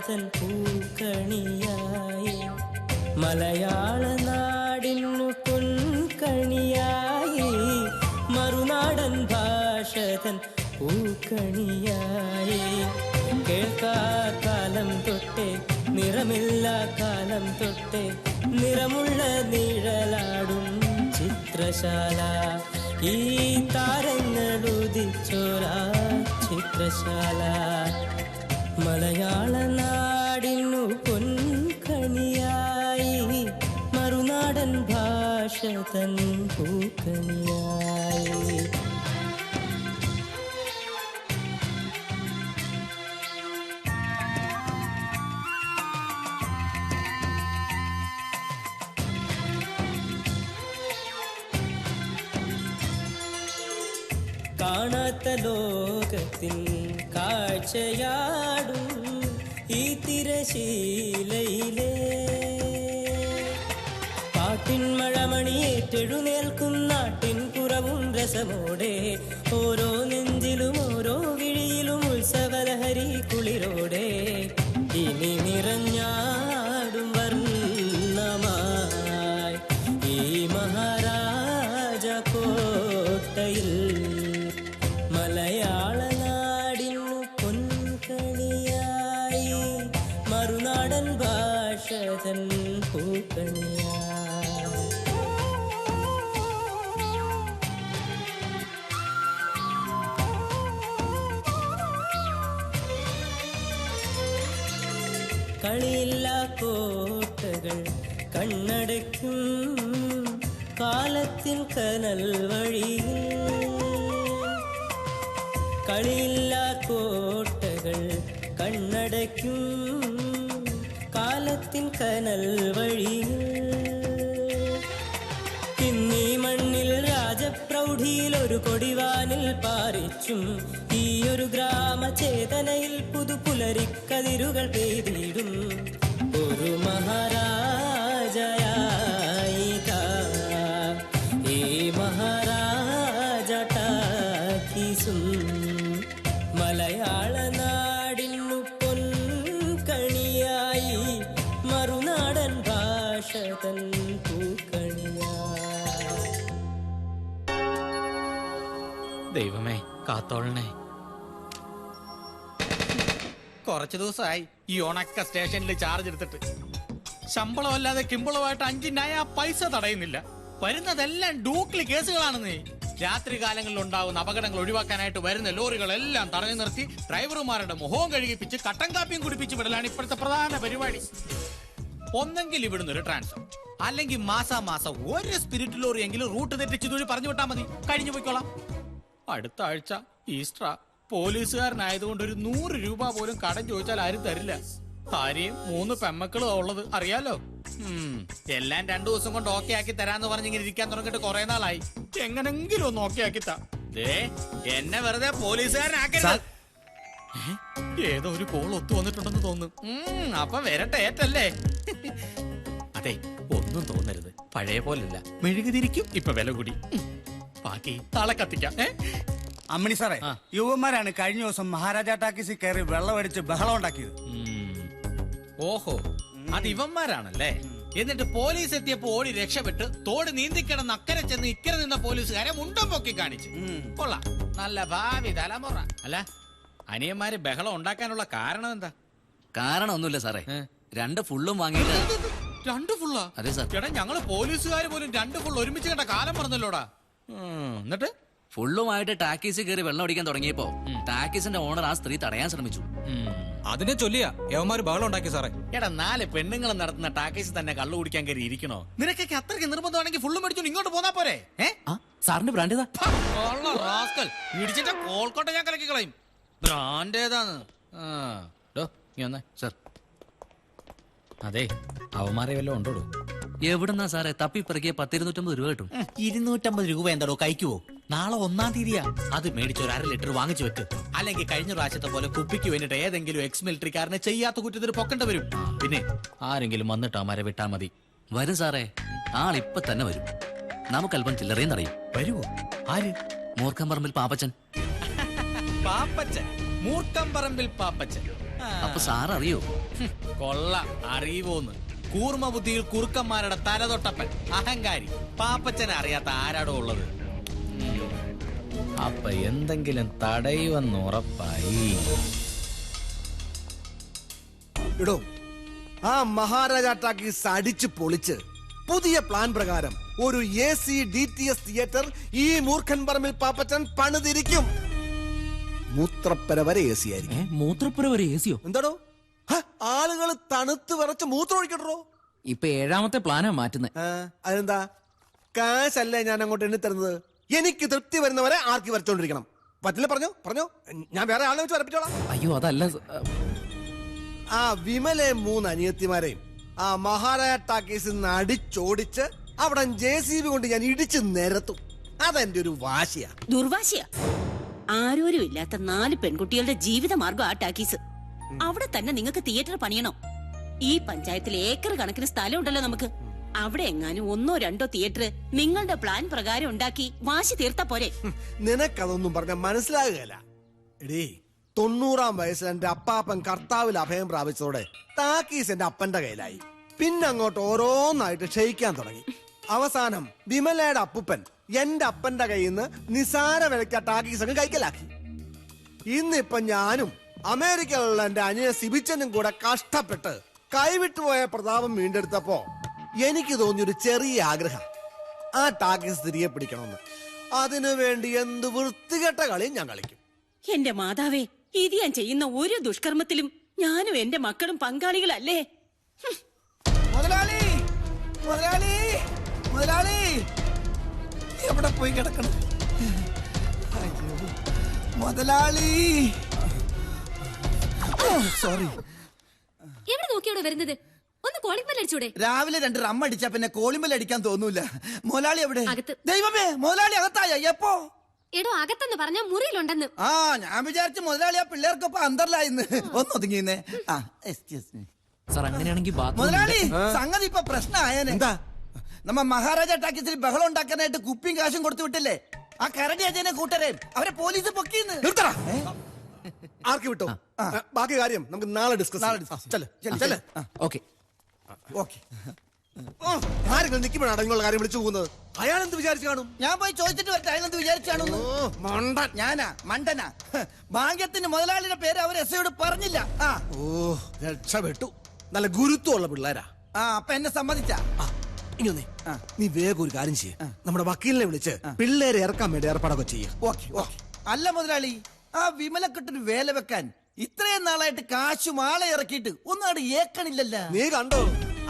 തൻ പൂക്കണിയായി മലയാള നാടിനു പൊൻകണിയായി മറുനാടൻ ഭാഷ തൻ പൂക്കണിയായി കേൾക്കാലം തൊട്ടേ നിറമില്ല കാലം തൊട്ടേ നിറമുള്ള നിഴലാടും ചിത്രശാല ഈ താരങ്ങളുദിച്ചോര ചിത്രശാല മലയാള നാടിനു പൊൻകണിയായി മറുനാടൻ ഭാഷ തൻ പൂക്കണിയായി. കാണാത്ത ലോകത്തിൻ കാഴ്ചയാടും ഈ തിരശീലയിലെ പാട്ടിൻ മഴമണിയേറ്റെഴുന്നേൽക്കും നാട്ടിൻ പുറവും രസമോടെ ഓരോ നെഞ്ചിലും ഓരോ വിഴിയിലും ഉത്സവലഹരി കുളിരോടെ ഇനി നിറഞ്ഞാടും വർണ്ണമായി ഈ മഹാരാജ കോട്ടയിൽ മലയാള നാടിനു പൊൻകണിയായി മറുനാടൻ ഭാഷ തൻ പൂക്കണിയായി. കളിയില്ല കോട്ടകൾ കണ്ണടയ്ക്കും കാലത്തിൻ കനൽ വഴിയിൽ കളിയില്ല കോട്ടകൾ കണ്ണടയ്ക്കും കാലത്തിൻ കനൽ വഴിയിൽ ഇന്നീ മണ്ണിൽ രാജപ്രൗഢിയിൽ ഒരു കൊടിവാനിൽ പാറിച്ചും ഈ ഒരു ഗ്രാമചേതനയിൽ പുതുപുലരിക്കതിരുകൾ പെയ്തിടും ഒരു മഹാരാജയായിക ഈ മഹാരാജ ടാക്കീസും മലയാള നാടിനു പൊൻകണിയായി മറുനാടൻ ഭാഷ തൻ പൂക്കണിയായി. ദൈവമേ കാത്തോളണേ. കുറച്ചു ദിവസമായി ഈ ഉണക്ക സ്റ്റേഷനിൽ ചാർജ് എടുത്തിട്ട് ശമ്പളം അല്ലാതെ കിമ്പളമായിട്ട് 5 നയാ പൈസ തടയുന്നില്ല. വരുന്നതെല്ലാം ഡൂപ്ലി കേസുകളാണെന്നേ. രാത്രി കാലങ്ങളിൽ ഉണ്ടാകുന്ന അപകടങ്ങൾ ഒഴിവാക്കാനായിട്ട് വരുന്ന ലോറികളെല്ലാം തടഞ്ഞു നിർത്തി ഡ്രൈവർമാരുടെ മുഖവും കഴുകിപ്പിച്ച് കട്ടൻ കാപ്പിയും കുടിപ്പിച്ച് വിടലാണ് ഇപ്പോഴത്തെ പ്രധാന പരിപാടി. ഒന്നെങ്കിൽ ഇവിടുന്ന് ഒരു ട്രാൻസ്ഫർ, അല്ലെങ്കിൽ മാസാമാസം ഒരു സ്പിരിറ്റ് ലോറി എങ്കിലും റൂട്ട് തെറ്റിച്ച് തൊഴി പറഞ്ഞു വിട്ടാൽ മതി, കഴിഞ്ഞു പോയിക്കോളാം. അടുത്ത ആഴ്ച ഈസ്റ്റർ. പോലീസുകാരനായതുകൊണ്ട് ഒരു 100 രൂപ പോലും കടം ചോദിച്ചാൽ ആരും തരില്ല. ഭാര്യയും 3 പെമ്മക്കളും ഉള്ളത് അറിയാലോ. എല്ലാം 2 ദിവസം കൊണ്ട് ഓക്കെ ആക്കി തരാന്ന് പറഞ്ഞിങ്ങനെ ഇരിക്കാൻ തുടങ്ങിയിട്ട് കുറെ നാളായി. എങ്ങനെങ്കിലും ഒന്ന് ഓക്കെ ആക്കി താ. എന്നെ വെറുതെ പോലീസുകാരനാക്കരുത്. ഏതോ ഒരു കോൾ ഒത്തു വന്നിട്ടുണ്ടെന്ന് തോന്നുന്നു. അപ്പൊ വരട്ടെ ഏറ്റല്ലേ. അതെ, ഒന്നും തോന്നരുത്, പഴയ പോലല്ല, മെഴുകുതിരിക്കും ഇപ്പൊ വില കൂടി. ബാക്കി താളെ കത്തിക്കാം. അമ്മണി സാറേ, യുവന്മാരാണ് കഴിഞ്ഞ ദിവസം മഹാരാജ ടാക്കീസിൽ കയറി വെള്ളമടിച്ച് ബഹളം ഉണ്ടാക്കിയത്. ഓഹോ, അത് ഇവന്മാരാണല്ലേ. എന്നിട്ട് പോലീസ് എത്തിയപ്പോ ഓടി രക്ഷപ്പെട്ട് തോട് നീന്തിക്കിടന്ന് അക്കരെ ചെന്ന് ഇക്കരെ നിന്ന പോലീസുകാരെ മുണ്ടം പൊക്കി കാണിച്ചു. കൊള്ളാം, നല്ല ഭാവി തലമുറ. അല്ല, അനിയന്മാര് ബഹളം ഉണ്ടാക്കാനുള്ള കാരണം എന്താ? കാരണം ഒന്നുമില്ല സാറേ, 2 ഫുള്ളും വാങ്ങിയില്ല. 2 ഫുള്ളാ? അതെ സാർ. എടാ, ഞങ്ങള് പോലീസുകാര് പോലും 2 ഫുൾ ഒരുമിച്ച് കണ്ട കാലം പറഞ്ഞല്ലോടാ. എന്നിട്ട് ഫുള്ളുമായിട്ട് ടാക്കീസിൽ കയറി വെള്ളം അടിക്കാൻ തുടങ്ങിയപ്പോ ടാക്കീസിന്റെ ഓണർ ആ സ്ത്രീ തടയാൻ ശ്രമിച്ചു. അതിനെ ചൊല്ലിയാ യവന്മാര് ബഹളം ഉണ്ടാക്കി സാറേ. എടാ, 4 പെണ്ണുങ്ങൾ നടത്തുന്ന ടാക്കീസിൽ തന്നെ കള്ളു കുടിക്കാൻ കയറി ഇരിക്കണോ? നിനക്കൊക്കെ അത്രയ്ക്ക് നിർബന്ധമാണെങ്കിൽ ഫുള്ളും മേടിച്ചോണ്ട് ഇങ്ങോട്ട് പോന്നാ പോരെ? സാറിന്റെ ബ്രാൻഡ് ഏതാ? ഇടിച്ചിട്ട് കോൾക്കോട്ടെ ഞാൻ കലക്കി കളയും. ബ്രാൻഡ് ഏതാന്ന്? സാർ, അതെ, അവന്മാരെ വല്ലതും ഉണ്ടോ? എവിടെന്നാ സാറേ തപ്പി പിറകിയ 10-250 രൂപ കിട്ടും. 250 രൂപ എന്താടോ കഴിക്കുവോ? നാളെ 1-ാം തീയതിയാ. അത് മേടിച്ച് ഒരു 1/2 ലിറ്റർ വാങ്ങിച്ചു വെക്ക്. അല്ലെങ്കിൽ കഴിഞ്ഞ പ്രാവശ്യത്തെ പോലെ കുപ്പിക്ക് വേണ്ടിട്ട് ഏതെങ്കിലും എക്സ് മിലിറ്ററിക്കാരനെ ചെയ്യാത്ത കുറ്റത്തിന് പൊക്കേണ്ട വരും. പിന്നെ ആരെങ്കിലും വന്നിട്ട് അമാരെ വിട്ടാ മതി. വരും സാറേ, ആളിപ്പൊ തന്നെ വരും. നമുക്കല്പം ചില്ലറയും തടയും. വരുവോ? ആര്? മൂർഖംപറമ്പിൽ പാപ്പച്ചൻ. പാപ്പച്ചൻ? മൂർഖംപറമ്പിൽ പാപ്പച്ചൻ? അപ്പൊ സാർ അറിയോ? കൊള്ള അറിയുവോന്ന്. കൂർമ്മ ബുദ്ധിയിൽ കുറുക്കന്മാരുടെ തലതൊട്ടപ്പൻ അഹങ്കാരി പാപ്പച്ചനെ അറിയാത്ത ആരാടോ ഉള്ളത്. അപ്പൊ എന്തെങ്കിലും തടയുവെന്ന് ഉറപ്പായി. ഇടോ, ആ മഹാരാജ ടാക്കീസ് അടിച്ച് പൊളിച്ച് പുതിയ പ്ലാൻ പ്രകാരം ഒരു AC DTS തിയേറ്റർ ഈ മൂർഖൻ പറമ്പിൽ പാപ്പച്ചൻ പണിതിരിക്കും. മൂത്രപ്പര വരെ AC ആയിരിക്കും. മൂത്രപ്പുര വരെ ഏസിയോ? എന്താടോ, ആളുകൾ തണുത്ത് വിറച്ച് മൂത്രം ഒഴിക്കട്ടോ. ഇപ്പൊ 7ാമത്തെ പ്ലാനാ മാറ്റുന്നത്. അതെന്താ? കാശല്ലേ ഞാൻ അങ്ങോട്ട് എണ്ണി തരുന്നത്. എനിക്ക് തൃപ്തി വരുന്നവരെ ആർക്കി വരച്ചോണ്ടിരിക്കണം. പറ്റില്ല, പറഞ്ഞോ പറഞ്ഞോ, ഞാൻ വേറെ ആളെ വെച്ച് വരപ്പിച്ചോളാം. അയ്യോ അതല്ല ആ വിമലെ 3 അനിയത്തിമാരെയും ആ മഹാരാജ ടാക്കീസിൽ നിന്ന് അടിച്ചോടിച്ച് അവിടെ JCB കൊണ്ട് ഞാൻ ഇടിച്ച് നിരത്തും. അതെന്റെ ഒരു വാശിയാ. ദുർവാശിയാ. ആരോരും ഇല്ലാത്ത 4 പെൺകുട്ടികളുടെ ജീവിതമാർഗം ആ ടാക്കീസ്. അവിടെ തന്നെ നിങ്ങൾക്ക് തിയേറ്റർ പണിയണം. ഈ പഞ്ചായത്തിൽ ഏക്കർ കണക്കിന് സ്ഥലം ഉണ്ടല്ലോ നമുക്ക്. അവിടെ എങ്ങാനും 1ഓ 2ഓ തിയേറ്റർ നിങ്ങളുടെ പ്ലാൻ പ്രകാരം ഉണ്ടാക്കി വാശി തീർത്താ പോരെ. നിനക്കതൊന്നും പറഞ്ഞ മനസ്സിലാകുകയല്ല. എടീ, 90-ാം വയസ്സിൽ എന്റെ അപ്പാപ്പൻ കർത്താവിൽ അഭയം പ്രാപിച്ചതോടെ ടാക്കീസ് എന്റെ അപ്പന്റെ കയ്യിലായി. പിന്നെ അങ്ങോട്ട് ഓരോന്നായിട്ട് ക്ഷയിക്കാൻ തുടങ്ങി. അവസാനം വിമലയുടെ അപ്പുപ്പൻ എന്റെ അപ്പന്റെ കയ്യിൽ നിന്ന് നിസാര വിലയ്ക്ക് ടാക്കീസ് അങ്ങ് കൈക്കലാക്കി. ഇന്നിപ്പൊ ഞാനും അമേരിക്കയിലുള്ള എന്റെ അനിയ സിബിച്ചനും കൂടെ കഷ്ടപ്പെട്ട് കൈവിട്ടുപോയ പ്രതാപം വീണ്ടെടുത്തപ്പോ എനിക്ക് തോന്നിയൊരു ചെറിയ ആഗ്രഹം, ആ ടാക്കീസ് തിരികെ പിടിക്കണമെന്ന്. അതിനു വേണ്ടി എന്ത് വൃത്തികെട്ട കളിയും ഞാൻ കളിക്കും. എന്റെ മാതാവേ, ഇത് ഞാൻ ചെയ്യുന്ന ഒരു ദുഷ്കർമ്മത്തിലും ഞാനും എന്റെ മക്കളും പങ്കാളികളല്ലേ? മുതലാളി, മുതലാളി, മുതലാളി എവിടെ പോയി കിടക്കണം? മുതലാളി, സോറി. എവിടെ നോക്കിയോടെ വരുന്നത്? ഒന്ന് കോളിംഗ് ബെൽ അടിച്ചൂടെ? രാവിലെ 2 റം അടിച്ചാ പിന്നെ കോളിംബെൽ അടിക്കാൻ തോന്നൂല. മുതലാളി എവിടെ? അകത്ത്. ദൈവമേ, മുതലാളി അകത്തായ? എപ്പോ? എടോ, അകത്തെന്ന് പറഞ്ഞ മുറിയിലുണ്ടെന്ന്. ആ, ഞാൻ വിചാരിച്ചു മുതലാളി ആ പിള്ളേർക്കൊപ്പം അന്തർലായിന്ന്. ഒന്ന് ഒതുങ്ങിന്നേ. ആ, എക്സ്ക്യൂസ് മീ. സാർ അങ്ങനെയാണെങ്കിൽ മുതലാളി, സംഗതി ഇപ്പൊ പ്രശ്നമായേനെ. എന്താ? നമ്മ മഹാരാജ ടാക്കീസിൽ ബഹളം ഉണ്ടാക്കാനായിട്ട് കുപ്പിയും കാശും കൊടുത്തു വിട്ടില്ലേ? ആ കരടി അജയനെ കൂട്ടരെ അവരെ പോലീസ് പൊക്കിന്ന്. ആർക്ക് വിട്ടോ? ബാക്കി കാര്യം നമുക്ക് നാളെ ഡിസ്കസ്. ഓക്കെ. ആരെങ്കിലും നിൽക്കുമ്പോഴാണ് നിങ്ങളുടെ കാര്യം വിളിച്ചു പോകുന്നത്. അയാൾ എന്ത് വിചാരിച്ചു കാണും? ഞാൻ പോയി ചോദിച്ചിട്ട് വരട്ടെ അയാൾ എന്ത് വിചാരിച്ചു കാണും. മണ്ടൻ. ഞാനാ മണ്ടനാ? ഭാഗ്യത്തിന് മുതലാളിയുടെ പേര് അവർ എസ്ഐയോട് പറഞ്ഞില്ല. ആ, ഓ, രക്ഷപ്പെട്ടു. നല്ല ഗുരുത്വമുള്ള പിള്ളേരാ. ആ, അപ്പൊ എന്നെ സമ്മതിച്ച. ഇങ്ങനെ നീ വേഗം ഒരു കാര്യം ചെയ്യ, നമ്മുടെ വക്കീലിനെ വിളിച്ച് പിള്ളേരെ ഇറക്കാൻ വേണ്ടി ഏർപ്പാടൊക്കെ ചെയ്യും. Okay okay. അല്ല മുതലാളി, ആ വിമലക്കെട്ടൊരു വേല വെക്കാൻ ഇത്രയും നാളായിട്ട് കാശും ആളെ ഇറക്കിയിട്ട് ഒന്നും ഏക്കണില്ലല്ലോ. നീ കണ്ടോ,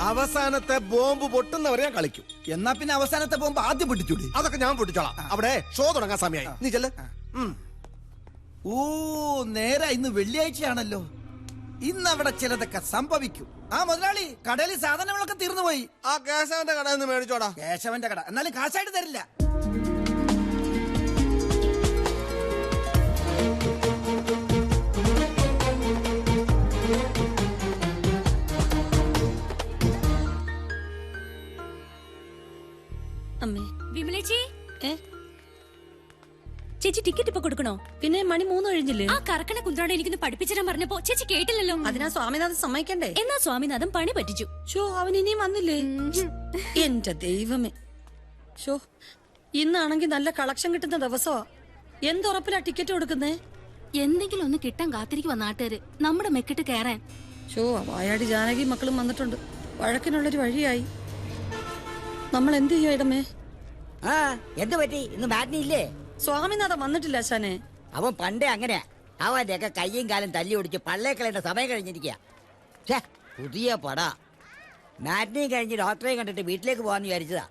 അവസാനത്തെ ബോംബ് പൊട്ടുന്നവരെ ഞാൻ കളിക്കും. എന്നാ പിന്നെ അവസാനത്തെ ബോംബ് ആദ്യം പൊട്ടിച്ചൂടി. അതൊക്കെ ഞാൻ പൊട്ടിച്ചോളാം. അവിടെ ഷോ തുടങ്ങാൻ സമയമായി. നീ ചെല്ല്. ഓ, നേരെ ഇന്ന് വെള്ളിയാഴ്ചയാണല്ലോ. ഇന്ന് അവിടെ ചിലതൊക്കെ സംഭവിക്കും. ആ മുതലാളി, കടയിൽ സാധനങ്ങളൊക്കെ തീർന്നുപോയി. ആ കേശവന്റെ കടയിൽ നിന്ന് മേടിച്ചോടാ. കേശവന്റെ കട എന്നാലും കാശായിട്ട് തരില്ല. അമ്മേ, വിമലേച്ചി, ചേച്ചി ടിക്കറ്റ് ഇപ്പൊ കൊടുക്കണോ? പിന്നെ മണി 3 കഴിഞ്ഞില്ലേ? ആ കറക്കണ കുന്ത്രോടെ എനിക്കൊന്ന് പഠിപ്പിച്ചിടാൻ പറഞ്ഞപ്പോ ചേച്ചി കേട്ടില്ലല്ലോ. അതിനാ സ്വാമിനാഥൻ സമ്മതിക്കണ്ടേ? എന്നാ സ്വാമിനാഥൻ പണി പറ്റിച്ചു. ഷോ, അവൻ ഇനിയും വന്നില്ലേ? എന്റെ ദൈവമേ. ഷോ, ഇന്നാണെങ്കിൽ നല്ല കളക്ഷൻ കിട്ടുന്ന ദിവസമാ. എന്തുറപ്പിലാ ടിക്കറ്റ് കൊടുക്കുന്നേ? എന്തെങ്കിലും ഒന്ന് കിട്ടാൻ കാത്തിരിക്കുവാ നാട്ടുകാര് നമ്മുടെ മെക്കിട്ട് കയറാൻ. ഷോ, വായാടി ജാനകി മക്കളും വന്നിട്ടുണ്ട്. വഴക്കിനുള്ളൊരു വഴിയായി. നമ്മൾ എന്ത് ചെയ്യോ ഇടമേ? ആ, എന്ത് പറ്റി? ഇന്ന് മാറ്റിനി ഇല്ലേ? സ്വാമിനാഥൻ വന്നിട്ടില്ല ശാനെ. അവൻ പണ്ടേ അങ്ങനെയാ. അവന്റെ ഒക്കെ കയ്യും കാലും തല്ലി ഓടിച്ച് പള്ളേക്കളേണ്ട സമയം കഴിഞ്ഞിരിക്കുക. പുതിയ പട. മാറ്റിനി കഴിഞ്ഞ് ഡോക്ടറെ കണ്ടിട്ട് വീട്ടിലേക്ക് പോവാന്ന് വിചാരിച്ചതാ.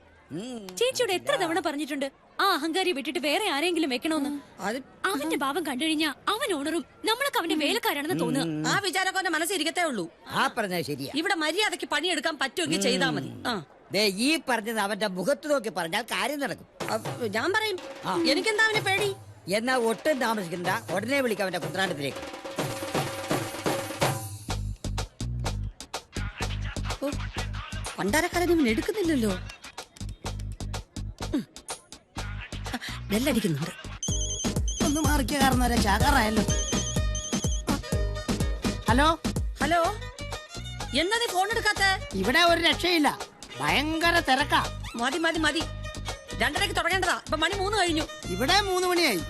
ചേച്ചിയോട് എത്ര തവണ പറഞ്ഞിട്ടുണ്ട് ആ അഹങ്കാരി വിട്ടിട്ട് വേറെ ആരെങ്കിലും വെക്കണോന്ന്. അവന്റെ ഭാവം കണ്ടുകഴിഞ്ഞാ അവൻ ഓണറും നമ്മളൊക്കെ അവന്റെ വേലക്കാരാണെന്ന് തോന്നുക. ആ വിചാരമൊക്കെ അവന്റെ മനസ്സിരിക്കത്തേ ഉള്ളൂ. ആ പറഞ്ഞത് ശരിയാ. ഇവിടെ മര്യാദക്ക് പണിയെടുക്കാൻ പറ്റുമെങ്കിൽ ചെയ്താൽ മതി. ഈ പറഞ്ഞത് അവന്റെ മുഖത്ത് നോക്കി പറഞ്ഞാൽ കാര്യം നടക്കും. ഞാൻ പറയും. എനിക്കെന്താ അവനെ പേടി? എന്നാ ഒട്ടും താമസിക്കണ്ട, ഉടനെ വിളിക്കാം അവന്റെ കുന്ത്രാണ്ടത്തിലേക്ക്. പണ്ടാരക്കാരൻ ഇവൻ എടുക്കുന്നില്ലല്ലോ. ബെല്ലടിക്കുന്നുണ്ട്. ഒന്ന് മാറിക്കാരനോ ചാകാറായല്ലോ. ഹലോ ഹലോ എന്താ നീ ഫോൺ എടുക്കാത്ത? ഇവിടെ ഒരു രക്ഷയില്ല, ഭയങ്കര തിരക്കാ. മതി മതി മതി, 2:30 തുടങ്ങേണ്ടതാ. ഇപ്പൊ മണി 3 കഴിഞ്ഞു. ഇവിടെ 3 മണിയായി.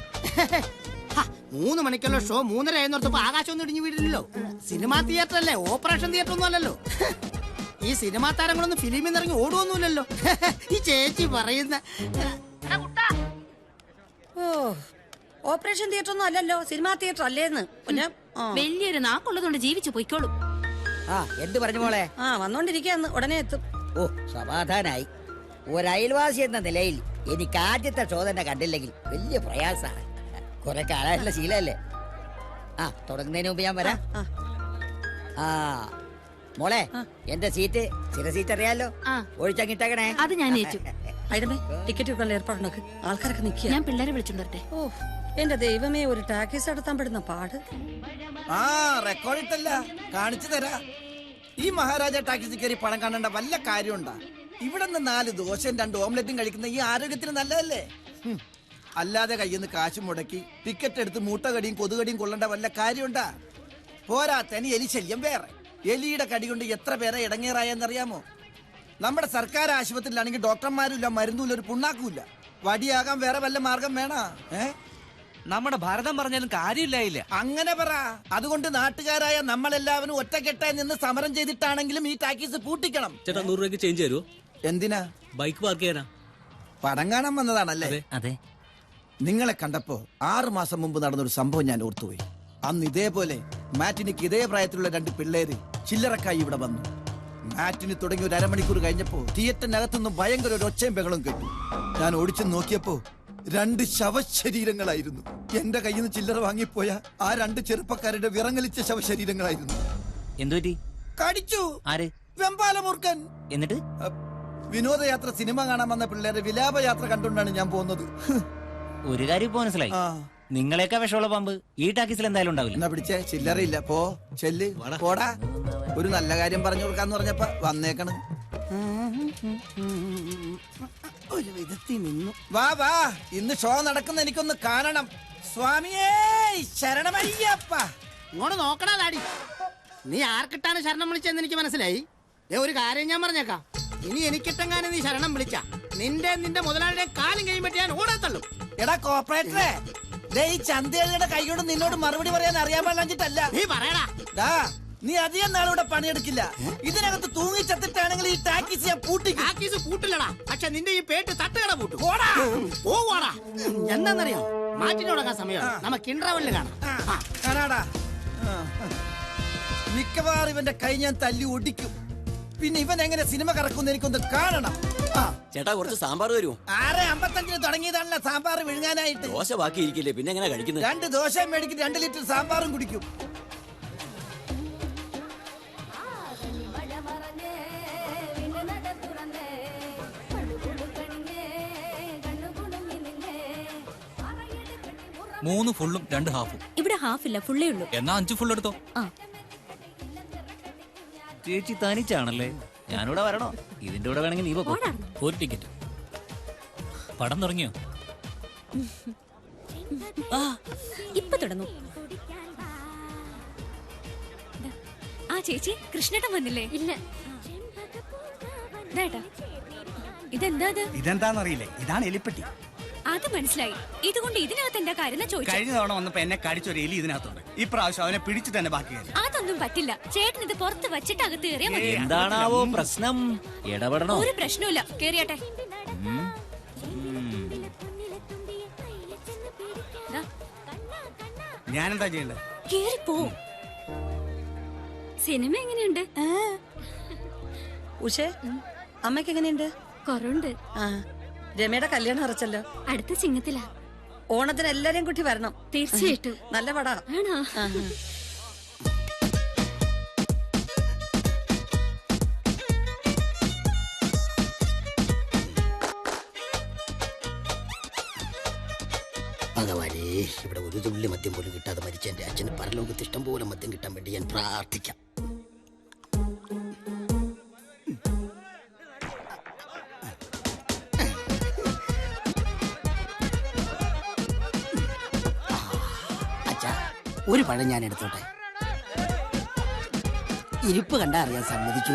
3 മണിക്കുള്ള ഷോ 3:30 ആയെന്നോർത്തപ്പോ ആകാശം ഒന്നും ഇടിഞ്ഞു വീടില്ലല്ലോ. സിനിമാ തിയേറ്റർ അല്ലേ, ഓപ്പറേഷൻ തിയേറ്റർ ഒന്നും അല്ലല്ലോ. ഈ സിനിമാ താരങ്ങളൊന്നും ഫിലിമിൽ നിന്ന് ഇറങ്ങി ഓടുവൊന്നുമില്ലല്ലോ. ഈ ചേച്ചി പറയുന്ന ഓ, ഓപ്പറേഷൻ തിയേറ്റർ ഒന്നും അല്ലല്ലോ, സിനിമാ തിയേറ്റർ അല്ലേന്ന്. പിന്നെ വലിയൊരു നാക്കുള്ളതുകൊണ്ട് ജീവിച്ചു പോയിക്കോളും. എന്ത് പറഞ്ഞു മോളെ? വന്നോണ്ടിരിക്കാന്ന്, ഉടനെ എത്തും. ഓ, സമാധാനായി. ഒരയൽവാസി എന്ന നിലയിൽ എനിക്ക് ആദ്യത്തെ ഷോ തന്നെ കണ്ടില്ലെങ്കിൽ വലിയ പ്രയാസമാണ്. കുറെ കാലമായിട്ടുള്ള ശീലല്ലേ. തുടങ്ങുന്നതിന് മുമ്പ് ഞാൻ വരാം. മോളെ, എന്റെ സീറ്റ് ചില സീറ്റ് അറിയാലോ, ഒഴിച്ചങ്ങിട്ടേക്കണേ. അത് ഞാൻ ഏറ്റു. ടിക്കറ്റ് വെക്കാനുള്ള ഏർപ്പാടുണ്ടാക്ക്. ആൾക്കാരൊക്കെ നിൽക്കുക. ഞാൻ പിള്ളേരെ വിളിച്ചോണ്ടേ. ഓ എന്റെ ദൈവമേ, ഒരു ടാക്സി നടത്താൻ പെടുന്ന പാട്. റെക്കോർഡ് ഇട്ടല്ല, കാണിച്ചു തരാ. ഈ മഹാരാജ ടാക്സി കയറി പണം കാണേണ്ട വല്ല കാര്യമുണ്ടാ? ഇവിടെ നിന്ന് 4 ദോശയും 2 ഓംലെറ്റും കഴിക്കുന്ന ഈ ആരോഗ്യത്തിന് നല്ലതല്ലേ? അല്ലാതെ കയ്യിൽ നിന്ന് കാശ് മുടക്കി ടിക്കറ്റ് എടുത്ത് മൂട്ടകടിയും കൊതുകടിയും കൊള്ളേണ്ട വല്ല കാര്യമുണ്ടാ? പോരാത്തനി എലി ശല്യം വേറെ. എലിയുടെ കടി കൊണ്ട് എത്ര പേരെ ഇടങ്ങേറായെന്നറിയാമോ? നമ്മുടെ സർക്കാർ ആശുപത്രിയിലാണെങ്കിൽ ഡോക്ടർമാരുമില്ല, മരുന്നുമില്ല, ഒരു പുണ്ണാക്കുമില്ല. വടിയാകാൻ വേറെ വല്ല മാർഗം വേണോ? നമ്മുടെ ഭാരതം പറഞ്ഞാലും കാര്യമില്ലായില്ല. അങ്ങനെ പറ. അതുകൊണ്ട് നാട്ടുകാരായ നമ്മളെല്ലാവരും ഒറ്റക്കെട്ടായി നിന്ന് സമരം ചെയ്തിട്ടാണെങ്കിലും ഈ ടാക്കീസ് പൂട്ടിക്കണം. ചേട്ടാ 100 രൂപയ്ക്ക് ചേഞ്ച് തരുമോ? എന്തിനാ? ബൈക്ക് പാർക്ക് ചെയ്യാനാ. പടം കാണാൻ വന്നതാണല്ലേ? അതെ. നിങ്ങളെ കണ്ടപ്പോ 6 മാസം മുമ്പ് നടന്നൊരു സംഭവം ഞാൻ ഓർത്തുപോയി. അന്ന് ഇതേപോലെ മാറ്റിനിക്ക് ഇതേ പ്രായത്തിലുള്ള 2 പിള്ളേര് ചില്ലറക്കായി ഇവിടെ വന്നു. മാറ്റിന് തുടങ്ങി ഒരു അരമണിക്കൂർ കഴിഞ്ഞപ്പോ തിയേറ്ററിനകത്തുനിന്ന് ഭയങ്കര ഒരു ഒച്ചയും ബഹളം കേട്ടു. ഞാൻ ഓടിച്ചു നോക്കിയപ്പോ 2 ശവശരീരങ്ങളായിരുന്നു. എന്റെ കയ്യിൽ നിന്ന് ചില്ലറ വാങ്ങിപ്പോയ ആ 2 ചെറുപ്പക്കാരുടെ വിറങ്ങലിച്ച ശവശരീരങ്ങളായിരുന്നു. എന്തുപറ്റി? കടിച്ചു. ആര്? വെമ്പാലമൂർഖൻ. എന്നിട്ട് വിനോദയാത്ര സിനിമ കാണാൻ വന്ന പിള്ളേരെ വിലാപയാത്ര കണ്ടുകൊണ്ടാണ് ഞാൻ പോകുന്നത്. ഒരു കാര്യം ഇപ്പൊ മനസ്സിലായി, നിങ്ങളെയൊക്കെ വിഷമുള്ള പാമ്പ് ഈ ടാക്കീസിൽ എന്തായാലും ഉണ്ടാവില്ല. എന്നാ പിടിച്ചേ, ചില്ലറയില്ല. പോ, ചെല്ല്, പോടാ. ഒരു നല്ല കാര്യം പറഞ്ഞു കൊടുക്കാന്ന് പറഞ്ഞപ്പോ വന്നേക്കണ്. ഒരു വിധത്തിൽ നിന്നു. വാ വാ, ഇന്ന് ഷോ നടക്കുന്ന എനിക്കൊന്ന് കാണണം. സ്വാമിയേ ശരണമയ്യപ്പ. ഇങ്ങോട്ട് നോക്കണ താടി. നീ ആർക്കിട്ടാണ് ശരണം വിളിച്ചെന്ന് എനിക്ക് മനസ്സിലായി. ഒരു കാര്യം ഞാൻ പറഞ്ഞേക്കാം, ഇനി എനിക്കിട്ടെങ്ങാനും നീ ശരണം വിളിച്ച നിന്റെ മുതലാളിയുടെ കാലും കഴിയുമ്പോ ഞാൻ ഓടത്തുള്ളൂ. എടാ കോപ്പറേറ്ററെ, ഈ ചന്തയുടെ കൈകൊണ്ട് നിന്നോട് മറുപടി പറയാൻ അറിയാൻ പാടില്ല. നീ പറയടാ. നീ അധികം നാളിവിടെ പണിയെടുക്കില്ല. ഇതിനകത്ത് തൂങ്ങി ചത്തിട്ടാണെങ്കിൽ ഈ ടാക്കീസ് ഞാൻ പൂട്ടിക്കും. ടാക്കീസ് പൂട്ടില്ലടാ, പക്ഷെ നിന്റെ ഈ പേട്ട് തട്ടുകട പൂട്ടും. പോവാടാ. എന്താന്നറിയോ, മാറ്റിന് തുടങ്ങാൻ സമയം. നമുക്ക് ഇന്റർവെല്ലിൽ കാണാടാ. മിക്കവാറും ഇവന്റെ കൈ ഞാൻ തല്ലി ഒടിക്കും. പിന്നെ ഇവൻ എങ്ങനെ സിനിമ കറക്കുന്ന എനിക്കൊന്ന് കാണണം. ചേട്ടാ കുറച്ച് സാമ്പാർ വരുമോ? 6:55 തുടങ്ങിയതാണല്ലോ സാമ്പാർ വിഴുങ്ങാനായിട്ട്. ദോശ ബാക്കി ഇരിക്കില്ലേ, പിന്നെ എങ്ങനെ കഴിക്കുന്നത്? 2 ദോശയും മേടിക്കും, 2 ലിറ്റർ സാമ്പാറും കുടിക്കും. മൂന്ന് ഫുള്ളും 2 ഹാഫും. ഇവിടെ ഹാഫ് ഇല്ല, ഫുള്ളേ ഉള്ളൂ. എന്നാ 5 ഫുൾ എടുത്തോ. ചേച്ചി തനിച്ചാണല്ലേ? ഞാനിവിടെ വരണോ? ഇതിന്റെ കൂടെ വേണമെങ്കിൽ നീ പോ. ഒരു ടിക്കറ്റ്. പടം തുടങ്ങിയോ? ഇപ്പൊ തുടങ്ങും. ചേച്ചി, കൃഷ്ണേട്ടൻ വന്നില്ലേ? ഇല്ല. ഇതെന്താ? ഇതെന്താന്നറിയില്ലേ? ഇതാണ് എലിപ്പെട്ടി. അത് മനസ്സിലായി. ഇതുകൊണ്ട് ഇതിനകത്ത് എന്താ കാര്യം ചോദിച്ചു. കഴിഞ്ഞ തവണ വന്നപ്പോ എന്നെ കടിച്ചൊരു എലി ഇതിനകത്തുണ്ട്. ഈ പ്രാവശ്യം അവനെ പിടിച്ചു തന്നെ ബാക്കി. അതൊന്നും പറ്റില്ല. ചേട്ടൻ ഇത് പുറത്ത് വെച്ചിട്ട് അകത്ത് കയറിയാ മതി. എന്താണാവോ പ്രശ്നം? ഇടപെടണോ? ഒരു പ്രശ്നമില്ല, കേറിയാട്ടെ. ഞാനെന്താ ചെയ്യണ്ടേ? കേറിപ്പോ. സിനിമ എങ്ങനെയുണ്ട്? ഉഷേ, അമ്മയ്ക്ക് എങ്ങനെയുണ്ട്? കുറവുണ്ട്. രമയുടെ കല്യാണം അറച്ചല്ലോ. അടുത്ത ചിങ്ങത്തിലാ. ഓണത്തിന് എല്ലാരെയും കൂട്ടി വരണം. തീർച്ചയായിട്ടും. നല്ല പടാ. ആണോ? ഭഗവാനേ, ഇവിടെ ഒരു തുള്ളി മദ്യം പോലും കിട്ടാതെ മരിച്ച എന്റെ അച്ഛന് പരലോകത്ത് ഇഷ്ടം പോലെ മദ്യം കിട്ടാൻ വേണ്ടി ഞാൻ പ്രാർത്ഥിക്കാം. ഒരു പഴം ഞാൻ എടുത്തോട്ടെ. ഇരിപ്പ് കണ്ടാ അറിയാൻ സമ്മതിച്ചു.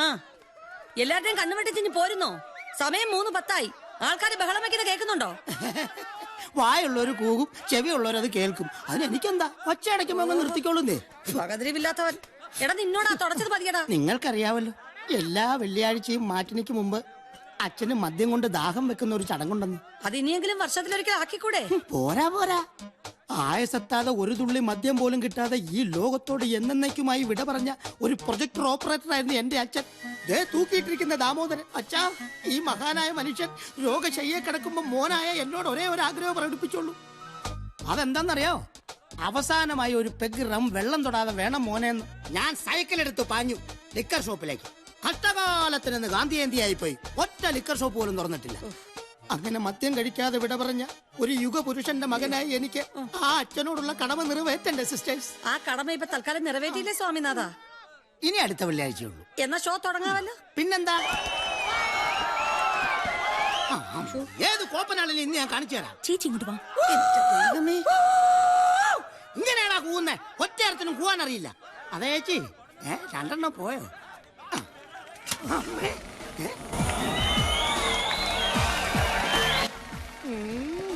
ആ എല്ലാരുടെയും കണ്ണുവെട്ടിച്ചിഞ്ഞ് പോരുന്നോ? സമയം 3:10 ആൾക്കാര് ബഹളം വെക്കുന്നത് കേൾക്കുന്നുണ്ടോ? വായുള്ളവര് കൂകും, ചെവിയുള്ളവരത് കേൾക്കും. അതിനെനിക്കെന്താ, ഒച്ചയടയ്ക്കുമ്പോ അങ്ങ് നിർത്തിക്കോളുന്നേ. പകതിരിവില്ലാത്തവൻ. എടാ നിന്നോടാ തുടച്ചത് മതിയടാ. നിങ്ങൾക്കറിയാവല്ലോ, എല്ലാ വെള്ളിയാഴ്ചയും മാറ്റിനിക്ക് മുമ്പ് അച്ഛന് മദ്യം കൊണ്ട് ദാഹം വെക്കുന്ന ഒരു ചടങ്ങുണ്ടെന്ന്. അത് ഇനിയെങ്കിലും വർഷത്തിലൊരിക്കൽ ആക്കിക്കൂടെ? പോരാ പോരാ, ആയസെത്താതെ ഒരു തുള്ളി മദ്യം പോലും കിട്ടാതെ ഈ ലോകത്തോട് എന്നേക്കുമായി വിട പറഞ്ഞ ഒരു പ്രൊജക്ടർ ഓപ്പറേറ്റർ ആയിരുന്നു എന്റെ അച്ഛൻ. ദേ തൂക്കിയിട്ടിരിക്കുന്ന ദാമോദരൻ. അച്ഛാ, ഈ മഹാനായ മനുഷ്യൻ രോഗശയ്യെ കിടക്കുമ്പോ മോനായ എന്നോട് ഒരേ ഒരു ആഗ്രഹം പ്രകടിപ്പിച്ചോളൂ. അതെന്താന്നറിയോ? അവസാനമായി ഒരു പെഗ് റം വെള്ളം തൊടാതെ വേണം മോനെന്ന്. ഞാൻ സൈക്കിൾ എടുത്ത് പാഞ്ഞു ലിക്കർ ഷോപ്പിലേക്ക്. കഷ്ടകാലത്തിന് ഗാന്ധി ജയന്തിയായി പോയി. ഒറ്റ ലിക്കർ ഷോപ്പ് പോലും തുറന്നിട്ടില്ല. അങ്ങനെ മദ്യം കഴിക്കാതെ വിട പറഞ്ഞ ഒരു യുഗപുരുഷന്റെ മകനായി എനിക്ക് ആ അച്ഛനോടുള്ള കടമ നിറവേറ്റണ്ടേ സിസ്റ്റേഴ്സ്? ആ കടമ ഇപ്പൊ തൽക്കാലം നിറവേറ്റിയില്ലേ സ്വാമിനാഥ? ഇനി അടുത്ത വെള്ളിയാഴ്ചയുള്ളൂ. എന്നാ ഷോ തുടങ്ങാമല്ലോ. പിന്നെന്താ, ഏത് കോപ്പനാണെങ്കിലും ഇന്ന് ഞാൻ കാണിച്ചു തരാം. ചേച്ചി ഇങ്ങോട്ട് വാ. ഇങ്ങനെയാണാ കൂവുന്നേ? ഒറ്റയരത്തിനും കൂവാൻ അറിയില്ല. അതേ ചേച്ചി, രണ്ടെണ്ണം പോയോ?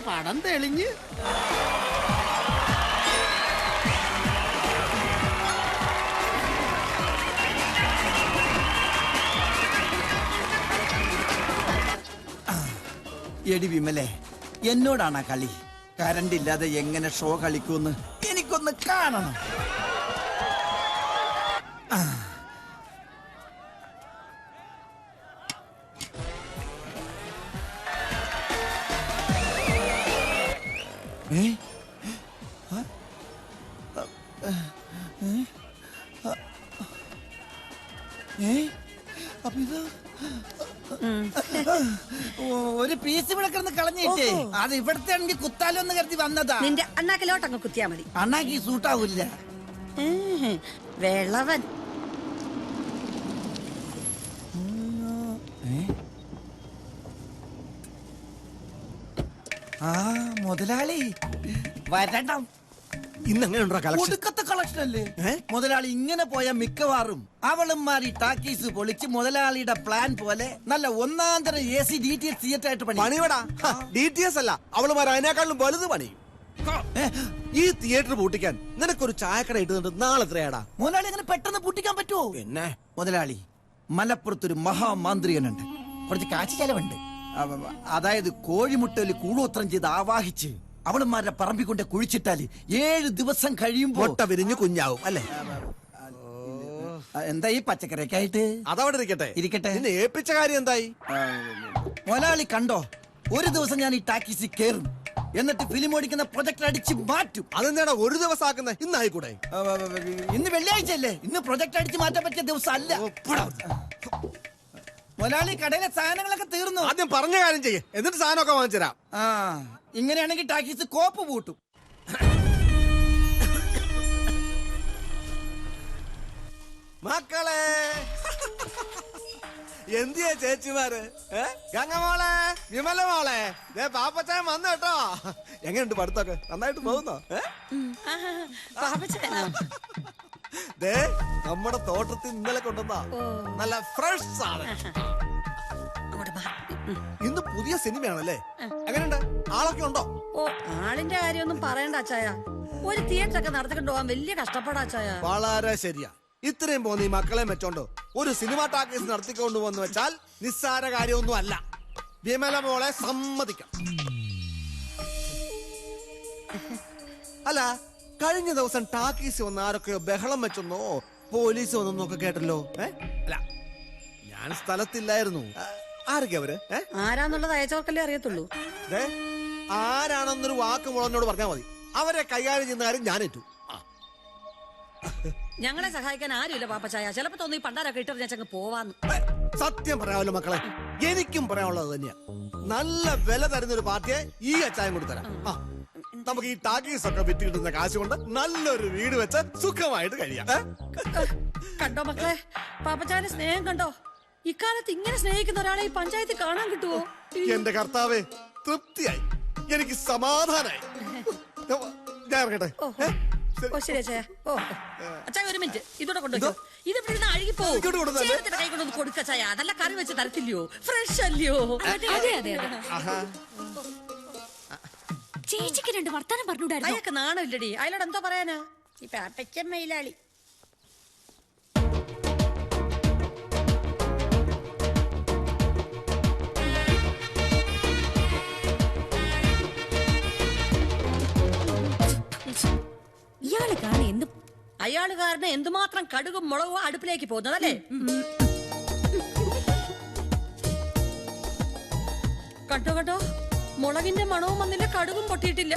പടം തെളിഞ്ഞ് എടി വിമലേ, എന്നോടാണ് കളി? കറണ്ട് ഇല്ലാതെ എങ്ങനെ ഷോ കളിക്കൂന്ന് എനിക്കൊന്ന് കാണണം. അപ്പൊ ഇത് ഒരു പീസ് ഇവിടെ കിടന്ന് കളഞ്ഞിട്ടേ അത് ഇവിടത്തെ ആണെങ്കിൽ കുത്താലോ എന്ന് കരുതി വന്നതാ. നിന്റെ അണ്ണാക്കിലോട്ട് അങ്ങ് കുത്തിയാ മതി. അണ്ണാക്കി സൂട്ടാവൂല്ല. വെള്ളവൻ ആ മുതലാളി വരണം. ഇന്നെങ്ങനെയുണ്ടോ കളക്ഷൻ? ഒടുക്കത്തെ കളക്ഷൻ അല്ലേ മുതലാളി? ഇങ്ങനെ പോയ മിക്കവാറും അവളുമാരി ടാക്കീസ് പൊളിച്ച് മുതലാളിയുടെ പ്ലാൻ പോലെ നല്ല ഒന്നാന്തര AC DTH തിയേറ്റർ ആയിട്ട് പണിയടാ. DTS അല്ല, അവളുമാർ അതിനേക്കാളും വലുത് പണിയും. ഈ തിയേറ്റർ പൂട്ടിക്കാൻ നിനക്കൊരു ചായക്കട ഇട്ടുന്നുണ്ട്. നാളെ എത്രയാടാ? മുതലാളി അങ്ങനെ പെട്ടെന്ന് പൂട്ടിക്കാൻ പറ്റുമോ? പിന്നെ മുതലാളി, മലപ്പുറത്തൊരു മഹാമാന്ത്രികനുണ്ട്. കുറച്ച് കാശ് ചെലവുണ്ട്. അതായത് കോഴിമുട്ടയിൽ കൂടോത്രം ചെയ്ത് ആവാഹിച്ച് അവളുമാരുടെ പറമ്പിക്കൊണ്ട് കുഴിച്ചിട്ടാല് 7 ദിവസം കഴിയുമ്പോ മുട്ട വിരിഞ്ഞ് കുഞ്ഞാവും അല്ലേ? എന്താ ഈ പച്ചക്കറിയൊക്കെ ആയിട്ട്? അതവിടെ ഇരിക്കട്ടെ. നിന്നെ ഏൽപ്പിച്ച കാര്യം എന്തായി? മുതലാളി കണ്ടോ, ഒരു ദിവസം ഞാൻ ഈ ടാക്കീസിൽ കയറും, എന്നിട്ട് ഫിലിം ഓടിക്കുന്ന പ്രൊജക്ടർ അടിച്ച് മാറ്റും. അതെന്താടാ ഒരു ദിവസം ആക്കുന്നത്? ഇന്നായിക്കൂടെ? ഇന്ന് വെള്ളിയാഴ്ച അല്ലേ? ഇന്ന് പ്രൊജക്ടർ അടിച്ച് മാറ്റാൻ പറ്റിയ ദിവസം അല്ല. മുതലാളി, കടയിലെ സാധനങ്ങളൊക്കെ തീർന്നു. ആദ്യം പറഞ്ഞ കാര്യം ചെയ്യേ, എന്നിട്ട് സാധനമൊക്കെ വാങ്ങിച്ചുതരാം. ഇങ്ങനെയാണെങ്കിൽ ടാക്കീസ് കോപ്പ് പൂട്ടും. മക്കളെ എന്തിയാ ചേച്ചിമാര്? ഗംഗമോളെ, വിമല മോളെ, പാപ്പച്ചാൻ വന്നു കേട്ടോ. എങ്ങനെയുണ്ട് പഠിത്തൊക്കെ? നന്നായിട്ട് പോകുന്നോ? ദേ നമ്മുടെ തോട്ടത്തിൽ ഇന്നലെ കൊണ്ടുവന്നാ നല്ല ഫ്രഷ് ആണ്. ഇന്ന് പുതിയ സിനിമയാണല്ലേ? എങ്ങനെയുണ്ട്? ആളൊക്കെ ഉണ്ടോ? ഓ, ആളിന്റെ കാര്യമൊന്നും പറയണ്ട അച്ചായ. ഒരു തിയേറ്റർ ഒക്കെ നടത്തിക്കൊണ്ട് പോകാൻ വലിയ കഷ്ടപ്പാടാ അച്ചായ. വളരെ ശരിയാ. ഇത്രയും പോന്ന് ഈ മക്കളെ വെച്ചോണ്ടോ ഒരു സിനിമ ടാക്കീസ് നടത്തിക്കൊണ്ടു വന്ന് വെച്ചാൽ നിസ്സാര കാര്യമൊന്നും അല്ല. വിമല മോളെ സമ്മതിക്കാം. അല്ല, കഴിഞ്ഞ ദിവസം ടാക്കീസ് വന്ന് ആരൊക്കെയോ ബഹളം വെച്ചെന്നോ പോലീസ് വന്നെന്നൊക്കെ കേട്ടല്ലോ. അല്ല, ഞാൻ സ്ഥലത്തില്ലായിരുന്നു. ആരൊക്കെ അവര്? ആരാന്നുള്ളത് അയച്ചവർക്കല്ലേ അറിയത്തുള്ളൂ. ആരാണെന്നൊരു വാക്ക് മുളനോട് പറഞ്ഞാൽ മതി. അവരെ കൈകാര്യം ചെയ്യുന്ന കാര്യം ഞാനേറ്റു. ഞങ്ങളെ സഹായിക്കാൻ ആരുമില്ല പാപ്പച്ചായ. ചിലപ്പോ തോന്നി പണ്ടാരൊക്കെ ഇട്ടെറിഞ്ഞങ്ങ് പോവാന്ന്. സത്യം പറയാമല്ലോ മക്കളെ, എനിക്കും പറയാനുള്ളത് തന്നെയാ. നല്ല വില തരുന്ന ഒരു പാർട്ടിയെ ഈ അച്ചായം കൊടുത്തരാം. നമുക്ക് ഈ ടാക്കീസ് ഒക്കെ വിറ്റ് കിട്ടുന്ന കാശ് കൊണ്ട് നല്ലൊരു വീട് വെച്ച് സുഖമായിട്ട് കഴിയാം. കണ്ടോ മക്കളെ, പാപ്പച്ചായന്റെ സ്നേഹം കണ്ടോ? ഇക്കാലത്ത് ഇങ്ങനെ സ്നേഹിക്കുന്ന ഒരാളെ ഈ പഞ്ചായത്തിൽ കാണാൻ കിട്ടുവോ? എന്റെ കർത്താവേ, തൃപ്തിയായി. എനിക്ക് സമാധാനായി. ഞാൻ ഇറങ്ങട്ടെ. ഓ ശരി അച്ഛാ. ഓ അച്ഛാ ഒരു മിനിറ്റ് ഇതോടെ കൊണ്ടുവയ്ക്കോ. ഇത് ഇവിടെ നിന്ന് അഴുകി പോകും. ചേട്ടത്തിന്റെ കൈ കൊണ്ടൊന്ന് കൊടുക്ക ചായ. അതല്ല കറി വെച്ച് തരത്തില്ലയോ? ഫ്രഷ് അല്ലയോ? അതെ അതെ അതെ. ചേച്ചിക്ക് 2 വർത്താനം പറഞ്ഞൂടായിരുന്നു. അയാൾക്ക് നാണമില്ലടി. അയാളോട് എന്തോ പറയാനാ? ഈ പാപ്പയ്ക്കൻ മയിലാളി. അയാള് കാരണം എന്തുമാത്രം കടുകും മുളകും അടുപ്പിലേക്ക് പോകുന്നതല്ലേ? കണ്ടോ കണ്ടോ, മുളകിന്റെ മണവും വന്നില്ല, കടുകും പൊട്ടിയിട്ടില്ല.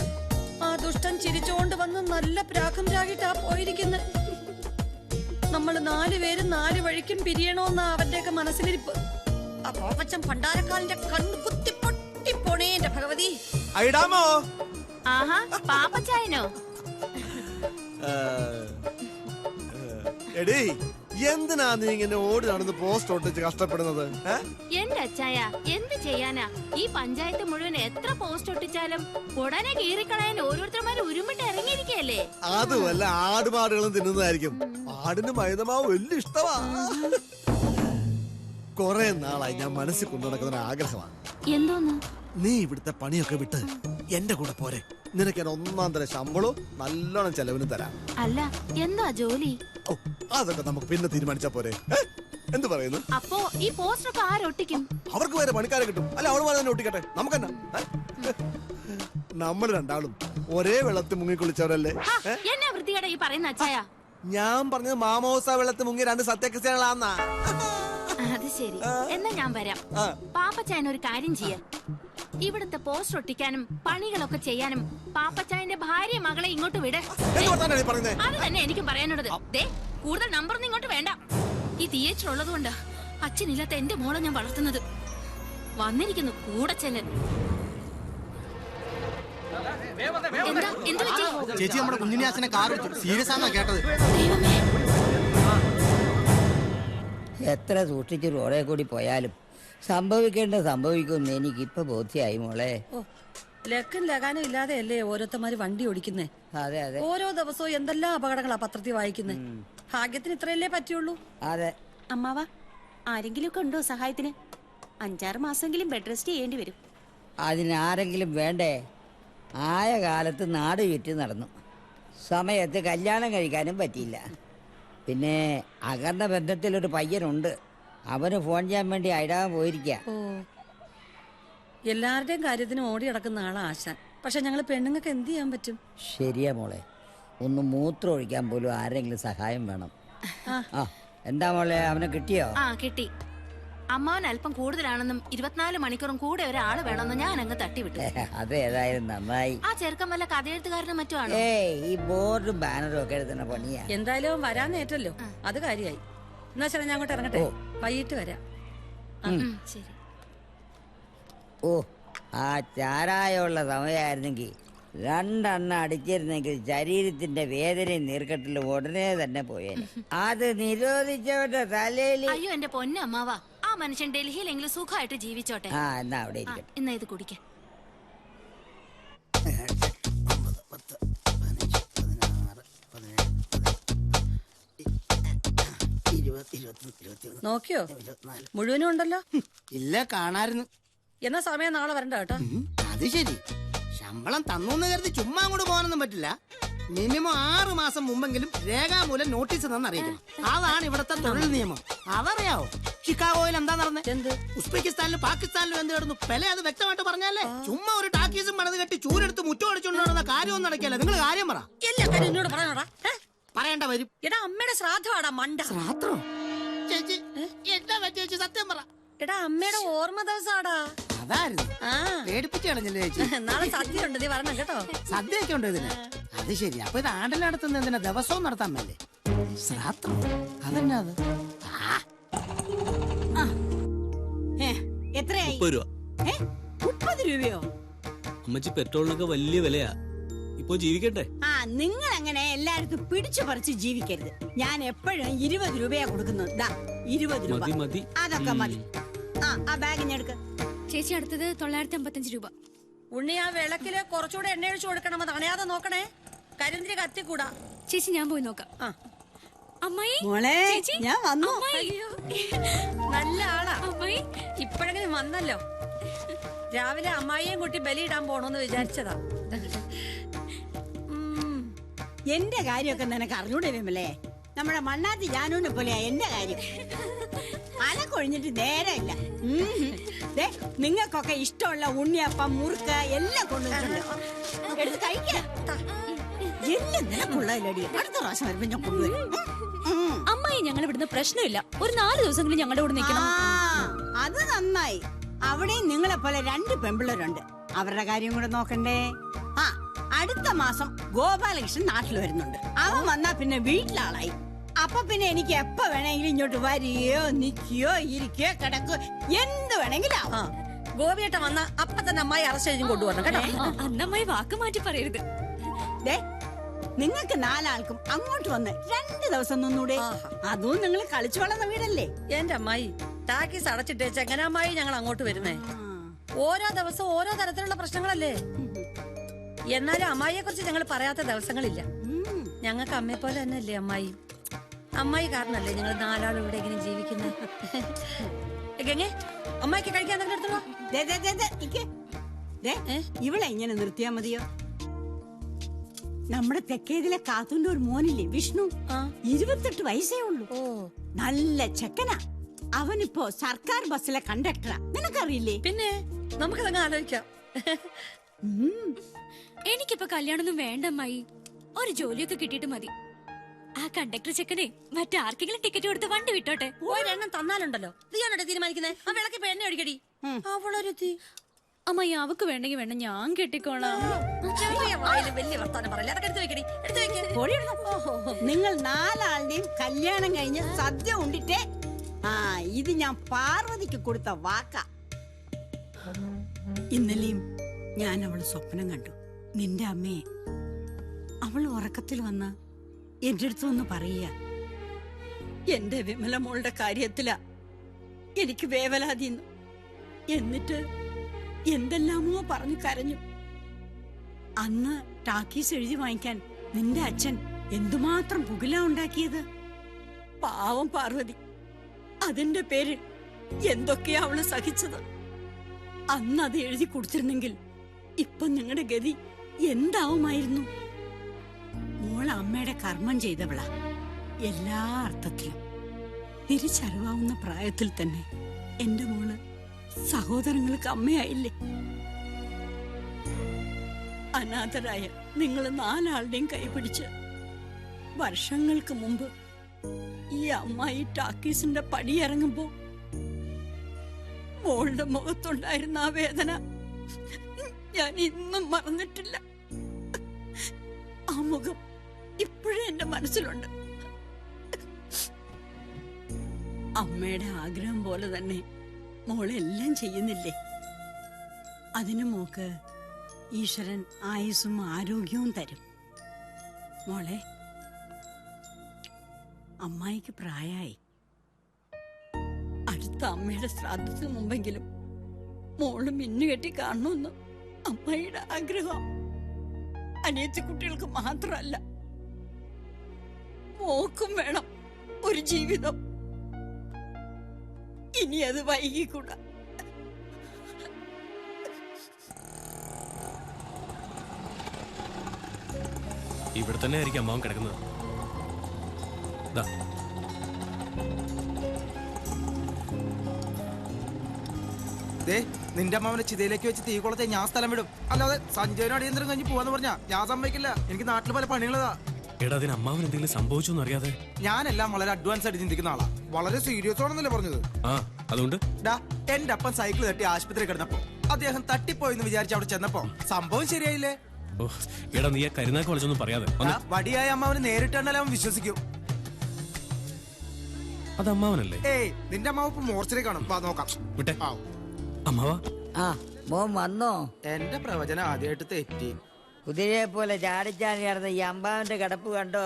ആ ദുഷ്ടൻ ചിരിച്ചോണ്ട് വന്ന് നല്ല പ്രാക്കും രാഗിട്ടാ പോയിരിക്കുന്നത്. നമ്മള് 4 പേരും 4 വഴിക്കും പിരിയണോന്നാ അവന്റെയൊക്കെ മനസ്സിലിരിപ്പ്. ആ പോപ്പച്ചൻ പണ്ടാരക്കാലിന്റെ കണ്ണ് കുത്തി പൊട്ടിപ്പോണേ എന്റെ ഭഗവതി. ആഹാ പാപ്പച്ചായനോ? എടീ, എന്തിനാ നീ ഇങ്ങനെ ഓടി നടന്ന് പോസ്റ്റ് ഒട്ടിച്ച് കഷ്ടപ്പെടുന്നത്? എന്റെ അച്ചായ എന്ത് ചെയ്യാനാ? ഈ പഞ്ചായത്ത് മുഴുവൻ എത്ര പോസ്റ്റ് ഒട്ടിച്ചാലും ഉടനെ കീറിക്കളയാൻ ഓരോരുത്തർമാരും ഉരുമിട്ട് ഇറങ്ങിയിരിക്കല്ലേ. അത് വല്ല ആടുപാടുകളും തിന്നുന്നതായിരിക്കും. ആടിന് മൈദമാവ് വലിയ ഇഷ്ടമാ. കൊറേ നാളായി ഞാൻ മനസ്സിൽ കൊണ്ടു നടക്കുന്ന ആഗ്രഹമാണ്. എന്തോന്ന്? നീ ഇവിടുത്തെ പണിയൊക്കെ വിട്ട് എന്റെ കൂടെ പോരെ. നിനക്ക് ഞാൻ 1-ാം തരം ശമ്പളവും നല്ലോണം ചെലവിന് തരാം. അല്ല എന്താ ജോലി? ഓ, അതൊക്കെ നമുക്ക് പിന്നെ തീരുമാനിച്ചാ പോരെ. എന്ത് പറയുന്നു? അപ്പോ ഈ പോസ്റ്ററൊക്കെ ആരൊട്ടിക്കും? അവർക്ക് വേറെ പണിക്കാരെ കിട്ടും. അല്ല, അവളുമാരെ തന്നെ ഒട്ടിക്കട്ടെ. നമുക്കെന്നാ? നമ്മൾ രണ്ടാളും ഒരേ വെള്ളത്തിൽ മുങ്ങിക്കുളിച്ചവരല്ലേ? എന്നാ വൃത്തികേടാ ഈ പറയുന്ന അച്ചായ? ഞാൻ പറഞ്ഞത് മാമോസ വെള്ളത്തിൽ മുങ്ങി 2 സത്യക്രിസ്ത്യാനികളാന്നാ. അത് ശരി, എന്നാ ഞാൻ വരാം. പാപ്പച്ചായൻ ഒരു കാര്യം ചെയ്യാം. ഇവിടുത്തെ പോസ്റ്റർ ഒട്ടിക്കാനും പണികളൊക്കെ ചെയ്യാനും പാപ്പച്ചായന്റെ ഭാര്യ മകളെ ഇങ്ങോട്ട് വിട്. അത് തന്നെ എനിക്കും പറയാനുള്ളത്. കൂടുതൽ നമ്പറൊന്നും ഇങ്ങോട്ട് വേണ്ട. ഈ തിയേറ്റർ ഉള്ളത് കൊണ്ട് അച്ഛനില്ലാത്ത എന്റെ മോളെ ഞാൻ വളർത്തുന്നത്. വന്നിരിക്കുന്നു കൂടെ ചെല്ലൻ. എന്താ എന്ത് പറ്റി? ചേച്ചി നമ്മുടെ കുഞ്ഞിനെ അച്ഛനെ കാർ സീരിയസ് ആണെന്നാ കേട്ടത്. എത്ര സൂക്ഷിച്ച് റോഡേ കൂടി പോയാലും സംഭവിക്കേണ്ടത് സംഭവിക്കുമെന്ന് എനിക്കിപ്പോ ബോധ്യമായി മോളെ. ലക്കും ലകാനും ഇല്ലാതെ അല്ലേ ഓരോരുത്തന്മാര് വണ്ടി ഓടിക്കുന്നേ. അതെ അതെ, ഓരോ ദിവസവും എന്തെല്ലാം അപകടങ്ങളാ പത്രത്തിൽ വായിക്കുന്നേ. ഭാഗ്യത്തിന് ഇത്രയല്ലേ പറ്റുള്ളൂ. അതെ. അമ്മാവാ, ആരെങ്കിലും ഒക്കെ ഉണ്ടോ സഹായത്തിന്? 5-6 മാസമെങ്കിലും ബെഡ് റെസ്റ്റ് ചെയ്യേണ്ടി വരും. അതിനാരെങ്കിലും വേണ്ടേ? ആയ കാലത്ത് നാട് ചുറ്റി നടന്നു. സമയത്ത് കല്യാണം കഴിക്കാനും പറ്റിയില്ല. പിന്നെ അകന്ന ബന്ധത്തിലൊരു പയ്യനുണ്ട്. അവന് ഫോൺ ചെയ്യാൻ വേണ്ടി അയടാൻ പോയിരിക്ക. ഓ, എല്ലാവരുടെയും കാര്യത്തിന് ഓടി നടക്കുന്ന ആളാ ആശാൻ. പക്ഷെ ഞങ്ങൾ പെണ്ണുങ്ങൾക്ക് എന്ത് ചെയ്യാൻ പറ്റും? ശരിയാ മോളെ, ഒന്ന് മൂത്രം ഒഴിക്കാൻ പോലും ആരെങ്കിലും സഹായം വേണം. ആ, എന്താ മോളെ, അവനെ കിട്ടിയോ? ആ കിട്ടി. അമ്മാവൻ അല്പം കൂടുതലാണെന്നും 24 മണിക്കൂറും കൂടെ ഒരാള് വേണമെന്നും ഞാൻ അങ്ങ് തട്ടിവിട്ടു. അതേതായാലും നന്നായി. ആ ചെറുക്കം വല്ല കഥയെഴുത്തുകാരനും മറ്റുമാണ്. ഈ ബോർഡും ബാനറും ഒക്കെ എഴുതുന്ന പണിയാ. എന്തായാലും വരാൻ നേറ്റല്ലോ, അത് കാര്യമായി. എന്നാ ശരി, ഞാൻ അങ്ങോട്ട് ഇറങ്ങട്ടെ. വൈകിട്ട് വരാം. ശരി. ഓ, ആ ചാരായമുള്ള സമയമായിരുന്നെങ്കിൽ 2 എണ്ണം അടിച്ചിരുന്നെങ്കിൽ ശരീരത്തിന്റെ വേദനയും നീർക്കെട്ടിലും ഉടനെ തന്നെ പോയേനെ. അത് നിരോധിച്ചവരുടെ തലയിൽ. അയ്യോ എന്റെ പൊന്നെ അമ്മാവാ, ആ മനുഷ്യൻ ഡൽഹിയിലെങ്കിലും സുഖമായിട്ട് ജീവിച്ചോട്ടെ. ആ, എന്നാ അവിടെ ഇരിക്കട്ടെ. എന്നാ ഇത് കുടിക്ക. നോക്കിയോ? മുഴുവനും ഉണ്ടല്ലോ. ഇല്ല, കാണായിരുന്നു. എന്നാ സമയം നാളെ വരണ്ട കേട്ടോ. അത് ശരി. ശമ്പളം തന്നു കരുതി ചുമ്മാ അങ്ങോട്ട് പോകാനൊന്നും പറ്റില്ല. മിനിമം 6 മാസം മുമ്പെങ്കിലും രേഖാമൂലം നോട്ടീസ് തന്നറിയിക്കണം. അതാണ് ഇവിടത്തെ തൊഴിൽ നിയമം. അതറിയാവോ? ഷിക്കാഗോയിൽ എന്താ നടന്നത്? എന്ത്? ഉസ്ബെക്കിസ്ഥാനിലും പാകിസ്ഥാനിലും എന്ത് കിടന്നു? പെലെ അത് വ്യക്തമായിട്ട് പറഞ്ഞാലേ. ചുമ്മാ ഒരു ടാക്കീസും പണിത് കെട്ടി ചൂരെടുത്ത് മുറ്റം അടിച്ചുകൊണ്ടുള്ള കാര്യമൊന്നും നടക്കില്ല. നിങ്ങൾ കാര്യം പറ. എല്ലാ കാര്യം എന്നോട് പറയണോടാ. പറയേണ്ട വരും. എടാ, അമ്മയുടെ ശ്രാദ്ധമാടാ മണ്ട. ശ്രാദ്ധോ? ചേച്ചി എന്താ പറ്റിയ ചേച്ചി, സത്യം പറ. എടാ, അമ്മയുടെ ഓർമ്മ ദിവസാടാ. അതായിരുന്നു. പേടിപ്പിച്ചു കളഞ്ഞല്ലേ ചേച്ചി. നാളെ സദ്യ ഉണ്ട്, നീ വരണം കേട്ടോ. സദ്യയൊക്കെ ഉണ്ട് ഇതിന്. അത് ശരി. അപ്പൊ ഇത് ആണ്ടിൽ നടത്തുന്ന എന്തിനാ? ദിവസവും നടത്താൻ മേലേ ശ്രാദ്ധം? അതെന്നാ അത്? എത്രയായി? 30 രൂപ. 30 രൂപയോ? അമ്മച്ചി പെട്രോളിനൊക്കെ വലിയ വിലയാ. ഇപ്പൊ ജീവിക്കട്ടെ. നിങ്ങൾ അങ്ങനെ എല്ലായിടത്തും പിടിച്ചു പറിച്ച് ജീവിക്കരുത്. ഞാൻ എപ്പോഴും 20 രൂപയാ കൊടുക്കുന്നത്. 20 രൂപ മതി. അതൊക്കെ മതി. ആ ബാഗിന് എടുക്ക. ചേച്ചി അടുത്തത് 955 രൂപ. ഉണ്ണി ആ വിളക്കില് കുറച്ചുകൂടെ എണ്ണ ഒഴിച്ചു കൊടുക്കണം. അത് അണയാതെ നോക്കണേ, കരിന്തിരി കത്തിക്കൂടാ. ചേച്ചി ഞാൻ പോയി നോക്കാം. അമ്മായി മോളെ ചേച്ചി, ഞാൻ വന്നു. അയ്യോ. നല്ല ആളാ അമ്മായി. ഇപ്പോഴെങ്കിലും വന്നല്ലോ. രാവിലെ അമ്മായിയും കുട്ടി ബലിയിടാൻ പോണോന്ന് വിചാരിച്ചതാ. എന്റെ കാര്യമൊക്കെ നിനക്ക് അറിഞ്ഞൂടെ വിമലേ? നമ്മുടെ മണ്ണാത്തി ജാനൂനെ പോലെയാ എന്റെ കാര്യം. അലക്കൊഴിഞ്ഞിട്ട് നേരമില്ല. നിങ്ങൾക്കൊക്കെ ഇഷ്ടമുള്ള ഉണ്ണിയപ്പം, മുറുക്ക് എല്ലാം കൊണ്ടുവന്നിട്ടുണ്ട്. എടുത്ത് കഴിക്കാം. എല്ലാം നിനക്കുള്ളതിലടി. അടുത്ത പ്രാവശ്യം വരുമ്പോ ഞാൻ കൊണ്ടുവരും. അമ്മായി ഞങ്ങൾ ഇവിടുന്ന് പ്രശ്നമില്ല. ഒരു 4 ദിവസമെങ്കിലും ഞങ്ങളുടെ കൂടെ നിൽക്കണം. അത് നന്നായി. അവിടെയും നിങ്ങളെ പോലെ 2 പെമ്പിള്ളേരുണ്ട്. അവരുടെ കാര്യം കൂടെ നോക്കണ്ടേ? ആ, അടുത്ത മാസം ഗോപാലകൃഷ്ണൻ നാട്ടിൽ വരുന്നുണ്ട്. അവൻ വന്നാ പിന്നെ വീട്ടിലാളായി. അപ്പൊ പിന്നെ എനിക്ക് എപ്പോ വേണമെങ്കിലും ഇങ്ങോട്ട് വരികയോ നിൽക്കുകയോ ഇരിക്കുകയോ കിടക്കുകയോ എന്ത് വേണമെങ്കിലും ആവാം. ഗോപിയേട്ട വന്ന അപ്പൊ തന്നെ അമ്മായി അറസ്റ്റ് ചെയ്തും കൊണ്ടുവരണം കേട്ടോ. അന്നമ്മായി വാക്ക് മാറ്റി പറയരുത്. നിങ്ങൾക്ക് 4 ആൾക്കും അങ്ങോട്ട് വന്ന് 2 ദിവസം നിന്നൂടെ? അതും നിങ്ങൾ കളിച്ചു വളർന്ന വീടല്ലേ? എന്റെ അമ്മായി ടാക്കീസ് അടച്ചിട്ടേച്ച് എങ്ങനെ അമ്മായി ഞങ്ങൾ അങ്ങോട്ട് വരുന്നേ? ഓരോ ദിവസവും ഓരോ തരത്തിലുള്ള പ്രശ്നങ്ങളല്ലേ. എന്നാലും അമ്മായിയെ കുറിച്ച് ഞങ്ങൾ പറയാത്ത ദിവസങ്ങളില്ല. ഞങ്ങൾക്ക് അമ്മയെ പോലെ തന്നെ അല്ലേ അമ്മായി? അമ്മായി കാരണല്ലേ ഞങ്ങൾ 4 ആളും ഇവിടെ ഇങ്ങനെ ജീവിക്കുന്നത്. ഗംഗേ, അമ്മായിക്ക് കഴിക്കാൻ എന്തെങ്കിലും എടുത്തോ. ഇവളെ ഇങ്ങനെ നിർത്തിയാ മതിയോ? നമ്മുടെ തെക്കേതിലെ കാത്തുന്റെ ഒരു മോനില്ലേ വിഷ്ണു, 28 വയസ്സേ ഉള്ളൂ. നല്ല ചെക്കനാ. അവനിപ്പോ സർക്കാർ ബസ്സിലെ കണ്ടക്ടറാ. നിനക്കറിയില്ലേ? പിന്നെ നമുക്കതങ്ങ് ആലോചിക്കാം. എനിക്കിപ്പോ കല്യാണമൊന്നും വേണ്ട അമ്മായി. ഒരു ജോലിയൊക്കെ കിട്ടിയിട്ട് മതി. ആ കണ്ടക്ടർ ചെക്കനെ മറ്റാർക്കെങ്കിലും ടിക്കറ്റ് കൊടുത്ത് വണ്ടി വിട്ടോട്ടെ. ഒരെണ്ണം തന്നാലുണ്ടല്ലോ. നീയാണോ തീരുമാനിക്കുന്നേ? ആ വിളക്കിപ്പോ എണ്ണ ഒഴിക്കടി. അവളൊരുത്തി അമ്മായി അവക്ക് വേണ്ടെങ്കിൽ വേണ്ട, ഞാൻ കെട്ടിക്കോളാം. ചെറിയ വായില് വലിയ വർത്താനം പറയല്ലേ. അതൊക്കെ എടുത്ത് വെക്കടി, എടുത്ത് വെക്ക. നിങ്ങൾ 4 ആളുടെയും കല്യാണം കഴിഞ്ഞ് സദ്യ ഉണ്ടിട്ടേ. ഇത് ഞാൻ പാർവതിക്ക് കൊടുത്ത വാക്കാ. ഇന്നലെയും ഞാൻ അവള് സ്വപ്നം കണ്ടു. നിന്റെ അമ്മയെ അവൾ ഉറക്കത്തിൽ വന്ന എന്റെ അടുത്ത് ഒന്ന് പറയുക, എന്റെ വിമല മോളുടെ കാര്യത്തിലാ എനിക്ക് വേവലാതിന്നു. എന്നിട്ട് എന്തെല്ലാമോ പറഞ്ഞു കരഞ്ഞു. അന്ന് ടാക്കീസ് എഴുതി വാങ്ങിക്കാൻ നിന്റെ അച്ഛൻ എന്തുമാത്രം പുകില ഉണ്ടാക്കിയത്. പാവം പാർവതി, അതിന്റെ പേരിൽ എന്തൊക്കെയാ അവള് സഹിച്ചത്. അന്ന് അത് എഴുതി കൊടുത്തിരുന്നെങ്കിൽ ഇപ്പൊ നിങ്ങളുടെ ഗതി എന്താവുമായിരുന്നു? മോൾ അമ്മയുടെ കർമ്മം ചെയ്തവളാ. എല്ലാ അർത്ഥത്തിലും തിരിച്ചറിവാവുന്ന പ്രായത്തിൽ തന്നെ എന്റെ മോള് സഹോദരങ്ങൾക്ക് അമ്മയായില്ലേ? അനാഥരായ നിങ്ങൾ 4 ആളുടെയും കൈപിടിച്ച് വർഷങ്ങൾക്ക് മുമ്പ് ഈ അമ്മായി ടാക്കീസിന്റെ പടിയിറങ്ങുമ്പോ മോളുടെ മുഖത്തുണ്ടായിരുന്ന ആ വേദന ഞാൻ ഇന്നും മറന്നിട്ടില്ല. ആ മുഖം ഇപ്പോഴും എന്റെ മനസ്സിലുണ്ട്. അമ്മയുടെ ആഗ്രഹം പോലെ തന്നെ മോളെല്ലാം ചെയ്യുന്നില്ലേ? അതിനു മോക്ക് ഈശ്വരൻ ആയുസ്സും ആരോഗ്യവും തരും. മോളെ, അമ്മായിക്ക് പ്രായമായി. അടുത്ത അമ്മയുടെ ശ്രാദ്ധത്തിന് മുമ്പെങ്കിലും മോള് മിന്നുകെട്ടി കാണണമെന്ന് അമ്മായിയുടെ ആഗ്രഹം. അനിയത്തി കുട്ടികൾക്ക് മാത്രമല്ല, മോക്കും വേണം ഒരു ജീവിതം. ഇനി അത് വൈകിക്കൂടാ. ഇവിടെ തന്നെ ആയിരിക്കും അമ്മാവൻ കിടക്കുന്നത്. നിന്റെ അമ്മാവനെ ചിതയിലേക്ക് വെച്ച് തീ കൊളത്തെ ഞാൻ സ്ഥലം വിടും. അല്ലാതെ സഞ്ജയനും അടിയന്തരം കഴിഞ്ഞ് പോവാന്ന് പറഞ്ഞാ ഞാൻ സമ്മതിക്കില്ല. എനിക്ക് നാട്ടിൽ പല പണികളതാ. എടാ, അതിന് അമ്മാവൻ എന്തെങ്കിലും സംഭവിച്ചോന്ന് അറിയാതെ. ഞാനെല്ലാം വളരെ അഡ്വാൻസ് ആയിട്ട് ചിന്തിക്കുന്ന ആളാ. വളരെ സീരിയസ് ആണെന്നല്ലേ പറഞ്ഞത്? അതുകൊണ്ട് എന്റെ അപ്പൻ സൈക്കിൾ തട്ടി ആശുപത്രി കിടന്നപ്പോ അദ്ദേഹം തട്ടിപ്പോയെന്ന് വിചാരിച്ച് അവിടെ ചെന്നപ്പോ സംഭവം ശരിയായില്ലേ? എടാ, നീ കരുനാ കോളേജൊന്നും പറയാതെ. വടിയായ അമ്മാവന് നേരിട്ടാണല്ലോ അവൻ വിശ്വസിക്കും. അത് അമ്മാവനല്ലേ? ഏയ്, നിന്റെ അമ്മാവ് ഇപ്പൊ മോർച്ചറി കാണും. നോക്കാം. വിട്ടെ അമ്മാവാ. മോൻ വന്നോ? എന്റെ പ്രവചനം ആദ്യമായിട്ട് തെറ്റി. കുതിരയെ പോലെ ചാടിച്ചാടി നടന്ന ഈ അമ്പാവിന്റെ കിടപ്പ് കണ്ടോ?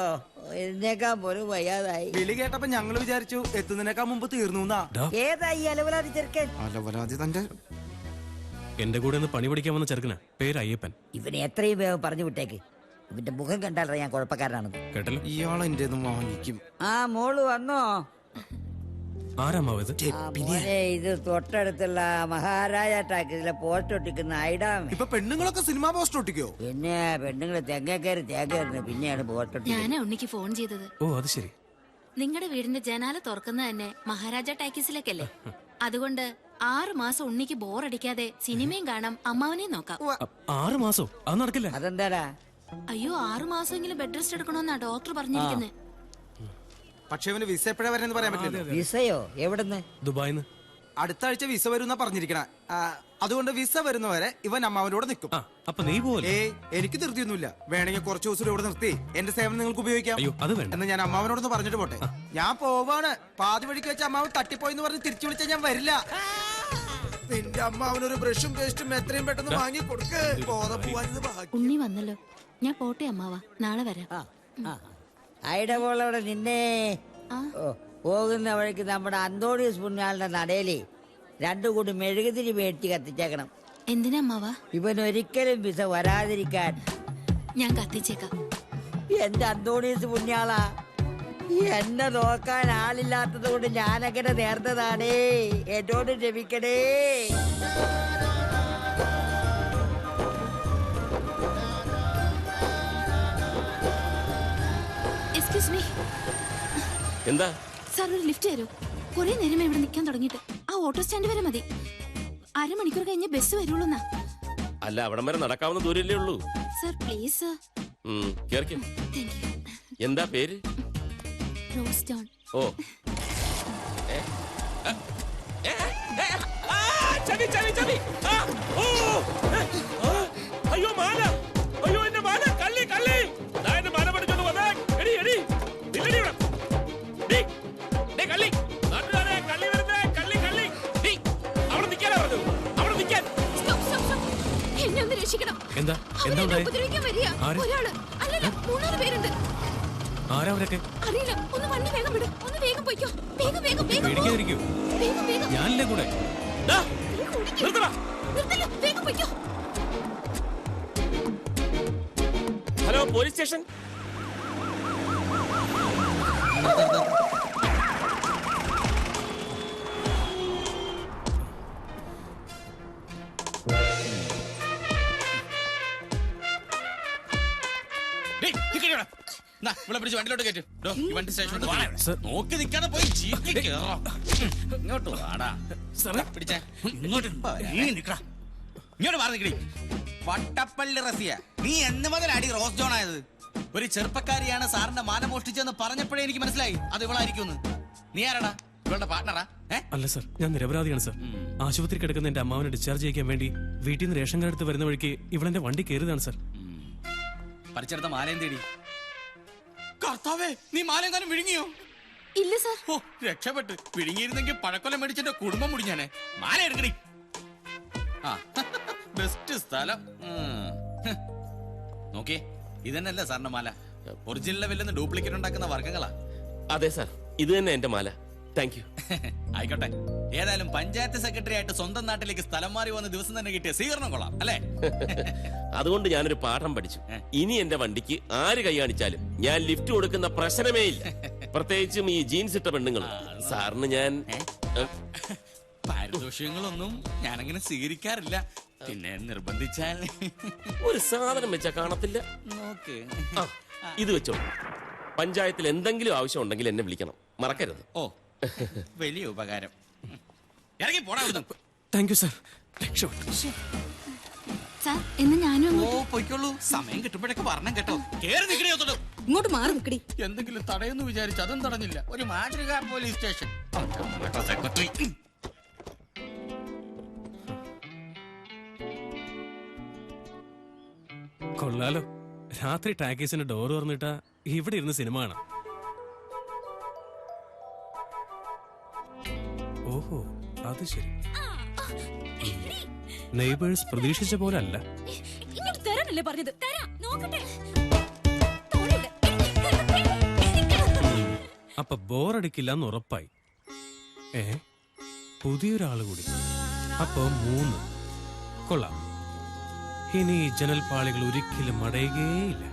എഴുന്നേക്കാൻ പോലും വയ്യാതായി. വിളി കേട്ടപ്പോ ഞങ്ങൾ വിചാരിച്ചു എത്തുന്നതിനേക്കാൾ മുമ്പ് തീർന്നു. ഏതായി അലവലാതി ചെറുക്കൻ? അലവലാതി തന്റെ എന്റെ കൂടെ ഒന്ന് പണി പഠിക്കാൻ വന്ന ചെറുക്കനാ, പേര് അയ്യപ്പൻ. ഇവനെ എത്രയും വേഗം പറഞ്ഞു വിട്ടേക്ക്. ഇവന്റെ മുഖം കണ്ടാൽ ഞാൻ കുഴപ്പക്കാരനാണെന്ന്. കേട്ടല്ലോ. ഇയാളെന്റെ വാങ്ങിക്കും. ആ മോള് വന്നോ? ആരാമാവത്? ഇത് തൊട്ടടുത്തുള്ള മഹാരാജ ടാക്കീസിലെ പോസ്റ്റ് ഒട്ടിക്കുന്ന ഐഡാമേ. ഇപ്പൊ പെണ്ണുങ്ങളൊക്കെ സിനിമാ പോസ്റ്റ് ഒട്ടിക്കോ? പിന്നെ പെണ്ണുങ്ങള് തെങ്ങേക്കയറി തേങ്ങ പിന്നെയാണ് പോസ്റ്റ് ഒട്ടിക്കുന്നത്. ഞാനാ ഉണ്ണിക്ക് ഫോൺ ചെയ്തത്. ഓ അത് ശരി. നിങ്ങളുടെ വീടിന്റെ ജനാല തുറക്കുന്നത് തന്നെ മഹാരാജ ടാക്കീസിലേക്കല്ലേ? അതുകൊണ്ട് 6 മാസം ഉണ്ണിക്ക് ബോറടിക്കാതെ സിനിമയും കാണാം, അമ്മാവനെയും നോക്കാം. 6 മാസോ? അത് നടക്കില്ല. അതെന്താടാ? അയ്യോ 6 മാസമെങ്കിലും ബെഡ് റെസ്റ്റ് എടുക്കണമെന്നാ ഡോക്ടർ പറഞ്ഞിരിക്കുന്നത്. പക്ഷെ ഇവന് വിസ എപ്പോഴാ വരെന്ന് പറയാൻ പറ്റില്ല. വിസയോ? എവിടുന്ന്? ദുബായിന്ന്. അടുത്ത ആഴ്ച വിസ വരുന്ന പറഞ്ഞിരിക്കണ. അതുകൊണ്ട് വിസ വരുന്നവരെ ഇവൻ അമ്മാവനോട് നിൽക്കും. അപ്പൊ നീ പോലെ? എനിക്ക് ധൃതിയൊന്നുമില്ല. വേണമെങ്കിൽ കുറച്ച് ദിവസം ഇവിടെ നിർത്തി എന്റെ സേവനം നിങ്ങൾക്ക് ഉപയോഗിക്കാം. അയ്യോ അത് വേണ്ട. എന്ന് ഞാൻ അമ്മാവനോടൊന്ന് പറഞ്ഞിട്ട് പോട്ടെ. ഞാൻ പോവാണ്. പാതി വഴിക്ക് വെച്ച് അമ്മാവൻ തട്ടിപ്പോയിന്ന് പറഞ്ഞ് തിരിച്ചു വിളിച്ചാൽ ഞാൻ വരില്ല. നിന്റെ അമ്മാവനൊരു ബ്രഷും പേസ്റ്റും എത്രയും പെട്ടെന്ന് വാങ്ങി കൊടുക്ക്. ഉണ്ണി വന്നല്ലോ, ഞാൻ പോട്ടെ അമ്മാവ, നാളെ വരാം. ഐഡ പോളവിടെ നിന്നെ പോകുന്ന വഴിക്ക് നമ്മുടെ അന്തോണിയസ് പുണ്യാളുടെ നടയില് 2 കൂടി മെഴുകുതിരി മേടിച്ച് കത്തിച്ചേക്കണം. എന്തിനാ അമ്മാവ? ഇവൻ ഒരിക്കലും വിസ വരാതിരിക്കാൻ. ഞാൻ കത്തിച്ചേക്കാം. എന്റെ അന്തോണിയസ് പുണ്യാളാ, എന്നെ നോക്കാൻ ആളില്ലാത്തത് കൊണ്ട് ഞാനങ്ങനെ നേർന്നതാണേ. എന്നോട് ക്ഷമിക്കണേ. Excuse me. എന്താ സാർ ഒരു ലിഫ്റ്റ് തരൂ? കുറെ നേരമേ ഇവിടെ നിൽക്കാൻ തുടങ്ങിയിട്ട്. ആ ഓട്ടോ സ്റ്റാൻഡ് വരെ മതി. 1/2 മണിക്കൂർ കഴിഞ്ഞ് ബസ് വരുള്ളൂന്നാ. അല്ല, അവിടം വരെ നടക്കാവുന്ന ദൂരല്ലേ ഉള്ളൂ. Sir please sir. കേറിക്കോ. എന്താ പേര്? Rose John. ഓ ചവി ചവി ചവി. അയ്യോ മാല, അയ്യോ എന്റെ മാല, കള്ളി കള്ളി. എന്റെ മാല പഠിച്ചോണ്ട് വന്നേ. എടി എടി ഇല്ലടി ഇവിടെ. കള്ളി നാട്ടുകാരെ, കള്ളി വരുന്നേ, കള്ളി കള്ളി. അവിടെ നിൽക്കാനാ പറഞ്ഞു, അവിടെ നിൽക്കാൻ. എന്നെ ഒന്ന് രക്ഷിക്കണം. എന്താ എന്താ ഉണ്ടായി? ഉപദ്രവിക്കാൻ വരിക ഒരാള്. അല്ലല്ല 3 പേരുണ്ട്. ആരാ അവരൊക്കെ? അറിയില്ല. ഒന്ന് വണ്ടി വേഗം വിടും. ഒന്ന് വേഗം പോയിക്കോ. വേഗം വേഗം വേഗം. പേടിക്കാതിരിക്കൂ. വേഗം വേഗം. ഞാനില്ലേ കൂടെ. നിർത്തില്ല, വേഗം പോയിക്കോ. Hello police station. വണ്ടിലോട്ട് കയറ്റും. വണ്ടി സ്റ്റേഷനിൽ നോക്കി നിൽക്കാതെ പോയി ജീപ്പിൽ കേറാം. ഇങ്ങോട്ട് വാടാ. പിടിച്ചേ. ഇങ്ങോട്ട് മാറി നിൽക്കണി. വട്ടപ്പള്ളി റസിയ, നീ എന്ന് മുതലാടി റോസ് ജോൺ ആയത്? ഒരു ചെറുപ്പക്കാരിയാണ് സാറിന്റെ മാല മോഷ്ടിച്ചെന്ന് പറഞ്ഞപ്പോഴേ എനിക്ക് മനസ്സിലായി അത് ഇവളായിരിക്കും. നീ ആരാടാ? ഇവളുടെ പാർട്ണറാ? അല്ല സർ, ഞാൻ നിരപരാധിയാണ് സർ. ആശുപത്രി കിടക്കുന്ന എന്റെ അമ്മാവനെ ഡിസ്ചാർജ് ചെയ്യാൻ വേണ്ടി വീട്ടിൽ നിന്ന് റേഷൻ കാർഡ് എടുത്ത് വരുന്ന വഴിക്ക് ഇവളെന്റെ വണ്ടി കയറിയതാണ് സർ. പറിച്ചെടുത്ത മാലയും തേടി. കർത്താവേ, നീ മാലെങ്ങാനും വിഴുങ്ങിയോ? ഇല്ല സർ. ഓ രക്ഷപ്പെട്ട്. വിഴുങ്ങിയിരുന്നെങ്കിൽ പഴക്കൊല്ലം മേടിച്ചെന്റെ കുടുംബം മുടിഞ്ഞാനെ. മാല എടുക്കണി. ആ ബെസ്റ്റ് സ്ഥലം. നോക്കിയേ, ഇതന്നെയല്ലേ സാറിന്റെ മാല? ഒറിജിനൽ വില്ലെന്ന് ഡ്യൂപ്ലിക്കേറ്റ് ഉണ്ടാക്കുന്ന വർഗ്ഗങ്ങളാ. അതെ സാർ, ഇത് തന്നെ എന്റെ മാല. Thank you. ആയിക്കോട്ടെ. ഏതായാലും പഞ്ചായത്ത് സെക്രട്ടറി ആയിട്ട് സ്വന്തം നാട്ടിലേക്ക് സ്ഥലം മാറി വന്ന ദിവസം തന്നെ കിട്ടിയ സ്വീകരണം കൊള്ളാം അല്ലേ? അതുകൊണ്ട് ഞാനൊരു പാഠം പഠിച്ചു. ഇനി എന്റെ വണ്ടിക്ക് ആര് കൈ കാണിച്ചാലും ഞാൻ ലിഫ്റ്റ് കൊടുക്കുന്ന പ്രശ്നമേ ഇല്ല. പ്രത്യേകിച്ചും ഈ ജീൻസ് ഇട്ട പെണ്ണുങ്ങൾ. സാറിന് ഞാൻ പാരിതോഷികങ്ങളൊന്നും ഞാനങ്ങനെ സ്വീകരിക്കാറില്ല. പിന്നെ നിർബന്ധിച്ചാൽ ഒരു സാധനം വെച്ചാ കാണത്തില്ല. നോക്ക്, ഇത് വെച്ചോ. പഞ്ചായത്തിൽ എന്തെങ്കിലും ആവശ്യം ഉണ്ടെങ്കിൽ എന്നെ വിളിക്കണം, മറക്കരുത്. ഓ വലിയ ഉപകാരം. ഇറങ്ങി പോടാ. Thank you sir. രക്ഷപ്പെട്ടു. സാർ എന്ന് ഞാനും. ഓ പൊയ്ക്കോളൂ. സമയം കിട്ടുമ്പോഴൊക്കെ പറഞ്ഞം കേട്ടോ. കേറി നിൽക്കണോ? ഇങ്ങോട്ട് മാറി നിൽക്കടി. എന്തെങ്കിലും തടയെന്ന് വിചാരിച്ചു, അതും തടഞ്ഞില്ല. ഒരു മാതൃകാ പോലീസ് സ്റ്റേഷൻ. സെക്രട്ടറി കൊള്ളാലോ. രാത്രി ടാക്കീസിന്റെ ഡോർ തുറന്നിട്ടാ ഇവിടെ ഇരുന്ന് സിനിമ കാണാം. ഓഹോ, അത് ശരി. നെയ്ബേഴ്സ് പ്രതീക്ഷിച്ച പോലെ അല്ല. തരാനല്ലേ പറഞ്ഞത്? തരാം, നോക്കട്ടെ. അപ്പൊ ബോറടിക്കില്ലെന്ന് ഉറപ്പായി. പുതിയൊരാള് കൂടി. അപ്പൊ 3. കൊള്ളാം. ഇനി ഈ ജനൽപാളികൾ ഒരിക്കലും അടയുകയില്ല.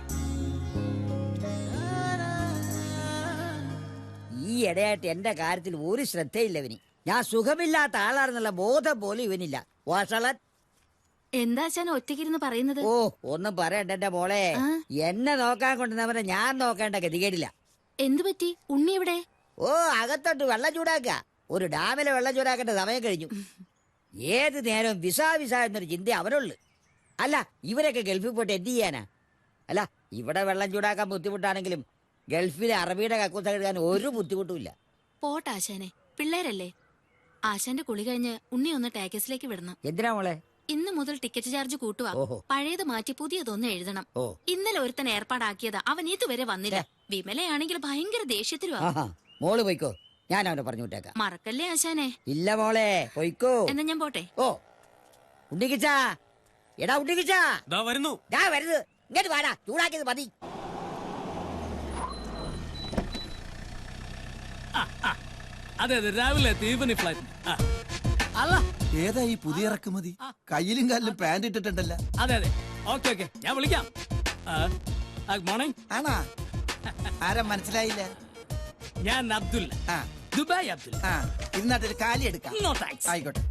ഈ ഇടയായിട്ട് എന്റെ കാര്യത്തിൽ ഒരു ശ്രദ്ധയില്ല ഇവന്. ഞാൻ സുഖമില്ലാത്ത ആളാണെന്നുള്ള ബോധം പോലും ഇവനില്ല. വാഷളൻ എന്താ അച്ഛൻ ഒറ്റയ്ക്കിരുന്ന് പറയുന്നത്? ഓ ഒന്നും പറയണ്ട എന്റെ മോളെ. എന്നെ നോക്കാൻ കൊണ്ടുവന്നവരെ ഞാൻ നോക്കേണ്ട ഗതികേടില്ല. എന്തു പറ്റി? ഉണ്ണി എവിടെ? ഓ അകത്തോട്ട് വെള്ളം ചൂടാക്കുക. ഒരു ഡാമിലെ വെള്ളം ചൂടാക്കേണ്ട സമയം കഴിഞ്ഞു. ഏത് നേരവും വിസ വിസ എന്നൊരു ചിന്ത അവനുള്ളു. അല്ല ഇവരൊക്കെ ഗൾഫിൽ പോയിട്ട് എന്ത് ചെയ്യാനാ? അല്ല ഇവിടെ വെള്ളം ചൂടാക്കാൻ ബുദ്ധിമുട്ടാണെങ്കിലും ഗൾഫിലെ അറബിയുടെ കക്കൂസ കഴുകാൻ ഒരു ബുദ്ധിമുട്ടുമില്ല. പോട്ടാശാനെ, പിള്ളേരല്ലേ. ആശാന്റെ കുളി കഴിഞ്ഞ് ഉണ്ണി ഒന്ന് ടാക്കസിലേക്ക് വിടണം. എന്തിനാ മോളെ? ഇന്ന് മുതൽ ടിക്കറ്റ് ചാർജ് കൂട്ടുവാ. പഴയത് മാറ്റി പുതിയതൊന്ന് എഴുതണം. ഇന്നലെ ഒരുത്തൻ ഏർപ്പാടാക്കിയതാ, അവൻ ഇതുവരെ വന്നില്ല. വിമലയാണെങ്കിൽ ഭയങ്കര ദേഷ്യത്തിലുവാ. മോള് പോയിക്കോ, ഞാൻ അവനെ പറഞ്ഞു വിട്ടേക്കാം. മറക്കല്ലേ ആശാനെ. ഇല്ല മോളെ പോയിക്കോ. എന്നാ ഞാൻ പോട്ടെ. ഓ ഉണ്ണിക്കിച്ചാ, എടാ ഉണ്ണിക്കിച്ചാ വരുന്നു. വരുന്നത് ഇങ്ങോട്ട് വാടാ, ചൂടാക്കിയത് മതി. അതെ അതെ, രാവിലെ തീവനി ഫ്ലൈറ്റ്. അല്ല ഏതാ ഈ പുതിയ ഇറക്കുമതി? കയ്യിലും കാലിലും പാന്റ് ഇട്ടിട്ടുണ്ടല്ലോ. അതെ അതെ, ഓക്കെ ഓക്കെ, ഞാൻ വിളിക്കാം. മോർണിംഗ്. ആണാ? ആരാ മനസ്സിലായില്ല? ഞാൻ അബ്ദുൽ, ദുബായ് അബ്ദുൽ. ഇരുന്നാട്ടൊരു കാലി എടുക്കാം. No thanks. ആയിക്കോട്ടെ.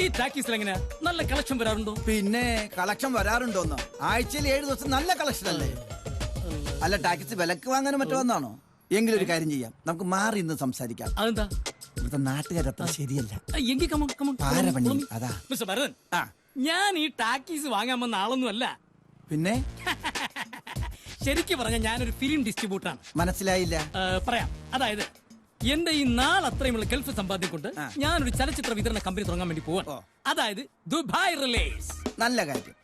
ഈ ടാക്കീസിൽ എങ്ങനെ നല്ല കളക്ഷൻ വരാറുണ്ടോ? പിന്നെ കളക്ഷൻ വരാറുണ്ടോന്നോ? ആഴ്ചയിൽ 7 ദിവസം നല്ല കളക്ഷൻ അല്ലേ? അല്ല ടാക്സി വിലക്ക് വാങ്ങാനും മറ്റോ വന്നാണോ? എങ്കിലും ഒരു കാര്യം ചെയ്യാം, നമുക്ക് മാറി ഇന്ന് സംസാരിക്കാം. അതെന്താ? ഇവിടുത്തെ നാട്ടുകാരത്ര ശരിയല്ല. പാരപണി അതാ. മിസ്റ്റർ ഭരതൻ, ഞാൻ ഈ ടാക്കീസ് വാങ്ങാൻ വന്ന ആളൊന്നും അല്ല. പിന്നെ ശരിക്കും പറഞ്ഞ ഞാനൊരു ഫിലിം ഡിസ്ട്രിബ്യൂട്ടറാണ്. മനസ്സിലായില്ല. പറയാം. അതായത് എന്റെ ഈ നാളത്രയുമുള്ള ഗൾഫ് സമ്പാദ്യം കൊണ്ട് ഞാനൊരു ചലച്ചിത്ര വിതരണ കമ്പനി തുടങ്ങാൻ വേണ്ടി പോവാ. അതായത് ദുബായ് റിലീസ്. നല്ല കാര്യം.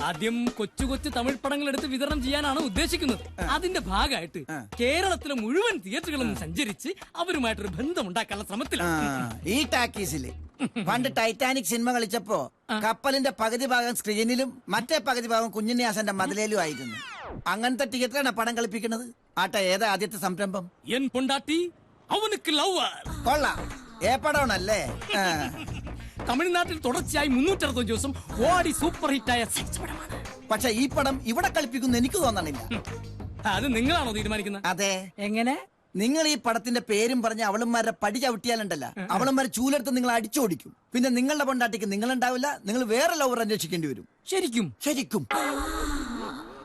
ആദ്യം കൊച്ചു കൊച്ചു തമിഴ് പടങ്ങൾ എടുത്ത് വിതരണം ചെയ്യാനാണ് ഉദ്ദേശിക്കുന്നത്. അതിന്റെ ഭാഗമായിട്ട് കേരളത്തിലെ മുഴുവൻ തിയേറ്ററുകളും സഞ്ചരിച്ച് അവരുമായിട്ടൊരു ബന്ധം ഉണ്ടാക്കാനുള്ള ശ്രമത്തിലാണ്. ഈ ടാക്കീസില് പണ്ട് ടൈറ്റാനിക് സിനിമ കളിച്ചപ്പോ കപ്പലിന്റെ പകുതി ഭാഗം സ്ക്രീനിലും മറ്റേ പകുതി ഭാഗം കുഞ്ഞുണ്ണിയാസന്റെ മതിലേലും ആയിരുന്നു. അങ്ങനത്തെ തിയേറ്ററാണ് പടം കളിപ്പിക്കുന്നത്. ആട്ടെ, ഏതാ ആദ്യത്തെ സംരംഭം? എൻ പൊണ്ടാട്ടി അവനുക്ക് ലവർ. കൊള്ളാം. ഏ പടമാണല്ലേ? തമിഴ്നാട്ടിൽ തുടർച്ചയായി 365 ദിവസം ഓടി സൂപ്പർ ഹിറ്റായ സെക്സ് പടമാണ്. പക്ഷെ ഈ പടം ഇവിടെ കളിപ്പിക്കുന്നു എനിക്ക് തോന്നണില്ല. അത് നിങ്ങളാണോ തീരുമാനിക്കുന്നത്? അതെ. എങ്ങനെ? നിങ്ങൾ ഈ പടത്തിന്റെ പേരും പറഞ്ഞ് അവളന്മാരുടെ പടി ചവിട്ടിയാലുണ്ടല്ല, അവളന്മാരെ ചൂലെടുത്ത് നിങ്ങൾ അടിച്ചോടിക്കും. പിന്നെ നിങ്ങളുടെ പൊണ്ടാട്ടിക്ക് നിങ്ങളുണ്ടാവില്ല, നിങ്ങൾ വേറെ ലവർ അന്വേഷിക്കേണ്ടി വരും. ശരിക്കും? ശരിക്കും.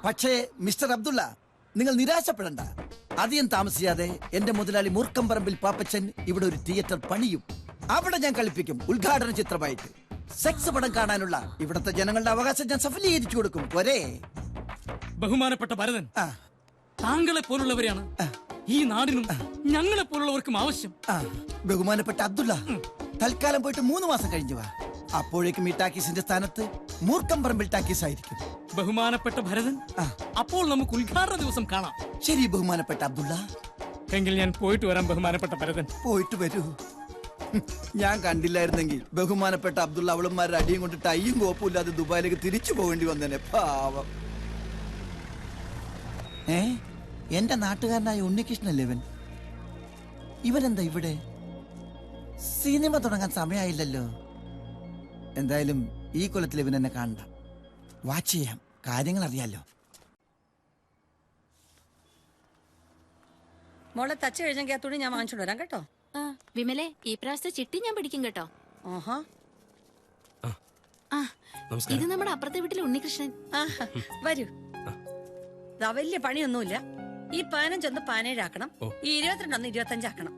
പക്ഷേ മിസ്റ്റർ അബ്ദുള്ള, നിങ്ങൾ നിരാശപ്പെടണ്ട. അധികം താമസിയാതെ എന്റെ മുതലാളി മൂർക്കമ്പറമ്പിൽ പാപ്പച്ചൻ ഇവിടെ ഒരു തിയേറ്റർ പണിയും. അവിടെ ഞാൻ കളിപ്പിക്കും ഉദ്ഘാടന ചിത്രമായിട്ട്. സെക്സ് പടം കാണാനുള്ള ഇവിടുത്തെ ജനങ്ങളുടെ അവകാശം ഞാൻ സഫലീകരിച്ചു കൊടുക്കും. ഒരേ ബഹുമാനപ്പെട്ട ഭരതൻ, താങ്കളെ പോലുള്ളവരെയാണ് ഈ നാടിനും ഞങ്ങളെ പോലുള്ളവർക്കും ആവശ്യം. ബഹുമാനപ്പെട്ട അബ്ദുള്ള, തൽക്കാലം പോയിട്ട് 3 മാസം കഴിഞ്ഞു വാ. അപ്പോഴേക്കും ഈ ടാക്കീസിന്റെ സ്ഥാനത്ത് മൂർക്കമ്പറമ്പിൽ ടാക്കീസ് ആയിരിക്കും. ബഹുമാനപ്പെട്ട ഭരതൻ, അപ്പോൾ നമുക്ക് ഉദ്ഘാടന ദിവസം കാണാം. ശരി ബഹുമാനപ്പെട്ട അബ്ദുള്ള. എങ്കിൽ ഞാൻ പോയിട്ട് വരാം ബഹുമാനപ്പെട്ട ഭരതൻ. പോയിട്ട് വരൂ. ഞാൻ കണ്ടില്ലായിരുന്നെങ്കിൽ ബഹുമാനപ്പെട്ട അബ്ദുള്ള അവളുമാരുടെ അടിയും കൊണ്ട് ടൈയും കോപ്പും ഇല്ലാതെ ദുബായിലേക്ക് തിരിച്ചു പോകേണ്ടി വന്നേനെ. പാവം. എന്റെ നാട്ടുകാരനായ ഉണ്ണികൃഷ്ണല്ലേ ഇവൻ? ഇവനെന്താ ഇവിടെ? സിനിമ തുടങ്ങാൻ സമയമായില്ലല്ലോ. എന്തായാലും ഈ കൊല്ലത്തിൽ ഇവൻ എന്നെ കാണണ്ട. വാച്ച് ചെയ്യാം, കാര്യങ്ങൾ അറിയാലോ. മോളെ തച്ച് കഴിഞ്ഞെങ്കിൽ ആ തുണി ഞാൻ വാങ്ങിച്ചോണ്ട് വരാം കേട്ടോ. വിമലെ, ഈ പ്രാവശ്യത്തെ ചിട്ടി ഞാൻ പിടിക്കും കേട്ടോ. ഇത് നമ്മുടെ അപ്പുറത്തെ വീട്ടിലെ ഉണ്ണികൃഷ്ണൻ. വരൂ. വലിയ പണിയൊന്നുമില്ല. ഈ 15 17 ആക്കണം, ഈ 22 25 ആക്കണം.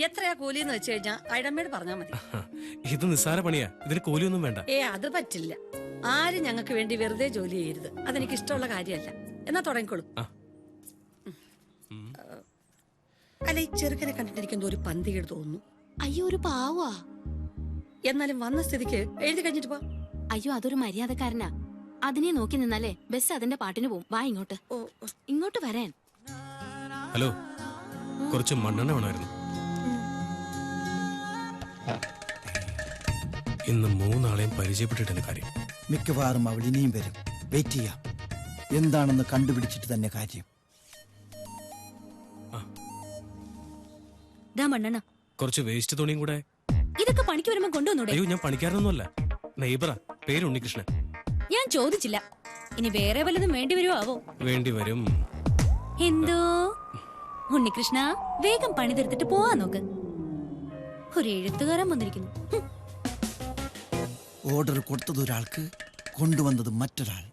എത്രയാ കൂലിന്ന് വെച്ച് കഴിഞ്ഞാ അയടമ്മയോട് പറഞ്ഞാ മതി. ഇത് നിസ്സാര പണിയാ, ഇതിന് കൂലിയൊന്നും വേണ്ട. അത് പറ്റില്ല. ആരും ഞങ്ങൾക്ക് വേണ്ടി വെറുതെ ജോലി ചെയ്യരുത്. അതെനിക്ക് ഇഷ്ടമുള്ള കാര്യമല്ല. എന്നാ തുടങ്ങിക്കോളൂ. അല്ല, ഈ ചെറുക്കനെ കണ്ടിട്ട് എനിക്ക് എന്തോ ഒരു പന്തികേട് തോന്നുന്നു. അയ്യോ, ഒരു പാവാ. എന്നാലും വന്ന സ്ഥിതിക്ക് എഴുതി കഴിഞ്ഞിട്ട് പോ. അയ്യോ, അതൊരു മര്യാദക്കാരനാ. അതിനെ നോക്കി നിന്നാലേ ബസ് അതിന്റെ പാട്ടിന് പോവും. വാ ഇങ്ങോട്ട്. ഇങ്ങോട്ട് വരാൻ. ഹലോ, കുറച്ച് മണ്ണെണ്ണ വേണമായിരുന്നു. ഇന്ന് 3 ആളെയും പരിചയപ്പെട്ടിട്ടുണ്ട് കാര്യം. മിക്കവാറും അവൾ ഇനിയും വരും. വെയിറ്റ് ചെയ്യാം. എന്താണെന്ന് കണ്ടുപിടിച്ചിട്ട് തന്നെ കാര്യം. കുറച്ച് വേസ്റ്റ് തുണിയും കൂടെ. ഇതൊക്കെ പണിക്ക് വരുമ്പോ കൊണ്ടുവന്നൂടെ? അയ്യോ, ഞാൻ പണിക്കാരനൊന്നുമല്ല. നെയ്ബറാ, പേര് ഉണ്ണികൃഷ്ണൻ. ഞാൻ ചോദിച്ചില്ല. ഇനി വേറെ വല്ലതും വേണ്ടി വരുമോ ആവോ? വേണ്ടി വരും. എന്തോ ഉണ്ണികൃഷ്ണ, വേഗം പണി തീർത്തിട്ട് പോവാ നോക്ക്. ഒരു എഴുത്തുകാരൻ വന്നിരിക്കുന്നു. ഓർഡർ കൊടുത്തത് ഒരാൾക്ക്, കൊണ്ടുവന്നത് മറ്റൊരാൾ.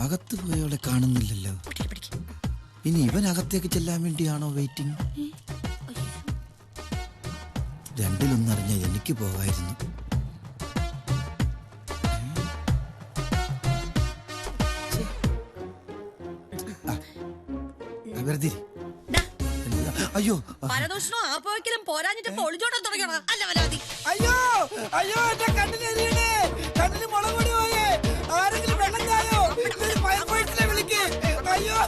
അകത്ത് പോയവളെ കാണുന്നില്ലല്ലോ. ഇനി ഇവൻ അകത്തേക്ക് ചെല്ലാൻ വേണ്ടിയാണോ വെയിറ്റിംഗ്? രണ്ടിലൊന്നറിഞ്ഞ എനിക്ക് പോകായിരുന്നു. അയ്യോ പരദൂഷണോ ആർപ്പോയ്ക്കലും പോരാഞ്ഞിട്ട് ഒളിച്ചോട്ടാൻ തുടങ്ങിയോടാ. അല്ല വരാതി. അയ്യോ അയ്യോ, എന്റെ കണ്ണിലെരിയണേ, കണ്ണിന് മുളക് പൊടി പോയേ. ആരെങ്കിലും വെള്ളം ചായോ? ഫയർഫോഴ്സിനെ വിളിക്ക്. അയ്യോ,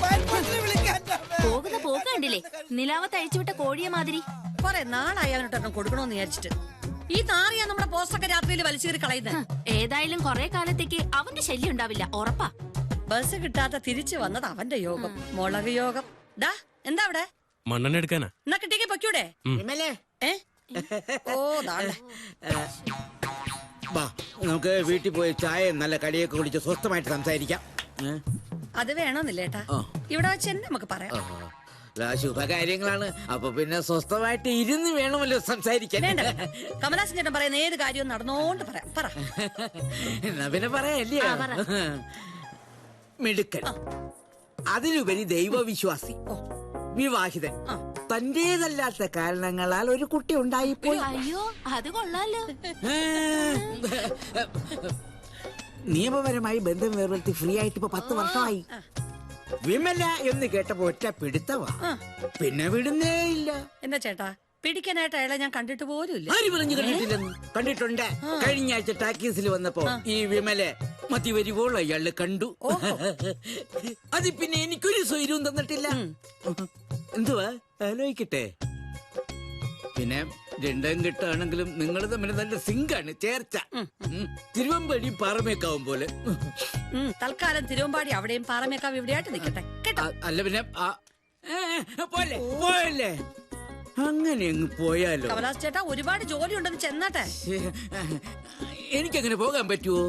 ഫയർഫോഴ്സിനെ വിളിക്കാൻ. പോകുന്ന പോക്ക് കണ്ടില്ലേ, നിലാവത്ത് അഴിച്ചുവിട്ട കോഴിയെ മാതിരി. കൊറേ നാളായി അവനോട്ടൊരെണ്ണം കൊടുക്കണോന്ന് വിചാരിച്ചിട്ട്. ഈ നാറിയാ നമ്മുടെ പോസ്റ്റൊക്കെ രാത്രിയിൽ വലിച്ചേറി കളയുന്നത്. ഏതായാലും കൊറേ കാലത്തേക്ക് അവന്റെ ശല്യം ഉണ്ടാവില്ല, ഉറപ്പാ. ബസ് കിട്ടാത്ത തിരിച്ചു വന്നത് അവന്റെ യോഗം, മുളക് യോഗം. ഡാ, എന്താ അവിടെ? മണ്ണെണ്ണ എടുക്കാനാ. എന്നാ കിട്ടിയേക്ക് പൊക്കൂടെ? ഓ ദാണ്ടെ. നമുക്ക് വീട്ടിൽ പോയി ചായ നല്ല കടിയൊക്കെ കുടിച്ച് സ്വസ്ഥമായിട്ട് സംസാരിക്കാം. അത് വേണമെന്നില്ലേട്ടാ, ഇവിടെ വെച്ച് തന്നെ നമുക്ക് പറയാം. ശുഭകാര്യങ്ങളാണ്, അപ്പൊ പിന്നെ സ്വസ്ഥമായിട്ട് ഇരുന്ന് വേണമല്ലോ സംസാരിക്കാൻ. കമലാസൻ ചേട്ടൻ പറയുന്ന ഏത് കാര്യവും നടന്നോണ്ട് പറയാം. പറ. എന്നാ പിന്നെ പറയാല്ലേ. മിടുക്കൻ, അതിലുപരി ദൈവവിശ്വാസി, വിവാഹിതൻ, തന്റേതല്ലാത്ത കാരണങ്ങളാൽ ഒരു കുട്ടി ഉണ്ടായിപ്പോയി. അയ്യോ, അത് കൊള്ളാലോ. നിയമപരമായി ബന്ധം വേർപെടുത്തി ഫ്രീ ആയിട്ട് ഇപ്പൊ 10 വർഷമായി. വിമല എന്ന് കേട്ടപ്പോ ഒറ്റ പിടുത്തവാ, പിന്നെ വിടുന്നേ ഇല്ല. എന്താ ചേട്ടാ, പിടിക്കാനായിട്ട് അയാളെ ഞാൻ കണ്ടിട്ട് പോലും ഇല്ല. ആര് പറഞ്ഞു കണ്ടിട്ടില്ലെന്ന്? കണ്ടിട്ടുണ്ട്. കഴിഞ്ഞ ആഴ്ച ടാക്കീസിൽ വന്നപ്പോ ഈ വിമലെ മതി വരുവോൾ അയാള് കണ്ടു. അത് പിന്നെ എനിക്കൊരു സ്വൈര്യവും തന്നിട്ടില്ല. എന്തുവാ ആലോചിക്കട്ടെ. പിന്നെ രണ്ടും കിട്ടാണെങ്കിലും നിങ്ങൾ തമ്മിൽ നല്ല സിങ്കാണ്, ചേർച്ച. തിരുവമ്പാടി പാറമേക്കാവും പോലെ. തൽക്കാലം തിരുവമ്പാടി അവിടെയും പാറമേക്കാവ് ഇവിടെയായിട്ട് നിൽക്കട്ടെ. അല്ല പിന്നെ പോലെ പോയല്ലേ, അങ്ങനെ അങ്ങ് പോയാലോ. കമലാസ് ചേട്ടാ, ഒരുപാട് ജോലി ഉണ്ടെന്ന് ചെന്നാട്ടെ. എനിക്കങ്ങനെ പോകാൻ പറ്റുമോ?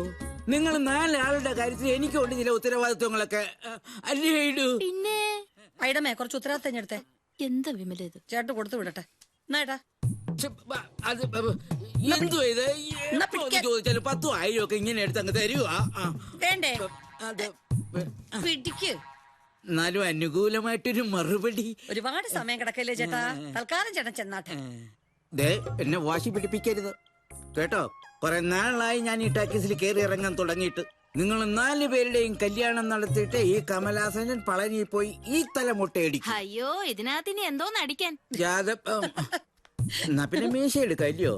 നിങ്ങൾ 4 ആളുടെ കാര്യത്തിൽ എനിക്കുണ്ട് ചില ഉത്തരവാദിത്വങ്ങളൊക്കെ അല്ലേ. പിന്നെ ഐഡമേ, കുറച്ച് ഉത്തരവാദിത്തം എടുത്തേ. എന്താ വിമല ഇത്? ചേട്ടൻ കൊടുത്തു വിടട്ടെ. എന്നാ അത് എന്തുവാ ഇത്? ചോദിച്ചാലും 10,000 10,000 ഒക്കെ ഇങ്ങനെ എടുത്ത് അങ്ങ് തരുവാ. വേണ്ടേ? പിടിക്ക്. എന്നാലും അനുകൂലമായിട്ടൊരു മറുപടി. ഒരുപാട് സമയം കിടക്കല്ലേ ചേട്ടാ, തൽക്കാലം ചേട്ടൻ ചെന്നാട്ടെ. എന്നെ വാശി പിടിപ്പിക്കരുത് കേട്ടോ. കുറെ നാളായി ഞാൻ ഈ ടാക്കീസിൽ കയറി ഇറങ്ങാൻ തുടങ്ങിയിട്ട്. നിങ്ങൾ 4 പേരുടെയും കല്യാണം നടത്തിയിട്ട് ഈ കമലാസനൻ പളനി പോയി ഈ തലമുട്ടയടിക്കും. അയ്യോ, ഇതിനകത്ത് ഇനി എന്തോന്ന് അടിക്കാൻ. എന്നാ പിന്നെ മീശ എടുക്കല്ലോ.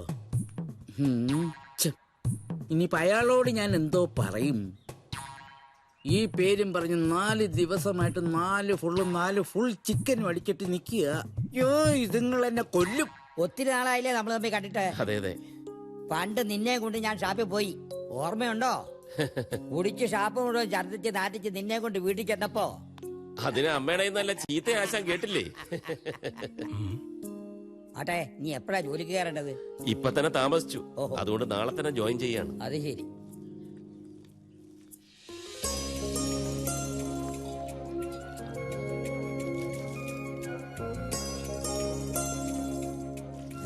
ഇനിയിപ്പോ അയാളോട് ഞാൻ എന്തോ പറയും. ഈ പേരും പറഞ്ഞ് 4 ദിവസമായിട്ട് 4 ഫുൾ ചിക്കനും അടിച്ചിട്ട് നിക്കുക. അയ്യോ, ഇതുങ്ങൾ എന്നെ കൊല്ലും. ഒത്തിരി നാളായില്ലേ നമ്മൾ തമ്മിൽ കണ്ടിട്ട്. അതെ അതെ. പണ്ട് നിന്നെ കൊണ്ട് ഞാൻ ഷാപ്പിൽ പോയി, ഓർമ്മയുണ്ടോ? കുടിച്ച് ഷാപ്പ് മുഴുവൻ ഛർദിച്ച് നാട്ടിച്ച് നിന്നെ കൊണ്ട് വീട്ടിൽ ചെന്നപ്പോ അതിന് അമ്മയുടെ നല്ല ചീത്ത ആശാൻ കേട്ടില്ലേ? ആട്ടെ, നീ എപ്പോഴാ ജോലിക്ക് കയറേണ്ടത്? ഇപ്പൊ തന്നെ താമസിച്ചു, അതുകൊണ്ട് നാളെ തന്നെ ജോയിൻ ചെയ്യാണ്. അത് ശരി.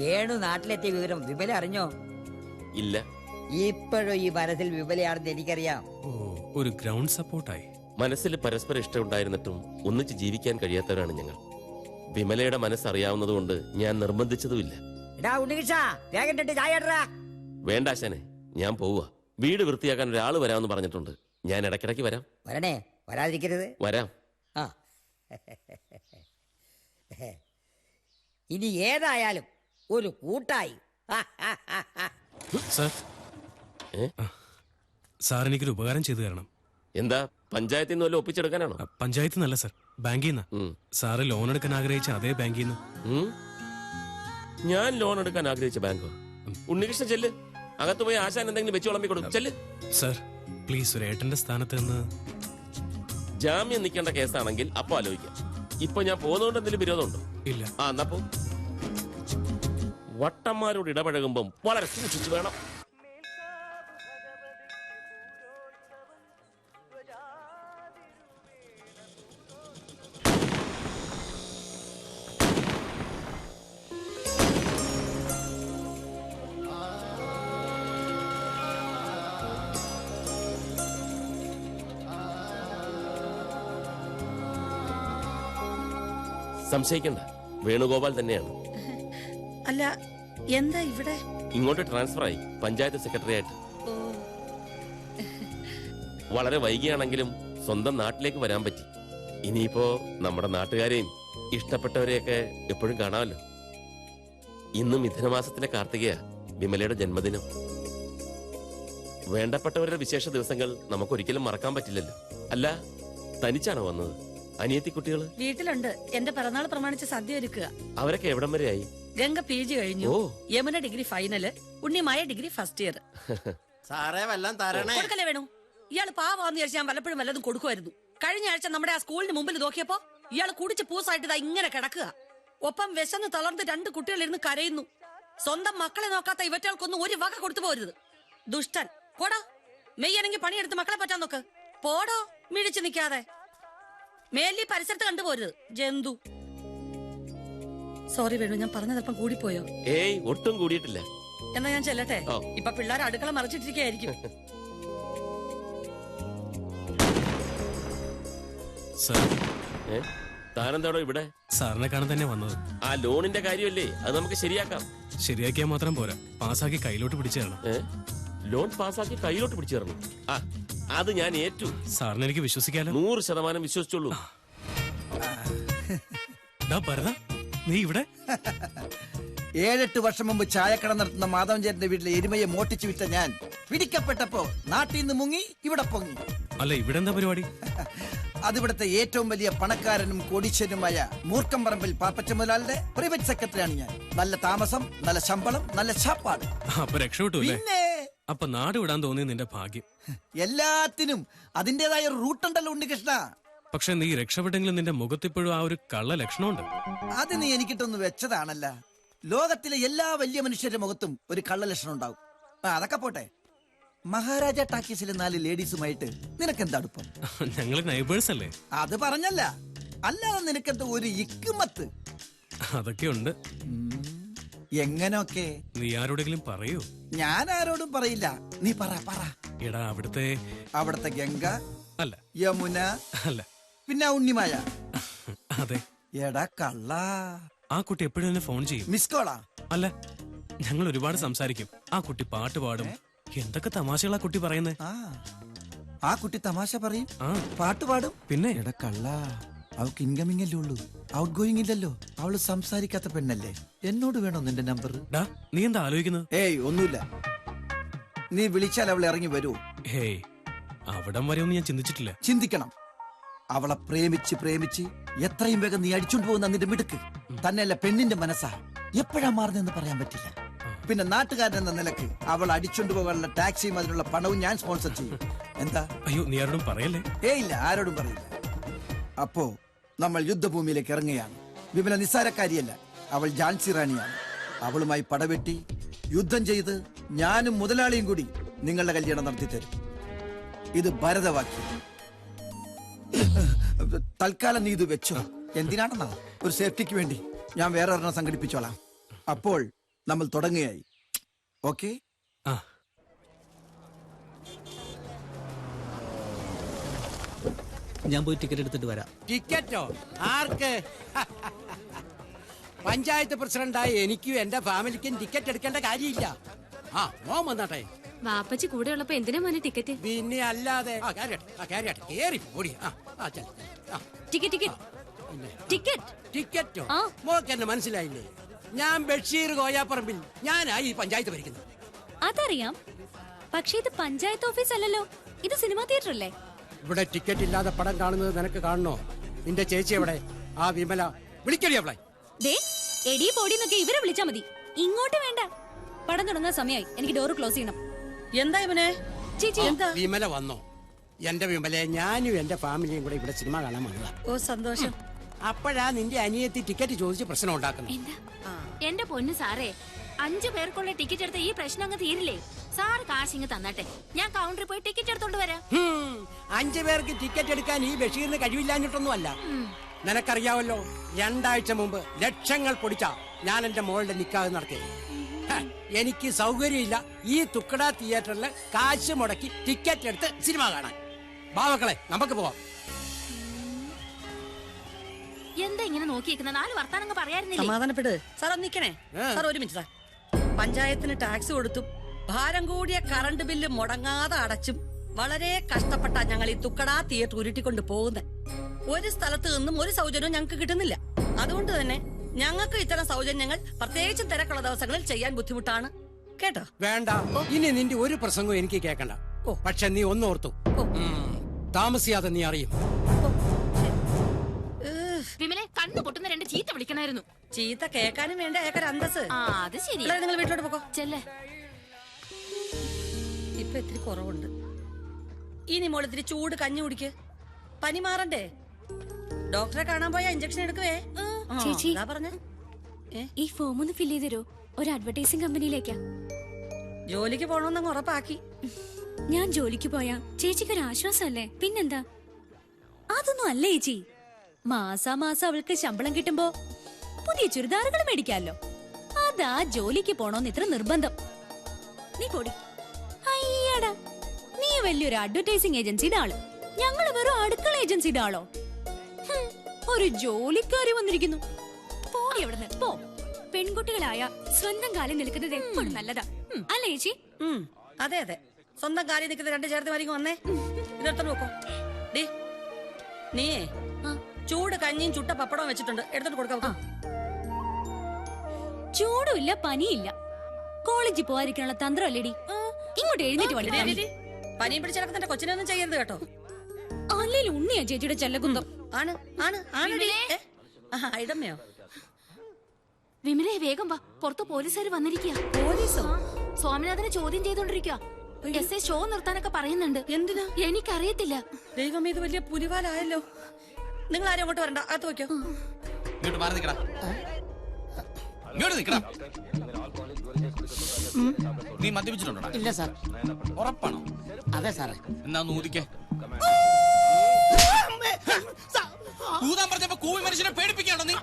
വേണു നാട്ടിലെത്തിയ വിവരം വിമല അറിഞ്ഞോ? ഇല്ല. ഇപ്പോഴും ഈ മനസ്സിൽ വിമലയാണെന്ന് എനിക്കറിയാം. ഒരു ഗ്രൗണ്ട് സപ്പോർട്ടായി. മനസ്സിൽ പരസ്പരം ഇഷ്ടമുണ്ടായിരുന്നിട്ടും ഒന്നിച്ച് ജീവിക്കാൻ കഴിയാത്തവരാണ് ഞങ്ങൾ. വിമലയുടെ മനസ്സറിയാവുന്നതുകൊണ്ട് ഞാൻ നിർബന്ധിച്ചതുമില്ല. വേണ്ട ആശാനെ, ഞാൻ പോവുക. വീട് വൃത്തിയാക്കാൻ ഒരാള് വരാമെന്ന് പറഞ്ഞിട്ടുണ്ട്. ഞാൻ ഇടയ്ക്കിടയ്ക്ക് വരാം. വരണേ, വരാതിരിക്കരുത്. വരാം. ഇനി ഏതായാലും ഒരു കൂട്ടായി. സാർ എനിക്കൊരു ഉപകാരം ചെയ്തു തരണം. എന്താ, പഞ്ചായത്തിൽ നിന്ന് വല്ലതും ഒപ്പിച്ചെടുക്കാനാണോ? പഞ്ചായത്ത് നല്ല സാർ, ബാങ്കിൽ നിന്ന്. സാറ് ലോൺ എടുക്കാൻ ആഗ്രഹിച്ച അതേ ബാങ്കിൽ നിന്ന്. ഞാൻ ലോൺ എടുക്കാൻ ആഗ്രഹിച്ച ബാങ്കോ? ഉണ്ണികൃഷ്ണൻ ചെല്ല്, അകത്ത് പോയി ആശാൻ എന്തെങ്കിലും വെച്ച് വിളമ്പി കൊടുക്കും. ചെല്ല്. സാർ പ്ലീസ്, ഒരു ഏട്ടന്റെ സ്ഥാനത്ത് നിന്ന്. ജാമ്യം നിൽക്കേണ്ട കേസാണെങ്കിൽ അപ്പൊ ആലോചിക്കാം. ഇപ്പൊ ഞാൻ പോകുന്നതുകൊണ്ട് എന്തെങ്കിലും വിരോധമുണ്ടോ? ഇല്ല. എന്നാ പോ. വട്ടന്മാരോട് ഇടപഴകുമ്പം വളരെ സൂക്ഷിച്ചു വേണം. സംശയിക്കണ്ട, വേണുഗോപാൽ തന്നെയാണ്. അല്ല, എന്താ ഇവിടെ? ഇങ്ങോട്ട് ട്രാൻസ്ഫർ ആയി പഞ്ചായത്ത് സെക്രട്ടറി ആയിട്ട്. വളരെ വൈകിയാണെങ്കിലും സ്വന്തം നാട്ടിലേക്ക് വരാൻ പറ്റി. ഇനിയിപ്പോ നമ്മുടെ നാട്ടുകാരെയും ഇഷ്ടപ്പെട്ടവരെയൊക്കെ എപ്പോഴും കാണാമല്ലോ. ഇന്ന് മിഥുനമാസത്തിലെ കാർത്തികയ വിമലയുടെ ജന്മദിനം. വേണ്ടപ്പെട്ടവരുടെ വിശേഷ ദിവസങ്ങൾ നമുക്കൊരിക്കലും മറക്കാൻ പറ്റില്ലല്ലോ. അല്ല, തനിച്ചാണോ വന്നത്? അനിയത്തി കുട്ടികള് വീട്ടിലുണ്ട്. എന്റെ പിറന്നാൾ പ്രമാണിച്ച് സദ്യ ഒരുക്കുക. അവരൊക്കെ എവിടം വരെയായി? ഗംഗ PG കഴിഞ്ഞു, Yamuna degree final, Unnimaya degree first year. സാറേ വല്ലതും തരണേ. കൊടുക്കല്ലേ വേണു? ഇയാള് പാവാന്ന് വിചാരിച്ച് ഞാൻ വല്ലപ്പോഴും വല്ലതും കൊടുക്കുമായിരുന്നു. കഴിഞ്ഞ ആഴ്ച നമ്മുടെ ആ സ്കൂളിന് മുമ്പിൽ നോക്കിയപ്പോ ഇയാള് കുടിച്ച് പൂസായിട്ട് ഇതാ ഇങ്ങനെ കിടക്കുക. ഒപ്പം വിശന്ന് തളർന്ന് 2 കുട്ടികളിരുന്ന് കരയുന്നു. സ്വന്തം മക്കളെ നോക്കാത്ത ഇവറ്റകൾക്കൊന്നും ഒരു വക കൊടുത്തു പോരുത്. ദുഷ്ടൻ. പോടോ, മെയ്യാണെങ്കിൽ പണിയെടുത്ത് മക്കളെ പറ്റാൻ നോക്ക്. പോടോ, മിഴിച്ചു നിൽക്കാതെ. മേലി പരിസരത്ത് കണ്ടുപോരുത്, ജന്തു. സോറി വേണു, ഞാൻ പറഞ്ഞതല്പം കൂടിപ്പോയോ? ഏയ്, ഒട്ടും കൂടിയിട്ടില്ല. എന്നാ ഞാൻ ചെല്ലട്ടെ. ഇപ്പൊ പിള്ളേർ അടുക്കള മറിച്ചിട്ടിരിക്കായിരിക്കും. താനെന്താടോ ഇവിടെ? സാറിനെ കാണാൻ തന്നെ വന്നത്. ആ ലോണിന്റെ കാര്യമല്ലേ, അത് നമുക്ക് ശരിയാക്കാം. ശരിയാക്കിയാൽ മാത്രം പോരാ, പാസ്സാക്കി കയ്യിലോട്ട് പിടിച്ചു തരണം. ലോൺ പാസ്സാക്കി കയ്യിലോട്ട് പിടിച്ചു തരണം? ആ, അത് ഞാൻ ഏറ്റു. സാറിന് എനിക്ക് വിശ്വസിക്കാലോ? 100% വിശ്വസിച്ചോളൂ. നീ ഇവിടെ 7-8 വർഷം മുമ്പ് ചായക്കട നടത്തുന്ന മാധവൻ ചേട്ടന്റെ വീട്ടിലെ എരുമയെ മോട്ടിച്ചു വിറ്റ ഞാൻ പിടിക്കപ്പെട്ടപ്പോ നാട്ടിൽ നിന്ന് മുങ്ങി ഇവിടെ പൊങ്ങി. അല്ല, ഇവിടെ എന്താ പരിപാടി? അതിവിടുത്തെ ഏറ്റവും വലിയ പണക്കാരനും കോടീശ്വരനുമായ മൂർക്കമ്പറമ്പിൽ പാപ്പച്ച മുതലാളിയുടെ പ്രൈവറ്റ് സെക്രട്ടറിയാണ് ഞാൻ. നല്ല താമസം, നല്ല ശമ്പളം, നല്ല ശാപ്പാട്. അപ്പൊ രക്ഷപ്പെട്ടു അല്ലേ? പിന്നെ അപ്പൊ നാട് വിടാൻ തോന്നിയ നിന്റെ ഭാഗ്യം. എല്ലാത്തിനും അതിന്റേതായ ഒരു റൂട്ടുണ്ടല്ലോ ഉണ്ണികൃഷ്ണ. പക്ഷെ നീ രക്ഷപ്പെട്ടെങ്കിലും നിന്റെ മുഖത്തിപ്പോഴും ആ ഒരു കള്ള ലക്ഷണമുണ്ട്. അത് നീ എനിക്കിട്ടൊന്ന് വെച്ചതാണല്ല. ലോകത്തിലെ എല്ലാ വലിയ മനുഷ്യരുടെ മുഖത്തും ഒരു കള്ള ലക്ഷണം ഉണ്ടാവും. അതൊക്കെ പോട്ടെ, മഹാരാജ ടാക്കീസിലെ 4 ലേഡീസുമായിട്ട് നിനക്കെന്താ അടുപ്പം? ഞങ്ങള് നൈബേഴ്സ് അല്ലേ? അത് പറഞ്ഞല്ല, അല്ലാതെ നിനക്കെന്താ ഒരു ഇക്കുമത്ത്? അതൊക്കെ ഉണ്ട്. എങ്ങനൊക്കെ? നീ ആരോടെങ്കിലും പറയൂ? ഞാൻ ആരോടും പറയില്ല. നീ പറ. എടാ, അവിടുത്തെ ഗംഗ അല്ല, യമുന അല്ല, പിന്നെ ഉണ്ണിമായ. അതെ. എടാ കള്ള, ആ കുട്ടി എപ്പോഴും എന്നെ ഫോൺ ചെയ്യും. മിസ് കോളാ? അല്ല, ഞങ്ങൾ ഒരുപാട് സംസാരിക്കും. ആ കുട്ടി പാട്ട് പാടും. എന്തൊക്കെ തമാശകളാ കുട്ടി പറയുന്നത്. ആ കുട്ടി തമാശ പറയും, പാട്ട് പാടും. പിന്നെ എടാ കള്ള, അവൾക്ക് ഇൻകമിംഗ് അല്ലേ ഉള്ളൂ, ഔട്ട് ഗോയിങ് ഇല്ലല്ലോ. അവള് സംസാരിക്കാത്ത പെണ്ണല്ലേ. എന്നോട് വേണോ നിന്റെ നമ്പർ? നീ എന്താ ആലോചിക്കുന്നത്? ഏയ് ഒന്നുമില്ല. നീ വിളിച്ചാൽ അവൾ ഇറങ്ങി വരൂ? ഹേയ്, അവിടം വരെ ഒന്നും ഞാൻ ചിന്തിച്ചിട്ടില്ല. ചിന്തിക്കണം. അവളെ പ്രേമിച്ച് എത്രയും വേഗം നീ അടിച്ചോണ്ട് പോകുന്ന നിന്റെ മിടുക്ക് തന്നെയല്ല, പെണ്ണിന്റെ മനസ്സാ എപ്പോഴാ മാറുന്നെന്ന് പറയാൻ പറ്റില്ല. പിന്നെ നാട്ടുകാരൻ എന്ന നിലക്ക് അവൾ അടിച്ചോണ്ട് പോകാനുള്ള ടാക്സിയും അതിനുള്ള പണവും ഞാൻ സ്പോൺസർ ചെയ്യും. എന്താ? അയ്യോ, നീ ആരോടും പറയല്ലേ? ഇല്ല, ആരോടും പറയില്ല. അപ്പോ നമ്മൾ യുദ്ധഭൂമിയിലേക്ക് ഇറങ്ങുകയാണ്. വിമല നിസ്സാരക്കാരിയല്ല, അവൾ ഝാൻസി റാണിയാണ്. അവളുമായി പടവെട്ടി യുദ്ധം ചെയ്ത് ഞാനും മുതലാളിയും കൂടി നിങ്ങളുടെ കല്യാണം നടത്തി തരും. ഇത് ഭരതവാക്യം. തൽക്കാലം നീ ഇത് വെച്ചോ. എന്തിനാണെന്നാ? ഒരു സേഫ്റ്റിക്ക് വേണ്ടി ഞാൻ വേറെ ഒരെണ്ണം സംഘടിപ്പിച്ചോളാം. അപ്പോൾ നമ്മൾ തുടങ്ങുകയായി. ഓക്കെ? ഞാൻ പോയി ടിക്കറ്റ് എടുത്തിട്ട് വരാം. ടിക്കറ്റോ? ആർക്ക്? പഞ്ചായത്ത് പ്രസിഡന്റായി എനിക്കും എന്റെ ഫാമിലിക്കും ടിക്കറ്റ് എടുക്കേണ്ട കാര്യമില്ല. മോൻ വന്നാട്ടെ. വാപ്പച്ചി കൂടെ ഉള്ളപ്പോ എന്തിനാ മോനെ ടിക്കറ്റ്? പിന്നെ അല്ലാതെ. ടിക്കറ്റോ? മോക്ക് എന്നെ മനസ്സിലായില്ലേ? ഞാൻ ബഷീർ കോയാപ്പറമ്പിൽ. ഞാനായി ഈ പഞ്ചായത്ത് ഭരിക്കുന്നത്. അതറിയാം, പക്ഷേ ഇത് പഞ്ചായത്ത് ഓഫീസ് അല്ലല്ലോ, ഇത് സിനിമാ തിയേറ്റർ അല്ലേ? ഇവിടെ ടിക്കറ്റ് ഇല്ലാതെ പടം കാണുന്നത് നിനക്ക് കാണണോ? നിന്റെ ചേച്ചി എവിടെ? ആ വിമല. വിളിക്കടി അവളെ. എടി പൊടിന്നൊക്കെ ഇവരെ വിളിച്ചാ മതി, ഇങ്ങോട്ട് വേണ്ട. പടം തുടങ്ങാൻ സമയമായി, എനിക്ക് ഡോറ് ക്ലോസ് ചെയ്യണം. എന്താ ഇവനെ? ചേച്ചി എന്താ? വിമല വന്നോ? എന്റെ വിമലെ, ഞാനും എന്റെ ഫാമിലിയും കൂടെ ഇവിടെ സിനിമ കാണാൻ വന്നതാ. ഓ സന്തോഷം. അപ്പോഴാ നിന്റെ അനിയത്തി ടിക്കറ്റ് ചോദിച്ച് പ്രശ്നം ഉണ്ടാക്കുന്നത്. എന്റെ പൊന്നു സാറേ, 5 പേർക്കുള്ള ടിക്കറ്റ് എടുത്ത ഈ പ്രശ്നം അങ്ങ് തീരില്ലേ? സാർ കാശിങ് തന്നട്ടെ, ഞാൻ കൗണ്ടറിൽ പോയി ടിക്കറ്റ് എടുത്തോണ്ട് വരാം. 5 പേർക്ക് ടിക്കറ്റ് എടുക്കാൻ ഈ ബഷീറിന് കഴിവില്ലാഞ്ഞിട്ടൊന്നുമല്ല. നിനക്കറിയാവല്ലോ, 2 ആഴ്ച മുമ്പ് ലക്ഷങ്ങൾ പൊടിച്ച ഞാൻ എന്റെ മോളുടെ നിക്കാഹ് നടത്തിയത്. എനിക്ക് സൗകര്യമില്ല ഈ തുക്കട തിയേറ്ററിൽ കാശ് മുടക്കി ടിക്കറ്റ് എടുത്ത് സിനിമ കാണാൻ. ബാവക്കളെ, നമുക്ക് പോവാം. എന്താ ഇങ്ങനെ നോക്കിയിരിക്കുന്ന? 4 വർത്താനങ്ങ് പറയാറുന്നില്ലേ? സമാധാനപ്പെട് സാർ. നിക്കണേ സാർ, ഒരു മിനിറ്റ് സാർ. പഞ്ചായത്തിന് ടാക്സ് കൊടുത്തും ഭാരം കൂടിയ കറണ്ട് ബില്ല് മുടങ്ങാതെ അടച്ചും വളരെ കഷ്ടപ്പെട്ട ഞങ്ങൾ ഈ തുക്കട തിയേറ്റർ ഉരുട്ടിക്കൊണ്ട് പോകുന്നത്. ഒരു സ്ഥലത്ത് നിന്നും ഒരു സൗജന്യവും ഞങ്ങൾക്ക് കിട്ടുന്നില്ല. അതുകൊണ്ട് തന്നെ ഞങ്ങൾക്ക് ഇത്തരം സൗജന്യങ്ങൾ പ്രത്യേകിച്ചും തിരക്കുള്ള ദിവസങ്ങളിൽ ചെയ്യാൻ ബുദ്ധിമുട്ടാണ്. കേട്ടോ? വേണ്ട, ഇനി നിന്റെ ഒരു പ്രസംഗവും എനിക്ക് കേൾക്കണ്ട. പക്ഷെ നീ ഒന്നോർത്തു, താമസിയാതെ നീ അറിയും. വിമലെ, കണ്ണു പൊട്ടുന്ന 2 ചീത്ത വിളിക്കണമായിരുന്നു. ചീത്ത കേൾക്കാനും വേണ്ട ഏക്കര അന്തസ്. അത് ശരി. നിങ്ങൾ വീട്ടിലോട്ട് പോക്കോ. ചെല്ലേ. ഇപ്പൊ ഇത്തിരി കുറവുണ്ട്. ഇനി മോൾ ഇത്തിരി ചൂട് കഞ്ഞി കുടിക്ക്. പനി മാറണ്ടേ? ഡോക്ടറെ കാണാൻ പോയാ ഇഞ്ചക്ഷൻ എടുക്കുവേ. ചേച്ചി, പറഞ്ഞ ഈ ഫോം ഒന്ന് ഫില്ല് ചെയ്ത് തരോ? ഒരു അഡ്വർടൈസിംഗ് കമ്പനിയിലേക്കാ. ജോലിക്ക് പോണോന്നങ്ങ് ഉറപ്പാക്കി. ഞാൻ ജോലിക്ക് പോയാ ചേച്ചിക്ക് ഒരു ആശ്വാസമല്ലേ? പിന്നെന്താ? അതൊന്നും അല്ല ചേച്ചി. മാസാമാസം അവൾക്ക് ശമ്പളം കിട്ടുമ്പോ പുതിയ ചുരിദാറുകൾ മേടിക്കാമല്ലോ. അതാ ജോലിക്ക് പോണോന്ന് ഇത്ര നിർബന്ധം. നീ പൊടി. അയ്യടാ, നീ വലിയൊരു അഡ്വർടൈസിംഗ് ഏജൻസിയുടെ ആള്, ഞങ്ങള് വെറും അടുക്കള ഏജൻസിയുടെ ആളോ? ഒരു ജോലിക്കാരി വന്നിരിക്കുന്നു. പോടി അവിടുന്ന് പോ. പെൺകുട്ടികളായ സ്വന്തം കാലിൽ നിൽക്കുന്നത് എപ്പോഴും നല്ലതാ, അല്ലേ ചേച്ചി? അതെ അതെ, സ്വന്തം കാലിൽ നിൽക്കുന്ന 2 ചേർത്തുമാരിക്കും വന്നേ. ഇതെടുത്തു നോക്കോ. ഡീ, നീയേ ചൂട് കഞ്ഞിയും ചുട്ട പപ്പടവും വെച്ചിട്ടുണ്ട്, എടുത്തോട്ട് കൊടുക്കാം. ചൂടുമില്ല പനിയില്ല, കോളേജിൽ പോവാതിരിക്കാനുള്ള തന്ത്രമല്ലേടി. ഇങ്ങോട്ട് എഴുന്നേറ്റ് വണ്ടി. പനിയും പിടിച്ചിടക്കുന്നതിന്റെ കൊച്ചിനൊന്നും ചെയ്യരുത് കേട്ടോ. അല്ലേലും ഉണ്ണിയാ ചേച്ചിയുടെ ചെല്ലകുന്തം. ആണ് ആണ് ആണ്. ഇടമ്മയോ? വിമലെ, വേഗം വാ, പുറത്ത് പോലീസുകാർ വന്നിരിക്കുക. പോലീസോ? സ്വാമിനാഥനെ ചോദ്യം ചെയ്തോണ്ടിരിക്കുക. എസ് ഷോ നിർത്താനൊക്കെ പറയുന്നുണ്ട്. എന്തിനാ? എനിക്കറിയത്തില്ല. ദൈവം, ഇത് വലിയ പുലിവാലായല്ലോ. നിങ്ങൾ ആരും അങ്ങോട്ട് വരണ്ട, അകത്ത് വയ്ക്കോ. ഇങ്ങോട്ട് മാറി നിക്കടാ. ഇങ്ങോട്ട് നിക്കടാ. നീ മദ്യപിച്ചിട്ടുണ്ടോ? ഇല്ല സാർ. ഉറപ്പാണോ? അതെ സാറേ. എന്നാ ഊതിക്കേ. ഊതാൻ പറഞ്ഞപ്പോ കൂവി മനുഷ്യനെ പേടിപ്പിക്കാണോ നീ?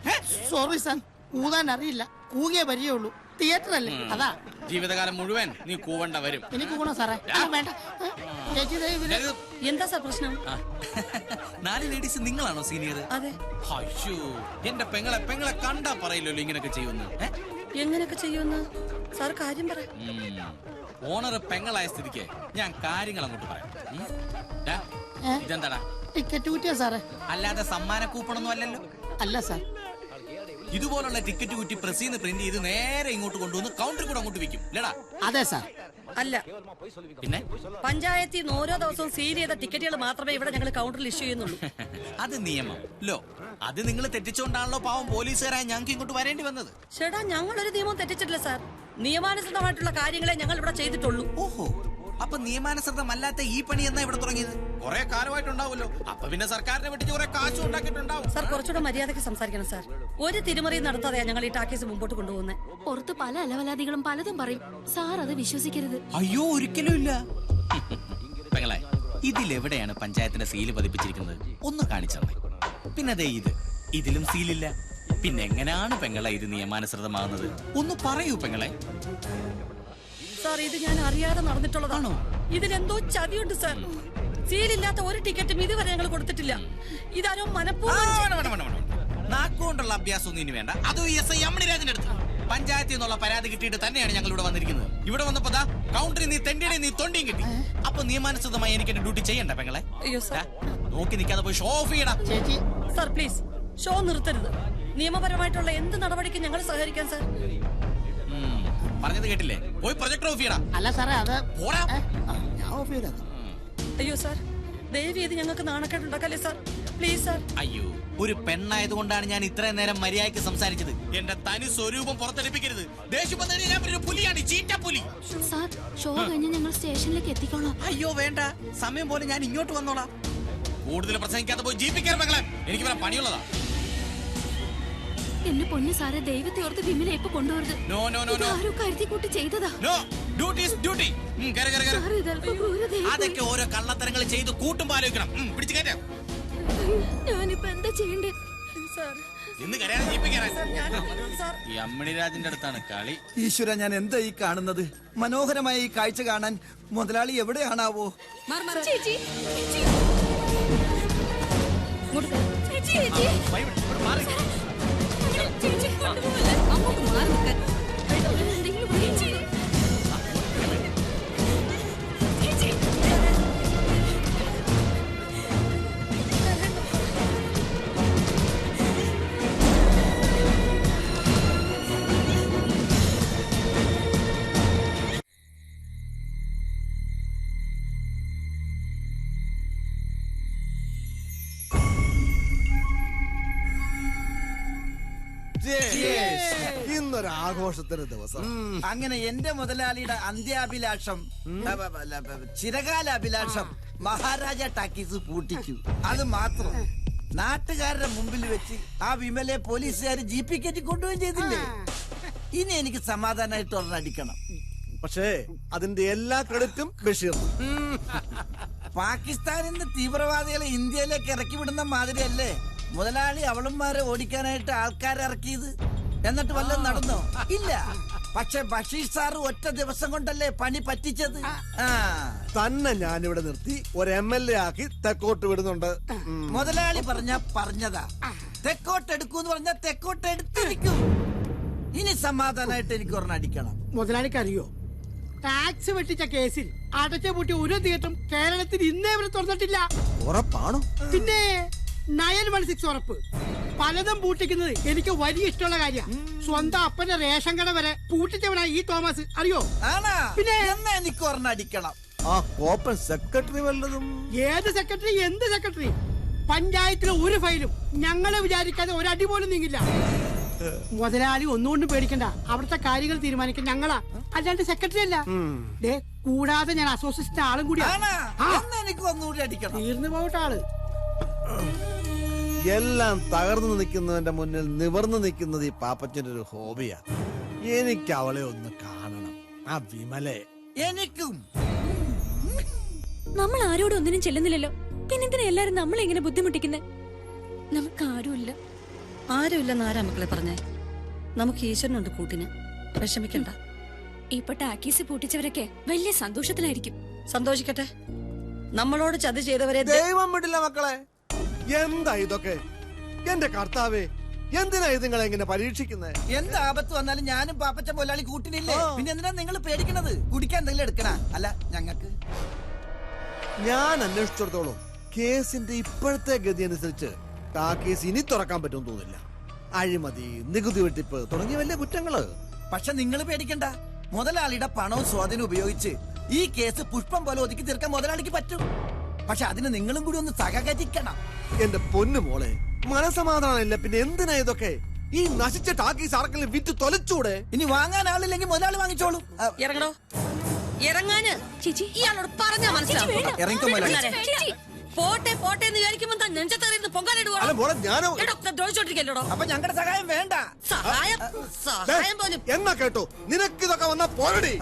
സോറി സാർ, ഊതാൻ അറിയില്ല. കൂകിയേ പരിചയമുള്ളൂ. തിയേറ്റർ അല്ലേ, അതാ. ജീവിതകാലം മുഴുവൻ നീ കൂവണ്ട വരും. എനിക്ക് ഗുണം സാറേ. വേണ്ട ചേച്ചി. എന്താ സാർ പ്രശ്നം? 4 ലേഡീസ് നിങ്ങളാണോ സീനിയർ? അതെ. അയ്യോ, എന്റെ പെങ്ങളെ കണ്ടാ പറയില്ലല്ലോ ഇങ്ങനൊക്കെ ചെയ്യുന്നു. എങ്ങനെയൊക്കെ ചെയ്യുമെന്ന് സാർ കാര്യം പറ. ഓണർ പെങ്ങളായ സ്ഥിതിക്ക് ഞാൻ കാര്യങ്ങൾ അങ്ങോട്ട് പറയാം. ഇതെന്താടാ? ടിക്കറ്റ് കുറ്റിയാ സാറേ. അല്ലാതെ സമ്മാന കൂപ്പണൊന്നും അല്ലല്ലോ? അല്ല സാർ. ഇതുപോലുള്ള ടിക്കറ്റ് കുറ്റി പ്രസിന്ന് പ്രിന്റ് ചെയ്ത് നേരെ ഇങ്ങോട്ട് കൊണ്ടുവന്ന് കൗണ്ടറിൽ കൂടെ അങ്ങോട്ട് വെക്കും അല്ലേടാ? അതെ സാർ. അല്ല, പിന്നെ പഞ്ചായത്തിൽ നിന്ന് ഓരോ ദിവസവും സീൽ ചെയ്ത ടിക്കറ്റുകൾ മാത്രമേ ഇവിടെ ഞങ്ങൾ കൗണ്ടറിൽ ഇഷ്യൂ ചെയ്യുന്നുള്ളൂ. അത് നിയമം ലോ. അത് നിങ്ങൾ തെറ്റിച്ചോണ്ടാണല്ലോ പാവം പോലീസുകാരായ ഞങ്ങൾക്ക് ഇങ്ങോട്ട് വരേണ്ടി വന്നത്. ചേട്ടാ, ഞങ്ങൾ ഒരു നിയമം തെറ്റിച്ചിട്ടില്ല സാർ. നിയമാനുസൃതമായിട്ടുള്ള കാര്യങ്ങളെ ഞങ്ങൾ ഇവിടെ ചെയ്തിട്ടുള്ളൂ. ഓഹോ, അപ്പൊ നിയമാനുസൃതമല്ലാത്ത ഈ പണി എന്നാ ഇവിടെ തുടങ്ങിയത്? കുറെ കാലമായിട്ടുണ്ടാവുമല്ലോ. അപ്പൊ പിന്നെ സർക്കാരിനെ വെട്ടിച്ച് കുറെ കാശും ഉണ്ടാക്കിയിട്ടുണ്ടാവും. സാർ, കുറച്ചുകൂടെ മര്യാദയ്ക്ക് സംസാരിക്കണം സാർ. ഒരു തിരിമറിയും നടത്താതെയാ ഞങ്ങൾ ഈ ടാക്കീസ് മുമ്പോട്ട് കൊണ്ടുപോകുന്നത്. പുറത്ത് പല അലവലാദികളും പലതും പറയും. സാർ അത് വിശ്വസിക്കരുത്. അയ്യോ, ഒരിക്കലും ഇല്ല. പെങ്ങളെ, ഇതിലെവിടെയാണ് പഞ്ചായത്തിന്റെ സീല് പതിപ്പിച്ചിരിക്കുന്നത്? ഒന്ന് കാണിച്ചേ. പിന്നെ അതെ, ഇതിലും സീലില്ല. പിന്നെ എങ്ങനെയാണ് പെങ്ങളെ ഇത് നിയമാനുസൃതമാകുന്നത്? ഒന്ന് പറയൂ പെങ്ങളെ. സാർ, ഇത് ഞാൻ അറിയാതെ നടന്നിട്ടുള്ളതാണോ? ഇതിലെന്തോ ചതിയുണ്ട് സാർ. സീലില്ലാത്ത ഒരു ടിക്കറ്റും ഇതുവരെ ഞങ്ങൾ കൊടുത്തിട്ടില്ല. ഇതാരോ മനഃപൂർവ്വം. നാക്കുകൊണ്ടുള്ള അഭ്യാസം ഒന്നും ഇനി വേണ്ട. അതും SI അമ്മണിരാജന്റെ അടുത്ത് പഞ്ചായത്തിൽ നിന്നുള്ള പരാതി കിട്ടിയിട്ട് തന്നെയാണ് ഞങ്ങൾ ഇവിടെ വന്നിരിക്കുന്നത്. ഇവിടെ വന്നപ്പോ കൗണ്ടറിൽ നീ തെണ്ടിയുടെ നീ തൊണ്ടിയും കിട്ടി. അപ്പൊ നിയമാനുസൃതമായി എനിക്ക് എന്റെ ഡ്യൂട്ടി ചെയ്യണ്ട പെങ്ങളെ? അയ്യോ സാർ, നോക്കി നിൽക്കാതെ പോയി ഷോ ഓഫ് ചെയ്യടാ. ചേച്ചി സാർ പ്ലീസ്, ഷോ നിർത്തരുത്. നിയമപരമായിട്ടുള്ള എന്ത് നടപടിക്കും ഞങ്ങൾ സഹകരിക്കാൻ സാർ. പറഞ്ഞത് കേട്ടില്ലേ? പോയി പ്രൊജക്ടർ ഓഫ് ചെയ്യടാ. അല്ല സാറേ, അത് ഞാൻ ഓഫ് ചെയ്തത്. അയ്യോ സാർ, ദയവ് ചെയ്ത് ഞങ്ങൾക്ക് നാണക്കേടുണ്ടാക്കല്ലേ സാർ. Please sir. അയ്യോ, ഒരു പെണ്ണായതുകൊണ്ടാണ് ഞാൻ ഇത്രയും നേരം മര്യാദയ്ക്ക് സംസാരിച്ചത്. എന്റെ തനി സ്വരൂപം പുറത്തെടുപ്പിക്കരുത്. ദേഷ്യം ഞാൻ ഒരു പുലിയാണ്, ചീറ്റപ്പുലി. സാർ, ഷോ കഴിഞ്ഞ് ഞങ്ങൾ സ്റ്റേഷനിലേക്ക് എത്തിക്കോളാം. അയ്യോ വേണ്ട, സമയം പോലെ ഞാൻ ഇങ്ങോട്ട് വന്നോളാം. കൂടുതൽ പ്രസംഗിക്കാതെ പോയി ജീപ്പിക്കാൻ മകളെ, എനിക്ക് വേറെ പണിയുള്ളതാ. എന്നെ പൊന്നു സാറെ ദൈവത്തെ ഓർത്ത് വിമലെ ഇപ്പൊ കൊണ്ടുവരുത്. നോ നോ നോ നോ ആരോ കരുതി കൂട്ടി ചെയ്തതാ. No duty is duty. സാറേ ഇതല്പം ക്രൂരതയായി. അതൊക്കെ ഓരോ കള്ളത്തരങ്ങൾ ചെയ്ത് കൂട്ടും ആലോചിക്കണം. പിടിച്ചു കയറ്റാം. ഞാനിപ്പോ എന്താ ചെയ്യണ്ടേ സാർ? ഇന്ന് കരയാൻ ജീപ്പ് കയറാൻ. ഈ അമ്മണി രാജന്റെ അടുത്താണ് കളി. ഈശ്വര, ഞാൻ എന്താ ഈ കാണുന്നത്? മനോഹരമായ ഈ കാഴ്ച കാണാൻ മുതലാളി എവിടെയാണാവോ? ചേച്ചി ഇന്നൊരു ആഘോഷത്തിന് ദിവസം. അങ്ങനെ എന്റെ മുതലാളിയുടെ അന്ത്യാഭിലാഷം, ചിരകാല അഭിലാഷം മഹാരാജ ടാക്കീസ് പൂട്ടിക്കൂ. അത് മാത്രം നാട്ടുകാരുടെ മുമ്പിൽ വെച്ച് ആ വിമലെ പോലീസുകാർ ജീപ്പിൽ കയറ്റി കൊണ്ടുപോയി ചെയ്തില്ലേ? ഇനി എനിക്ക് സമാധാനമായിട്ട് ഒരെണ്ണടിക്കണം. പക്ഷേ അതിന്റെ എല്ലാ ക്രെഡിറ്റും ബഷീർ. പാകിസ്ഥാനിൽ നിന്ന് തീവ്രവാദികളെ ഇന്ത്യയിലേക്ക് ഇറക്കി വിടുന്ന മാതിരിയല്ലേ മുതലാളി അവളന്മാരെ ഓടിക്കാനായിട്ട് ആൾക്കാരെ ഇറക്കിയത്? എന്നിട്ട് വല്ലതും നടന്നോ? ഇല്ല. പക്ഷെ ബഷീർ സാറ് ഒറ്റ ദിവസം കൊണ്ടല്ലേ പണി പറ്റിച്ചത്. തന്നെ ഞാനിവിടെ നിർത്തി ഒരു MLA ആക്കി തെക്കോട്ട് വിടുന്നുണ്ട്. മുതലാളി പറഞ്ഞതാ. തെക്കോട്ട് എടുക്കൂന്ന് പറഞ്ഞാ തെക്കോട്ട് എടുത്തിരിക്കും. ഇനി സമാധാനമായിട്ട് എനിക്ക് ഒരെണ്ണം അടിക്കണം. മുതലാളിക്ക് അറിയോ, ടാക്സ് വെട്ടിച്ച കേസിൽ അടച്ച പൂട്ടി ഒരു തിയേറ്ററും കേരളത്തിൽ ഇന്നേ വരെ തുറന്നിട്ടില്ല. ഉറപ്പാണോ? പിന്നെ 916 ഉറപ്പ്. പലതും പൂട്ടിക്കുന്നത് എനിക്ക് വലിയ ഇഷ്ടമുള്ള കാര്യമാണ്. സ്വന്തം അപ്പന്റെ റേഷൻ കട വരെ പൂട്ടിച്ചവനാ ഈ തോമസ്, അറിയോ? പിന്നെ എനിക്ക് ഒരെണ്ണം അടിക്കണം. ആ കോപ്പൻ സെക്രട്ടറി വല്ലതും? ഏത് സെക്രട്ടറി? എന്ത് സെക്രട്ടറി? പഞ്ചായത്തിലെ ഒരു ഫയലും ഞങ്ങളെ വിചാരിക്കാതെ ഒരടി പോലും നീങ്ങില്ല. മുതലാളി ഒന്നുകൊണ്ടും പേടിക്കണ്ട, അവിടുത്തെ കാര്യങ്ങൾ തീരുമാനിക്കാൻ ഞങ്ങളാ, അല്ലാണ്ട് സെക്രട്ടറി അല്ല. കൂടാതെ ഞാൻ അസോസിയേഷൻ ആളും കൂടിയാണ്. എനിക്ക് ഒന്നുകൂടി അടിക്കണം. തീർന്നു പോകട്ടെ ആള്. എല്ലാം തകർന്നു നിൽക്കുന്നതിന്റെ മുന്നിൽ നിവർന്നു നിൽക്കുന്നത് ഈ പാപ്പച്ചന്റെ ഒരു ഹോബിയാ. എനിക്ക് അവളെ ഒന്ന് കാണണം, ആ വിമലെ. എനിക്കും. നമ്മൾ ആരോടും ഒന്നിനും ചെല്ലുന്നില്ലല്ലോ, പിന്നെന്തിനാ എല്ലാരും നമ്മളെ എങ്ങനെ ബുദ്ധിമുട്ടിക്കുന്നേ? നമുക്ക് ആരുമില്ല. ആരുമില്ലെന്ന് ആരാ മക്കളെ പറഞ്ഞേ? നമുക്ക് ഈശ്വരനുണ്ട് കൂട്ടിന്, വിഷമിക്കണ്ട. ഇപ്പൊ ടാക്കീസ് പൂട്ടിച്ചവരൊക്കെ വലിയ സന്തോഷത്തിലായിരിക്കും. സന്തോഷിക്കട്ടെ. നമ്മളോട് ചതി ചെയ്തവരെ ദൈവം വിടില്ല മക്കളെ. എന്താ ഇതൊക്കെ? എന്റെ കർത്താവേ, എന്തിനാ ഇതുങ്ങളെ ഇങ്ങനെ പരീക്ഷിക്കുന്നത്? എന്ത് ആപത്ത് വന്നാലും ഞാനും പാപ്പച്ച മുതലാളി കൂട്ടിനില്ലേ? പിന്നെ എന്തിനാ നിങ്ങൾ പേടിക്കണത്? കുടിക്കാൻ എന്തെങ്കിലും എടുക്കണ? അല്ല ഞങ്ങൾക്ക്. ഞാൻ അന്വേഷിച്ചിടത്തോളം കേസിന്റെ ഇപ്പോഴത്തെ ഗതി അനുസരിച്ച് ടാക്കീസ് ഇനി തുറക്കാൻ പറ്റുമെന്ന് തോന്നില്ല. അഴിമതി, നികുതി വെട്ടിപ്പ് തുടങ്ങിയ വലിയ കുറ്റങ്ങള്. പക്ഷെ നിങ്ങൾ പേടിക്കണ്ട, മുതലാളിയുടെ പണവും സ്വാധീനം ഉപയോഗിച്ച് ഈ കേസ് പുഷ്പം പോലെ ഒതുക്കി തീർക്കാൻ മുതലാളിക്ക് പറ്റും. പക്ഷെ അതിന് നിങ്ങളും കൂടി ഒന്ന് സഹകരിക്കണം. എന്റെ പൊന്നു മോളെ, മനസമാധാനം ഇല്ല, പിന്നെ എന്തിനാ ഇതൊക്കെ? ഈ നശിച്ച ടാക്കീസ് ആർക്കെങ്കിലും വിറ്റ് തൊലച്ചൂടെ? ഇനി വാങ്ങാൻ ആളില്ലെങ്കിൽ മുതലാളി വാങ്ങിച്ചോളൂ. ഇറങ്ങണോ? ഇറങ്ങാന് ചേച്ചി ഇയാളോട് പറഞ്ഞാ മനസ്സിലാവും. പോട്ടെ പോട്ടെ എന്ന് വിചാരിക്കുമ്പോ നെഞ്ചത്തറിയുന്ന പൊങ്കാലിടുവാണോ? അപ്പൊ ഞങ്ങളുടെ സഹായം വേണ്ട. സഹായം പോലും എന്നാ കേട്ടോ, നിനക്കിതൊക്കെ വന്നാ പോരടി.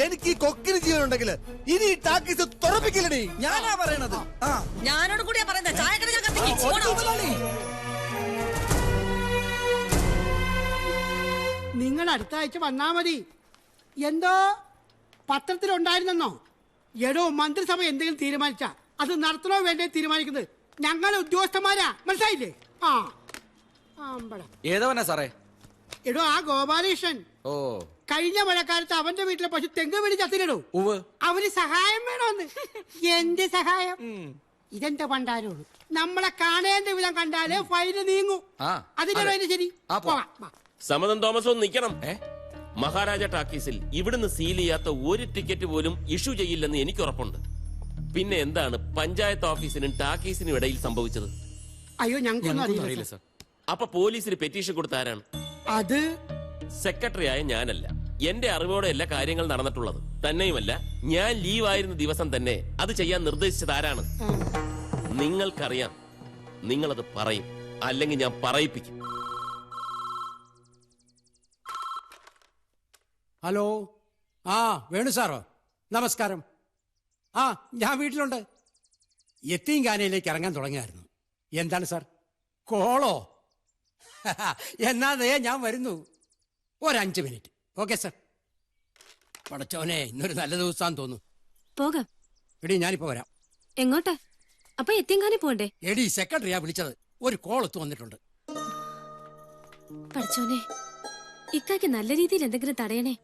എനിക്ക് ഈ കൊക്കിന് ജീവനുണ്ടെങ്കിൽ ഇനി ഈ ടാക്കീസ് തുറപ്പിക്കില്ലടി. ഞാനാ പറയണത്. ഞാനോട് കൂടിയാ പറയുന്നത്. ചായക്കട ഞാൻ കത്തിക്കും. നിങ്ങൾ അടുത്ത ആഴ്ച വന്നാ മതി. എന്തോ പത്രത്തിലുണ്ടായിരുന്നോ? എടോ, മന്ത്രിസഭ എന്തെങ്കിലും തീരുമാനിച്ചാ അത് നടത്തണോ വേണ്ടേ തീരുമാനിക്കുന്നത് ഞങ്ങളെ ഉദ്യോഗസ്ഥന്മാരാ, മനസ്സിലായില്ലേ? ഏതവനാ സാറേ? എടോ, ആ ഗോപാലകൃഷ്ണൻ. ഓ, കഴിഞ്ഞ മഴക്കാലത്ത് അവന്റെ വീട്ടിലെ പശു തെങ്ങ് വീട് ചത്തിനടോ. അവന് സഹായം വേണോന്ന്. എന്ത് സഹായം? ഇതെന്താ പണ്ടാരോട് നമ്മളെ കാണേണ്ട വിധം കണ്ടാലേ ഫൈന് നീങ്ങൂ. അതിനാണോ അതിന് ശരി? സമ്മതം തോമസ് ഒന്ന് നിൽക്കണം. മഹാരാജ ടാക്കീസിൽ ഇവിടുന്ന് സീൽ ചെയ്യാത്ത ഒരു ടിക്കറ്റ് പോലും ഇഷ്യൂ ചെയ്യില്ലെന്ന് എനിക്ക് ഉറപ്പുണ്ട്. പിന്നെ എന്താണ് പഞ്ചായത്ത് ഓഫീസിനും ടാക്കീസിനും ഇടയിൽ സംഭവിച്ചത്? അയ്യോ, ഞങ്ങൾക്കൊന്നും അറിയില്ല സർ. അപ്പൊ പോലീസിന് പെറ്റീഷൻ കൊടുത്ത ആരാണ്? അത് സെക്രട്ടറിയായ ഞാനല്ല. എന്റെ അറിവോടെ എല്ലാ കാര്യങ്ങൾ നടന്നിട്ടുള്ളത്. തന്നെയുമല്ല, ഞാൻ ലീവായിരുന്ന ദിവസം തന്നെ അത് ചെയ്യാൻ നിർദ്ദേശിച്ചത് ആരാണ്? നിങ്ങൾക്കറിയാം. നിങ്ങളത് പറയും, അല്ലെങ്കിൽ ഞാൻ പറയിപ്പിക്കും. ഹലോ, ആ വേണു സാറോ, നമസ്കാരം. ആ ഞാൻ വീട്ടിലുണ്ട്. യത്തീംഖാനയിലേക്ക് ഇറങ്ങാൻ തുടങ്ങിയായിരുന്നു. എന്താണ് സാർ, കോളോ? എന്നാ ഞാൻ വരുന്നു, ഒരു 5 മിനിറ്റ്. Okay sir. പടച്ചോനെ, ഇന്നൊരു നല്ല ദിവസമാണെന്ന് തോന്നുന്നു. പോകാം. എടി ഞാനിപ്പോ വരാം. എങ്ങോട്ടാ? അപ്പൊ യത്തീംഖാനെ പോണ്ടേ? എടി സെക്രട്ടറിയാ വിളിച്ചത്, ഒരു കോൾ എത്തു വന്നിട്ടുണ്ട്. പഠിച്ചോനെ, ഇക്കാക്ക് നല്ല രീതിയിൽ എന്തെങ്കിലും തടയണേ.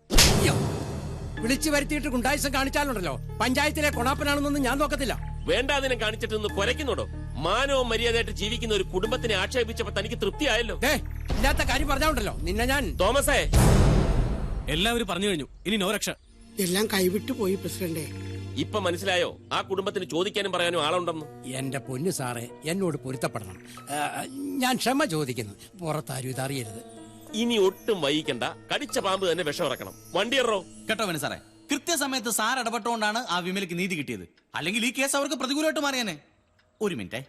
വിളിച്ചു വരുത്തിയിട്ട് ഗുണ്ടായുസം കാണിച്ചാലുണ്ടല്ലോ, പഞ്ചായത്തിലെ കൊണാപ്പനാണെന്നൊന്നും ഞാൻ നോക്കത്തില്ല. വേണ്ട, അതിനെ കാണിച്ചിട്ടൊന്ന് കുരയ്ക്കുന്നുണ്ടോ? മാനവും മര്യാദയായിട്ട് ജീവിക്കുന്ന ഒരു കുടുംബത്തിനെ ആക്ഷേപിച്ചപ്പോ തനിക്ക് തൃപ്തിയായല്ലോ. ഇല്ലാത്ത കാര്യം പറഞ്ഞാലുണ്ടല്ലോ നിന്നെ ഞാൻ. തോമസേ, എല്ലാവരും പറഞ്ഞു കഴിഞ്ഞു, ഇനി നോ രക്ഷ. എല്ലാം കൈവിട്ടു പോയി പ്രസിഡന്റ്. ഇപ്പൊ മനസ്സിലായോ ആ കുടുംബത്തിന് ചോദിക്കാനും പറയാനും ആളുണ്ടെന്ന്? എന്റെ പൊന്നു സാറേ, എന്നോട് പൊരുത്തപ്പെടണം. ഞാൻ ക്ഷമ ചോദിക്കുന്നു. പുറത്താരും ഇതറിയരുത്. ഇനി ഒട്ടും വൈകിക്കണ്ട, കടിച്ച പാമ്പ് തന്നെ വിഷം ഇറക്കണം. വണ്ടിയറോ കേട്ടോ വേണു സാറേ, കൃത്യസമയത്ത് സാർ ഇടപെട്ടുകൊണ്ടാണ് ആ വിമലയ്ക്ക് നീതി കിട്ടിയത്. അല്ലെങ്കിൽ ഈ കേസ് അവർക്ക് പ്രതികൂലമായിട്ട് മാറിയാനെ. ഒരു മിനിറ്റ്,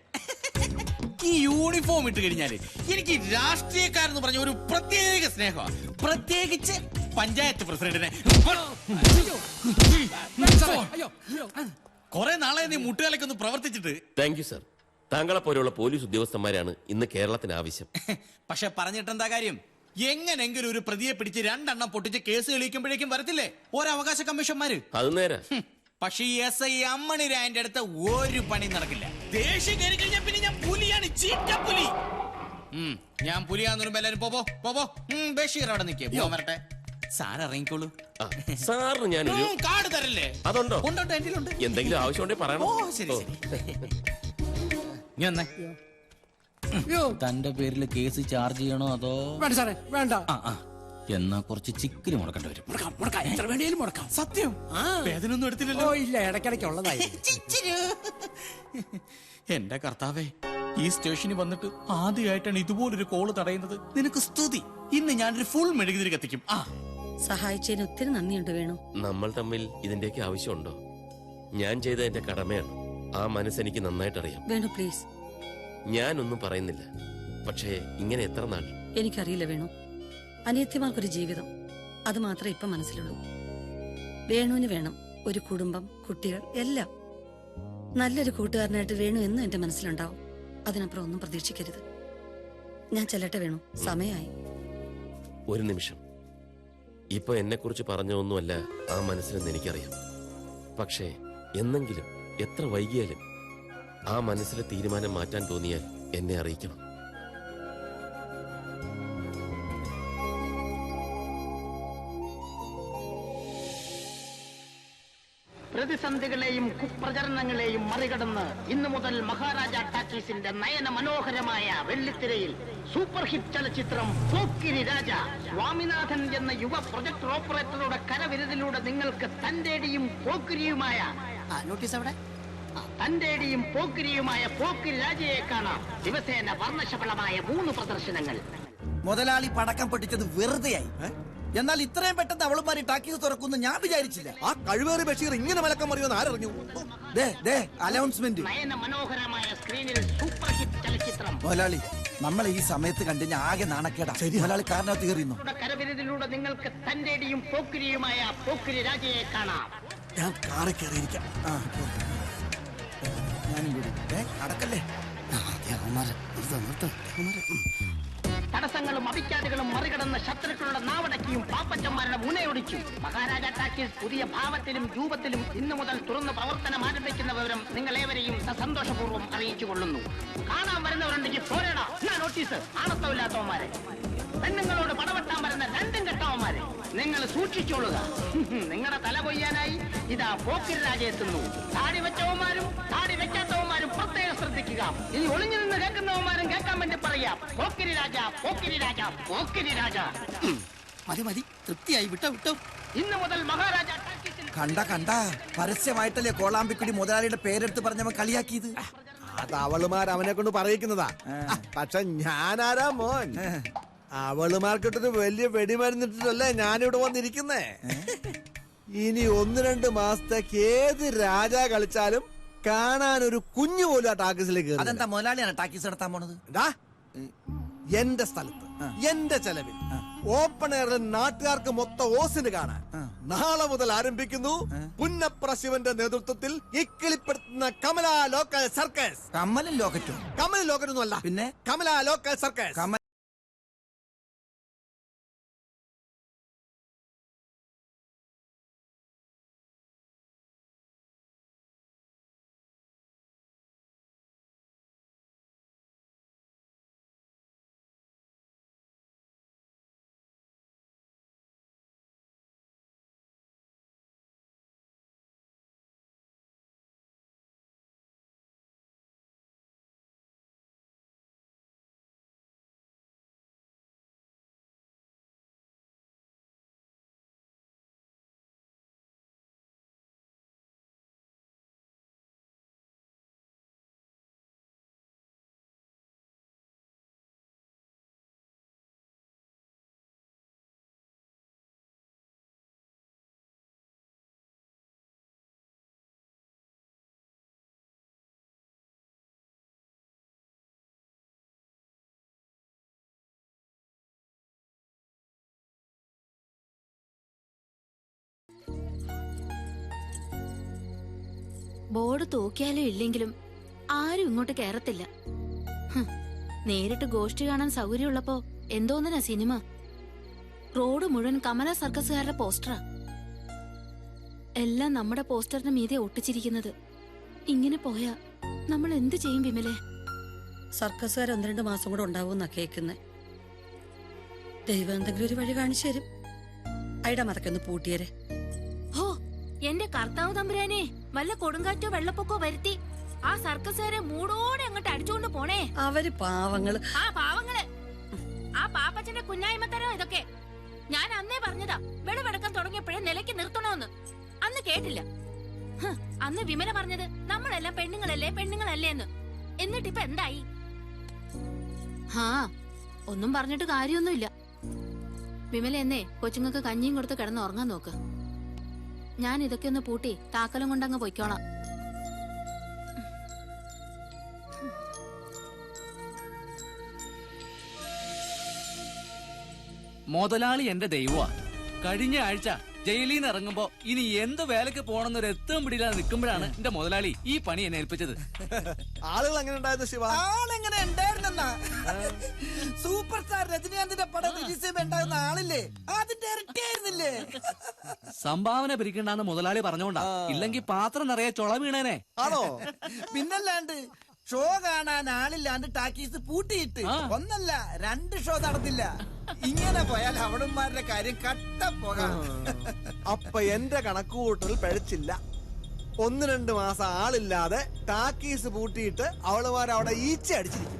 ഈ യൂണിഫോം ഇട്ട് കഴിഞ്ഞാല് എനിക്ക് രാഷ്ട്രീയക്കാരെന്ന് പറഞ്ഞ ഒരു പ്രത്യേക സ്നേഹമാണ്, പ്രത്യേകിച്ച് പഞ്ചായത്ത് പ്രസിഡന്റിനെ. കുറെ നാളെ നീ മുട്ടുകാലൊക്കെ പ്രവർത്തിച്ചിട്ട്. Thank you sir. താങ്കളെ പോലെയുള്ള പോലീസ് ഉദ്യോഗസ്ഥന്മാരാണ് ഇന്ന് കേരളത്തിന് ആവശ്യം. പക്ഷെ പറഞ്ഞിട്ടെന്താ കാര്യം? എങ്ങനെങ്കിലും ഒരു പ്രതിയെ പിടിച്ച് 2 എണ്ണം പൊട്ടിച്ച് കേസ് തെളിയിക്കുമ്പോഴേക്കും വരത്തില്ലേ ഒരവകാശ കമ്മീഷന്മാര്? അത് നേരെ. പക്ഷെ ഈ SI അമ്മണി രായന്റെ അടുത്ത് ഒരു പണി നടക്കില്ല. ദേഷ്യം കയറി കഴിഞ്ഞാൽ പിന്നെ ഞാൻ പുലിയാണ്, ചീറ്റപ്പുലി. ഞാൻ പുലിയാന്ന് പറയുമ്പോ എല്ലാരും പോവോ. ബഷീർ അവിടെ നിൽക്കേ, വരട്ടെ. സാർ ഇറങ്ങിക്കോളൂ. സാറിന് ഞാനൊരു കാർഡ് തരല്ലേ? അതുണ്ടോ? ഉണ്ടോ, എന്തിലുണ്ട്. എന്തെങ്കിലും ആവശ്യമുണ്ടെങ്കിൽ പറയണം. ഓ ശരി. ഞാൻ തന്റെ പേരിൽ കേസ് ചാർജ് ചെയ്യണോ അതോ? വേണ്ട സാറേ, വേണ്ട. എന്നാ കുറച്ച് ചിക്കന് മുടക്കേണ്ടി വരും. എത്ര വേണേലും മുടക്കാം. സത്യം. വേദനൊന്നും എടുത്തില്ലല്ലോ? ഇല്ല, ഇടയ്ക്കിടയ്ക്ക് ഉള്ളതായി. എന്റെ കർത്താവേ, ഈ സ്റ്റേഷനിൽ വന്നിട്ട് ആദ്യമായിട്ടാണ് ഇതുപോലൊരു കോള് തടയുന്നത്. നിനക്ക് സ്തുതി. ഇന്ന് ഞാനൊരു ഫുൾ മെഴുകുതിരി കത്തിക്കും. സഹായിച്ചതിന് ഒത്തിരി നന്ദിയുണ്ട് വേണു. നമ്മൾ തമ്മിൽ ഇതിന്റെയൊക്കെ ആവശ്യമുണ്ടോ? ഞാൻ ചെയ്ത എന്റെ കടമയാണ്. ആ മനസ്സെനിക്ക് നന്നായിട്ട് അറിയാം. വേണു പ്ലീസ്. ഞാനൊന്നും പറയുന്നില്ല, പക്ഷേ ഇങ്ങനെ എത്ര നാൾ? എനിക്കറിയില്ല വേണു. അനിയത്തിമാർക്കൊരു ജീവിതം, അത് മാത്രമേ ഇപ്പൊ മനസ്സിലുള്ളൂ. വേണുവിന് വേണം ഒരു കുടുംബം, കുട്ടികൾ, എല്ലാം. നല്ലൊരു കൂട്ടുകാരനായിട്ട് വേണു എന്നും എന്റെ മനസ്സിലുണ്ടാവും. അതിനപ്പുറം ഒന്നും പ്രതീക്ഷിക്കരുത്. ഞാൻ ചെല്ലട്ടെ വേണു, സമയമായി. ഒരു നിമിഷം. ഇപ്പൊ എന്നെ കുറിച്ച് പറഞ്ഞൊന്നുമല്ല ആ മനസ്സിലെന്ന് എനിക്കറിയാം. പക്ഷേ എന്നെങ്കിലും, എത്ര വൈകിയാലും ആ മനസ്സിലെ തീരുമാനം മാറ്റാൻ തോന്നിയാൽ എന്നെ അറിയിക്കണം. പ്രതിസന്ധികളെയും കുപ്രചരണങ്ങളെയും മറികടന്ന് ഇന്നു മുതൽ മഹാരാജ ടാക്കീസിന്റെ നയന മനോഹരമായ വെള്ളിത്തിരയിൽ സൂപ്പർ ഹിറ്റ് ചലച്ചിത്രം പോക്കിരി രാജ. സ്വാമിനാഥൻ എന്ന യുവ പ്രൊജക്ടർ ഓപ്പറേറ്ററുടെ കരവിരുതിലൂടെ നിങ്ങൾക്ക് തന്റേടിയും പോക്കിരിയുമായ നോട്ടീസ് അവിടെ തന്റേടിയും പോക്കിരിയുമായ പോക്കിരി രാജയെ കാണാം. ദിവസേന വർണ്ണശബളമായ 3 പ്രദർശനങ്ങൾ. മുതലാളി പടക്കം പൊട്ടിച്ചത് വെറുതെയായി. എന്നാൽ ഇത്രയും പെട്ടെന്ന് അവളുമാരി ടാക്കീസ് തുറക്കുന്നു ഞാൻ വിചാരിച്ചില്ല. ആ കഴിവേറി ബഷീർ ഇങ്ങനെ മലക്കം മറിയുമെന്ന് ആരറിഞ്ഞു? അനൗൺസ്മെന്റ്. നയന മനോഹരമായ സ്ക്രീനിൽ സൂപ്പർ ഹിറ്റ് ചലച്ചിത്രം. മുതലാളി, നമ്മളെ ഈ സമയത്ത് കണ്ടുകഴിഞ്ഞാൽ ആകെ നാണക്കേടാ. മുതലാളി കാരണത്ത് കയറിയുന്നു. കരവിരുതിലൂടെ നിങ്ങൾക്ക് തന്റേടിയും പോക്കിരിയുമായ പോക്കിരി രാജയെ കാണാം. ഞാൻ കാറെ കയറിയിരിക്കാം. ഞാനും കൂടി. നടക്കല്ലേ? തടസ്സങ്ങളും അഭിക്കാടുകളും മറികടന്ന് ശത്രുക്കളുടെ നാവടക്കിയും പാപ്പച്ചന്മാരുടെ മുനയൊടിച്ചു. മഹാരാജ ടാക്കീസ് പുതിയ ഭാവത്തിലും രൂപത്തിലും ഇന്നു മുതൽ തുറന്ന് പ്രവർത്തനം ആരംഭിക്കുന്ന വിവരം നിങ്ങളേവരെയും സന്തോഷപൂർവ്വം അറിയിച്ചുകൊള്ളുന്നു. കാണാൻ വരുന്നവരുണ്ടെങ്കിൽ പോരടാ. നോട്ടീസ്. ആണത്തമില്ലാത്തവന്മാരെ, പെണ്ണുങ്ങളോട് പടവെട്ടാൻ വരുന്ന 2 കെട്ടവന്മാരെ നിങ്ങൾ സൂക്ഷിച്ചോളുക. നിങ്ങളുടെ തല കൊയ്യാനായി ഇതാ പോക്കിരി രാജ എത്തുന്നു. താടി വെച്ചവന്മാരും താടി വെക്കാത്തവന്മാരും പ്രത്യേകം ശ്രദ്ധിക്കുക. ഇനി ഒളിഞ്ഞു നിന്ന് കേൾക്കുന്നവന്മാരും കേൾക്കാൻ വേണ്ടി പറയാം. പോക്കിരി രാജ, പോക്കിരി രാജ, പോക്കിരി രാജ. മതി, തൃപ്തിയായി. വിട്ടോ. ഇന്ന് മുതൽ മഹാരാജ കണ്ട പരസ്യമായിട്ടല്ലേ കോളാമ്പിക്കുടി മുതലാളിയുടെ പേരെടുത്ത് പറഞ്ഞവൻ കളിയാക്കിയത്. അത് അവളുമാർ അവനെ കൊണ്ട് പറയിക്കുന്നതാ. പക്ഷെ ഞാനാരാ മോൻ? അവളുമാർക്കിട്ടൊരു വലിയ വെടിമരുന്നിട്ടല്ലേ ഞാനിവിടെ വന്നിരിക്കുന്നേ. ഇനി 1-2 മാസത്തേക്ക് ഏത് രാജ കളിച്ചാലും കാണാൻ ഒരു കുഞ്ഞു പോലും ആ ടാക്കീസിലേക്ക്. അതെന്താ മുതലാളിയാണ് ടാക്കീസ് നടത്താൻ പോണത്? എന്റെ സ്ഥലത്ത് എന്റെ ചെലവിൽ ഓപ്പൺ എയറിൽ നാട്ടുകാർക്ക് മൊത്തം ഓസിന് കാണാൻ നാളെ മുതൽ ആരംഭിക്കുന്നു പുന്നപ്ര ശിവന്റെ നേതൃത്വത്തിൽ ഇക്കിളിപ്പെടുത്തുന്ന കമല ലോക്കൽ സർക്കസ്. കമലും ലോക്കറ്റും? കമൽ ലോക്കറ്റൊന്നും അല്ല, പിന്നെ കമല ലോക്കൽ സർക്കസ്. ബോർഡ് തൂക്കിയാലും ഇല്ലെങ്കിലും ആരും ഇങ്ങോട്ട് കയറത്തില്ല. നേരിട്ട് ഗോഷ്ഠി കാണാൻ സൗകര്യമുള്ളപ്പോ എന്തോന്നിനാ സിനിമ? റോഡ് മുഴുവൻ കമല സർക്കസുകാരുടെ പോസ്റ്ററാ. എല്ലാം നമ്മുടെ പോസ്റ്ററിന് മീതെ ഒട്ടിച്ചിരിക്കുന്നത്. ഇങ്ങനെ പോയാ നമ്മൾ എന്ത് ചെയ്യും വിമലെ? സർക്കസുകാർ 1-2 മാസം കൂടെ ഉണ്ടാവുമെന്നാ കേൾക്കുന്നത്. ദൈവം എന്തെങ്കിലും ഒരു വഴി കാണിച്ചു തരും. അയിടെ മതക്കൊന്ന് പൂട്ടിയരെ. ഹോ, എന്റെ കർത്താവ് തമ്പുരാനെ, വല്ല കൊടുങ്കാറ്റോ വെള്ളപ്പൊക്കോ വരുത്തി ആ സർക്കസുകാരെ മൂടോടെ അങ്ങോട്ട് അടിച്ചുകൊണ്ട് പോണേ. അവര് പാവങ്ങള്. ആ പാവങ്ങള്, ആ പാപ്പച്ചന്റെ കുഞ്ഞായ്മത്തരോ ഇതൊക്കെ. ഞാൻ അന്നേ പറഞ്ഞതാ വെളുവെടുക്കാൻ തുടങ്ങിയപ്പോഴേ നിലയ്ക്ക് നിർത്തണോന്ന്. അന്ന് കേട്ടില്ല. അന്ന് വിമല പറഞ്ഞത് നമ്മളെല്ലാം പെണ്ണുങ്ങളല്ലേ പെണ്ണുങ്ങളല്ലേ എന്ന്. എന്നിട്ടിപ്പൊ എന്തായി? ഒന്നും പറഞ്ഞിട്ട് കാര്യമൊന്നുമില്ല. വിമല എന്നേ കൊച്ചുങ്ങൾക്ക് കഞ്ഞിയും കൊടുത്ത് കിടന്ന് ഉറങ്ങാൻ നോക്ക്. ഞാൻ ഇതൊക്കെ ഒന്ന് പൂട്ടി താക്കലും കൊണ്ടങ്ങ് പൊയ്ക്കോളാം. മുതലാളി എന്റെ ദൈവമാ. കഴിഞ്ഞ ആഴ്ച ജയിലിൽ നിന്ന് ഇറങ്ങുമ്പോ ഇനി എന്ത് വേലക്ക് പോണെന്നൊരു എത്തും പിടിയില്ലാതെ നിൽക്കുമ്പോഴാണ് എന്റെ മുതലാളി ഈ പണി എന്നെ ഏൽപ്പിച്ചത്. ആളുകൾ എങ്ങനെ ഉണ്ടായിരുന്നു ശിവ? ആളെങ്ങനെ ഉണ്ടായിരുന്നെന്നാ? സൂപ്പർ സ്റ്റാർ രജനീകാന്തിന്റെ പടം റിലീസ് ചെയ്യുമ്പോ ഉണ്ടാകുന്ന ആളില്ലേ, അതിന്റെ ഇരട്ടിയായിരുന്നില്ലേ? സംഭാവന പിരിക്കണ്ടെന്ന് മുതലാളി പറഞ്ഞോണ്ടാ, ഇല്ലെങ്കിൽ പാത്രം നിറയെ ചുള വീണേനെ. ആണോ? പിന്നല്ലാണ്ട് ഷോ കാണാൻ ആളില്ലാണ്ട് ടാക്കീസ് പൂട്ടിയിട്ട് 1 അല്ല 2 ഷോ നടന്നില്ല. ഇങ്ങനെ പോയാൽ അവളുമാരുടെ കാര്യം കട്ട പോകാം. അപ്പൊ എന്റെ കണക്കുകൂട്ടൽ പഴച്ചില്ല. 1-2 മാസം ആളില്ലാതെ ടാക്കീസ് പൂട്ടിയിട്ട് അവളുമാർ അവിടെ ഈച്ച അടിച്ചിരിക്കും.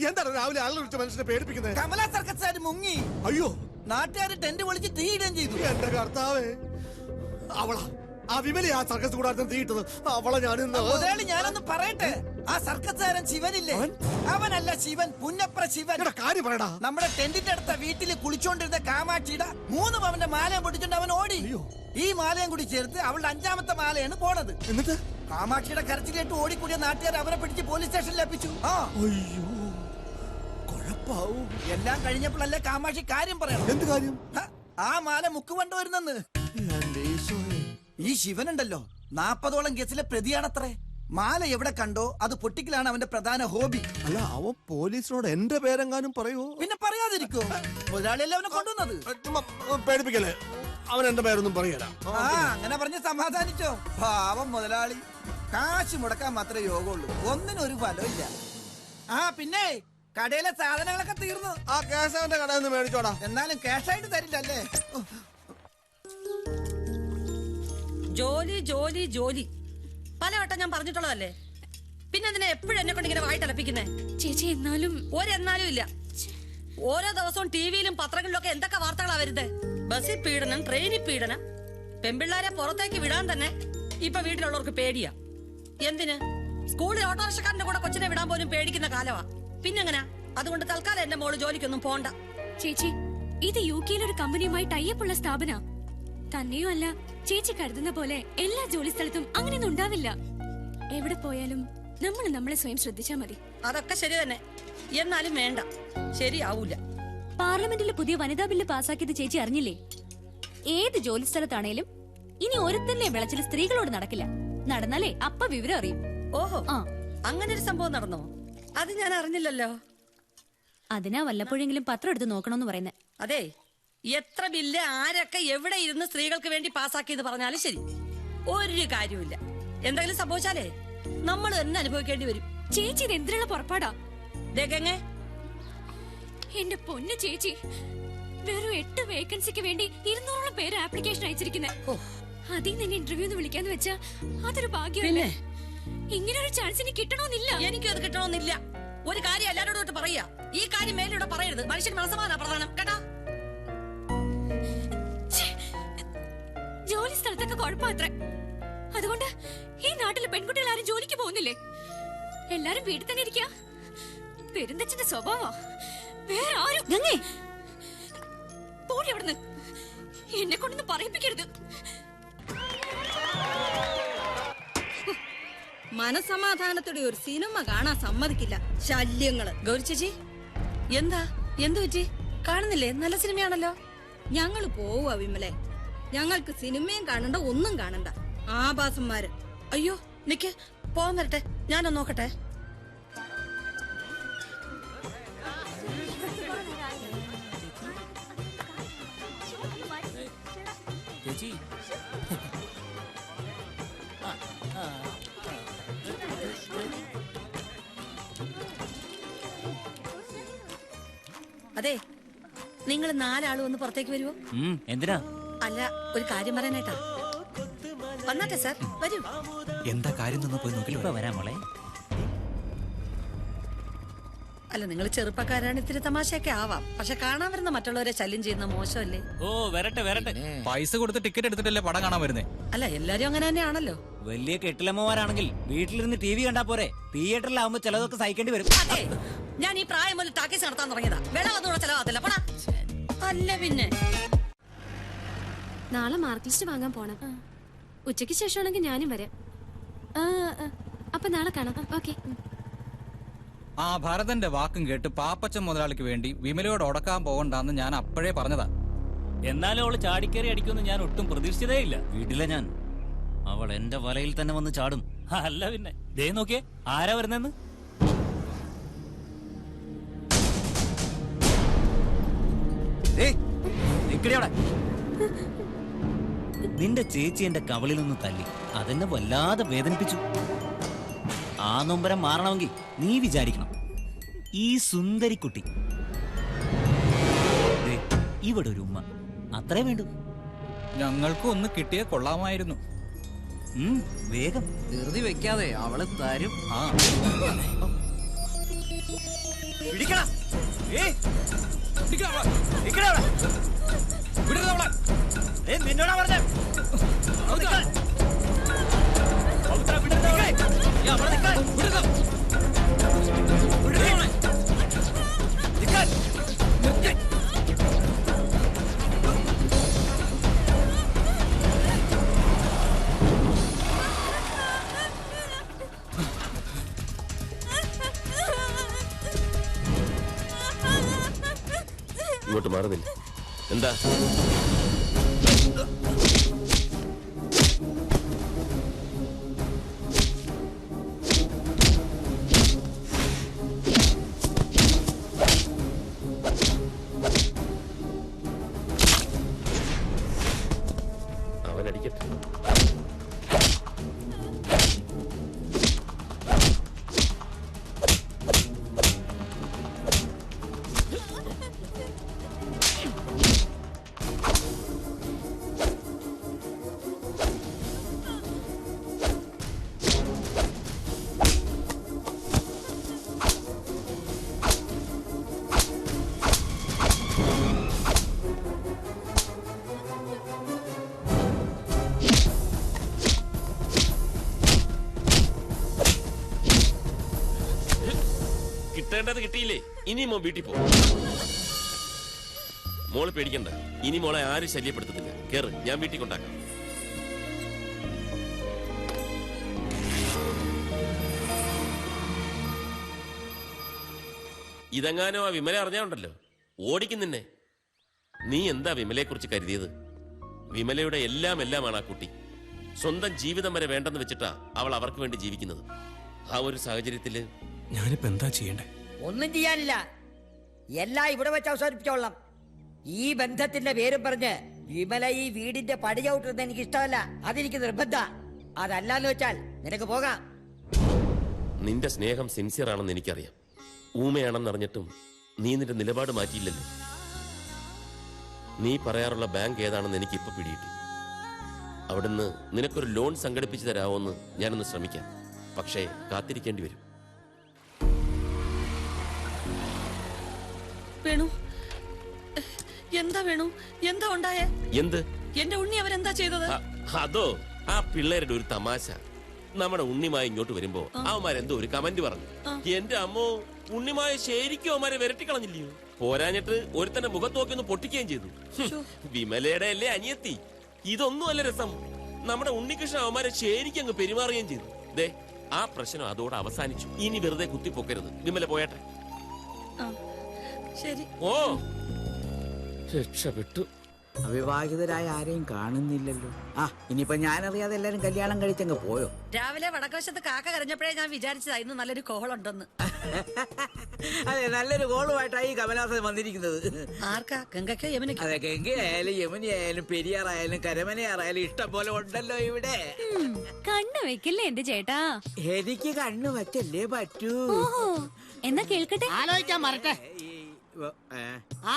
എന്താണ് രാവിലെ ആളുകൾ വിളിച്ച മനുഷ്യനെ പേടിപ്പിക്കുന്നത്? കമല സർക്കസ് മുങ്ങി. അയ്യോ, നാട്ടുകാർ ടെന്റ് വിളിച്ച് തീയിടുകയും ചെയ്തു. എന്റെ കർത്താവേ, അവളാ ആ വിമല ആ സർക്കസ് കൂടാതെ തീയിട്ടത്. അവളെ ഞാനൊന്ന് പറയട്ടെ. ആ സർക്കസുകാരൻ ശിവനില്ലേ, അവനല്ല ശിവൻ, പുന്നപ്ര ശിവൻ. കാര്യം പറയടാ. നമ്മുടെ ടെന്റിന്റെ അടുത്ത വീട്ടിൽ കുളിച്ചോണ്ടിരുന്ന കാമാക്ഷിയുടെ 3 പവന്റെ മാലയും പൊട്ടിച്ചോണ്ട് അവൻ ഓടി. ഈ മാലയും കൂടി ചേർത്ത് അവളുടെ 5ാമത്തെ മാലയാണ് പോണത്. എന്നിട്ട് കാമാക്ഷിയുടെ കരച്ചിലേട്ട് ഓടിക്കൂടിയ നാട്ടുകാർ അവരെ പിടിച്ച് പോലീസ് സ്റ്റേഷനിൽ എത്തിച്ചു. അയ്യോ, കുഴപ്പാവും. എല്ലാം കഴിഞ്ഞപ്പോഴല്ലേ കാമാക്ഷി കാര്യം പറയണം. എന്ത് കാര്യം? ആ മാല മുക്ക് കൊണ്ടുവരുന്നെന്ന്. ഈ ശിവനുണ്ടല്ലോ 40ഓളം കേസിലെ പ്രതിയാണത്രേ. മാല എവിടെ കണ്ടോ അത് പൊട്ടിക്കലാണ് അവന്റെ പ്രധാന ഹോബി. അല്ല, അവൻ പോലീസിനോട് എന്റെ പേരെങ്ങാനും പറയൂ? പിന്നെ പറയാതിരിക്കോ? മുതലാളിയല്ലേ അവനെ കൊണ്ടുവന്നത്. പേടിപ്പിക്കല്ലേ, അവൻ എന്റെ പേരൊന്നും പറയല. അങ്ങനെ പറഞ്ഞ് സമാധാനിച്ചോ? പാവം മുതലാളി. കാശ് മുടക്കാൻ മാത്രമേ യോഗമുള്ളൂ, ഒന്നിനും ഒരു ഫലമില്ല. പിന്നെ കടയിലെ സാധനങ്ങളൊക്കെ തീർന്നു. ആ കേശവന്റെ കടയിൽ നിന്ന് മേടിച്ചോടാ. എന്നാലും ക്യാഷായിട്ട് തരില്ലല്ലേ? ജോലി ജോലി ജോലി പലവട്ടം ഞാൻ പറഞ്ഞിട്ടുള്ളതല്ലേ. പിന്നെ എന്തിനാ എപ്പോഴും എന്നെ കൊണ്ട് ഇങ്ങനെ വായി തലപ്പിക്കുന്നേ? ചേച്ചി എന്നാലും ഒരെന്നാലും ഇല്ല. ഓരോ ദിവസവും ടിവിയിലും പത്രങ്ങളിലൊക്കെ എന്തൊക്കെ വാർത്തകളാ വരുന്നത്. ബസ്സിൽ പീഡനം, ട്രെയിനിൽ പീഡനം. പെൺപിള്ളാരെ പുറത്തേക്ക് വിടാൻ തന്നെ ഇപ്പൊ വീട്ടിലുള്ളവർക്ക് പേടിയാ. എന്തിന്? സ്കൂളിൽ ഓട്ടോറിക്ഷക്കാരന്റെ കൂടെ കൊച്ചിനെ വിടാൻ പോലും പേടിക്കുന്ന കാലമാ. പിന്നെങ്ങനാ? അതുകൊണ്ട് തൽക്കാലം എന്റെ മോള് ജോലിക്കൊന്നും പോണ്ട. ചേച്ചി, ഇത് UK-യിലെ ഒരു കമ്പനിയുമായി ടൈപ്പ് ഉള്ള സ്ഥാപന. തന്നെയോ അല്ല, ചേച്ചി കരുതുന്ന പോലെ എല്ലാ ജോലി സ്ഥലത്തും അങ്ങനെയൊന്നും ഉണ്ടാവില്ല. എവിടെ പോയാലും നമ്മൾ നമ്മളെ സ്വയം ശ്രദ്ധിച്ചാ മതി. അതൊക്കെ ശരി തന്നെ, എന്നാലും വേണ്ട, ശരിയാവൂല. പാർലമെന്റിൽ പുതിയ വനിതാ ബില്ല് പാസാക്കിയത് ചേച്ചി അറിഞ്ഞില്ലേ? ഏത് ജോലി സ്ഥലത്താണേലും ഇനി ഒരുത്തന്നെ വിളച്ചിൽ സ്ത്രീകളോട് നടക്കില്ല. നടന്നാലേ അപ്പ വിവരം അറിയും. ഓഹോ, അങ്ങനെ ഒരു സംഭവം നടന്നോ? അത് ഞാൻ അറിഞ്ഞില്ലല്ലോ. അതിനാ വല്ലപ്പോഴെങ്കിലും പത്രം എടുത്ത് നോക്കണമെന്ന് പറയുന്നത്. അതെ, എത്ര ബില്ല് ആരൊക്കെ എവിടെ ഇരുന്ന് സ്ത്രീകൾക്ക് വേണ്ടി പാസാക്കിയെന്ന് പറഞ്ഞാലും ശരി, ഒരു കാര്യമില്ല. എന്തെങ്കിലും സംഭവിച്ചാലേ നമ്മൾ തന്നെ അനുഭവിക്കേണ്ടി വരും. ചേച്ചി ഇത് എന്തിനുള്ള പുറപ്പാടാ? എന്റെ പൊന്നു ചേച്ചി, വെറും 8 വേക്കൻസിക്ക് വേണ്ടി 200ഓളം പേര് ആപ്ലിക്കേഷൻ അയച്ചിരിക്കുന്നത്. അതിൽ നിന്ന് ഇന്റർവ്യൂന്ന് വിളിക്കാന്ന് വെച്ചാ അതൊരു ഭാഗ്യമല്ലേ? ഇങ്ങനെ ഒരു ചാൻസ് എനിക്ക് കിട്ടണമെന്നില്ല. എനിക്കും അത് കിട്ടണമെന്നില്ല. ഒരു കാര്യം എല്ലാവരോടും പറയാ, ഈ കാര്യം മേലിലൂടെ പറയരുത്. മനുഷ്യൻ മനസ്സമാധാന പ്രധാനം കേട്ടാ. ജോലി സ്ഥലത്തൊക്കെ കുഴപ്പമത്രേ. അതുകൊണ്ട് ഈ നാട്ടിലെ പെൺകുട്ടികൾ ആരും ജോലിക്ക് പോകുന്നില്ലേ? എല്ലാരും വീട്ടിൽ തന്നെ ഇരിക്കുക. പെരുന്തച്ഛന്റെ സ്വഭാവം വേറെ ആരും. പോടി അവിടുന്ന്, എന്നെ കൊണ്ടൊന്ന് പറയിപ്പിക്കരുത്. മനസമാധാനത്തോടെ ഒരു സിനിമ കാണാൻ സമ്മതിക്കില്ല. ശല്യങ്ങള്. ഗൗരി ചേച്ചി, എന്താ എന്തു പറ്റി? കാണുന്നില്ലേ? നല്ല സിനിമയാണല്ലോ. ഞങ്ങള് പോവാ വിമലെ. ഞങ്ങൾക്ക് സിനിമയും കാണണ്ട, ഒന്നും കാണണ്ട. ആഭാസന്മാര്. അയ്യോ നിക്ക്, പോവാൻ വരട്ടെ, ഞാനൊന്ന് നോക്കട്ടെ. ചേച്ചി അതെ, നിങ്ങൾ 4 ആള് ഒന്ന് പുറത്തേക്ക് വരുമോ? എന്തിനാ? അല്ല, ഒരു കാര്യം പറയാനായിട്ടാ. വന്നാട്ടെ സാർ, വരൂ. എന്താ കാര്യം പോയി നോക്കിട്ട് വരാം മോളെ. അല്ല, നിങ്ങൾ ചെറുപ്പക്കാരാണ്, ഇത്തിരി തമാശയൊക്കെ ആവാം. പക്ഷെ കാണാൻ വരുന്ന മറ്റുള്ളവരെ ശല്യം ചെയ്യുന്ന മോശമല്ലേ? ഓ വരട്ടെ വരട്ടെ. പൈസ കൊടുത്ത് ടിക്കറ്റ് എടുത്തിട്ടല്ലേ പടം കാണാൻ വരുന്നേ? അല്ല, എല്ലാരും അങ്ങനെ തന്നെയാണല്ലോ. വലിയ കെട്ടിലമ്മമാരാണെങ്കിൽ വീട്ടിലിരുന്ന് TV കണ്ടാ പോരെ? തിയേറ്ററിലാവുമ്പോ ചിലതൊക്കെ സഹിക്കേണ്ടി വരും. അതെ, ഞാൻ ഈ പ്രായം മുതൽ ടാക്കീസ് നടത്താൻ തുടങ്ങിയതാ. വെള്ളം ഒന്നുകൂടെ ചെലവാകത്തില്ല. പടാ. അല്ല പിന്നെ നാളെ മാർക്ക് ലിസ്റ്റ് വാങ്ങാൻ പോണം. ഉച്ചയ്ക്ക് ശേഷമാണെങ്കിൽ ഞാനും വരാം. അപ്പൊ നാളെ കാണാം. ഓക്കെ. ആ ഭരതന്റെ വാക്കും കേട്ട് പാപ്പച്ചൻ മുതലാളിക്ക് വേണ്ടി വിമലയോട് ഉടക്കാൻ പോകണ്ടെന്ന് ഞാൻ അപ്പോഴേ പറഞ്ഞതാ. എന്നാലും അവള് ചാടിക്കേറി അടിക്കുമെന്ന് ഞാൻ ഒട്ടും പ്രതീക്ഷിച്ചതേ ഇല്ല. വീട്ടിലെ ഞാൻ അവൾ എന്റെ വലയിൽ തന്നെ വന്ന് ചാടും. അല്ല പിന്നെ ദേ നോക്കിയേ, ആരാ വരുന്നെന്ന്. നിന്റെ ചേച്ചി എന്റെ കവളിലൊന്ന് തല്ലി, അതെന്നെ വല്ലാതെ വേദനിപ്പിച്ചു. ആ നൊമ്പരം മാറണമെങ്കിൽ നീ വിചാരിക്കണം, ഈ സുന്ദരിക്കുട്ടി ഇവിടെ ഒരു ഉമ്മ അത്രേ വേണ്ടു. ഞങ്ങൾക്ക് ഒന്ന് കിട്ടിയ കൊള്ളാമായിരുന്നു. വേഗം ധൃതി വെക്കാതെ അവള് തരും. നിന്നോടാ പറഞ്ഞേ. ഇങ്ങോട്ട് മാറുന്നില്ല. എന്താ? അവനടിക്കട്ടെ. കിട്ടേണ്ടത് കിട്ടിയില്ലേ? ഇനിയും വീട്ടിൽ പോകും. മോള് പേടിക്കണ്ട. ഇനി മോളെ ആരും ശല്യപ്പെടുത്തുന്നില്ല. കേറ്, ഞാൻ വീട്ടിൽ കൊണ്ടാക്കാം. ഇതെങ്ങാനോ ആ വിമല അറിഞ്ഞാണ്ടല്ലോ ഓടിക്കും നിന്നെ. നീ എന്താ വിമലയെ കുറിച്ച് കരുതിയത്? വിമലയുടെ എല്ലാമാണ് ആ കുട്ടി. സ്വന്തം ജീവിതം വരെ വേണ്ടെന്ന് വെച്ചിട്ടാ അവൾ അവർക്ക് വേണ്ടി ജീവിക്കുന്നത്. ആ ഒരു സാഹചര്യത്തില് ഞാനിപ്പോ എന്താ ചെയ്യണ്ടേ? ഒന്നും ചെയ്യാനില്ല, എല്ലാം ഇവിടെ വെച്ച് അവസാനിപ്പിച്ചോളാം. ഈ ബന്ധത്തിന്റെ പേരും പറഞ്ഞ് വിമല ഈ വീടിന്റെ പടി ചവിട്ടുന്നത് എനിക്ക് ഇഷ്ടമല്ല. അതെനിക്ക് നിർബന്ധ. അതല്ലാന്ന് വെച്ചാൽ നിനക്ക് പോകാം. നിന്റെ സ്നേഹം സിൻസിയർ ആണെന്ന് എനിക്കറിയാം. ഊമയാണെന്നറിഞ്ഞിട്ടും നീ നിന്റെ നിലപാട് മാറ്റിയില്ലല്ലോ. നീ പറയാറുള്ള ബാങ്ക് ഏതാണെന്ന് എനിക്ക് ഇപ്പൊ പിടിയിട്ടു. അവിടുന്ന് നിനക്കൊരു ലോൺ സംഘടിപ്പിച്ചു തരാമോന്ന് ഞാനൊന്ന് ശ്രമിക്കാം. പക്ഷേ കാത്തിരിക്കേണ്ടി വരും. വേണു, എന്താ വേണു, എന്താ ഉണ്ടായേ? എന്ത്? എന്റെ ഉണ്ണി അവരെന്താ ചെയ്തത്? അതോ, ആ പിള്ളേരുടെ ഒരു തമാശ. നമ്മുടെ ഉണ്ണിമായ ഇങ്ങോട്ട് വരുമ്പോ അവന്മാരെന്തോ ഒരു കമന്റ് പറഞ്ഞു. എന്റെ അമ്മോ, ഉണ്ണിമായ ശരിക്കും അവന്മാരെ വിരട്ടിക്കളഞ്ഞില്ലയോ? പോരാഞ്ഞിട്ട് ഒരുത്തന്റെ മുഖത്ത് നോക്കി ഒന്ന് പൊട്ടിക്കുകയും ചെയ്തു. വിമലയുടെ അല്ലേ അനിയത്തി. ഇതൊന്നും അല്ല രസം. നമ്മുടെ ഉണ്ണികൃഷ്ണൻ അവന്മാരെ ശരിക്കും അങ്ങ് പെരുമാറുകയും ചെയ്തു. ദേ, ആ പ്രശ്നം അതോടെ അവസാനിച്ചു. ഇനി വെറുതെ കുത്തിപ്പൊക്കരുത്. വിമല പോയട്ടെ. ശരി. ഓ, രക്ഷപ്പെട്ടു. അവിവാഹിതരായ ആരെയും കാണുന്നില്ലല്ലോ. ആ, ഇനിയിപ്പോ ഞാനറിയാതെ എല്ലാരും കല്യാണം കഴിച്ചങ്ങ് പോയോ? രാവിലെ വടക്കവശത്ത് കാക്ക കരഞ്ഞപ്പോഴേ ഞാൻ വിചാരിച്ചതായിരുന്നു നല്ലൊരു കോളുണ്ടെന്ന്. അതെ, നല്ലൊരു കോളുമായിട്ടായി കമലാസൻ വന്നിരിക്കുന്നത്. ആർക്കാ? ഗംഗയ്ക്കോ യമുനയ്ക്കോ? അതെ, ഗംഗയായാലും യമുനയായാലും പെരിയാറായാലും കരമനയാറായാലും ഇഷ്ടം പോലെ ഉണ്ടല്ലോ ഇവിടെ. കണ്ണു വെക്കില്ലേ എന്റെ ചേട്ടാ? എനിക്ക് കണ്ണു വച്ചല്ലേ പറ്റൂ. എന്നാ കേൾക്കട്ടെ. ആലോചിക്കാൻ മറട്ടെ.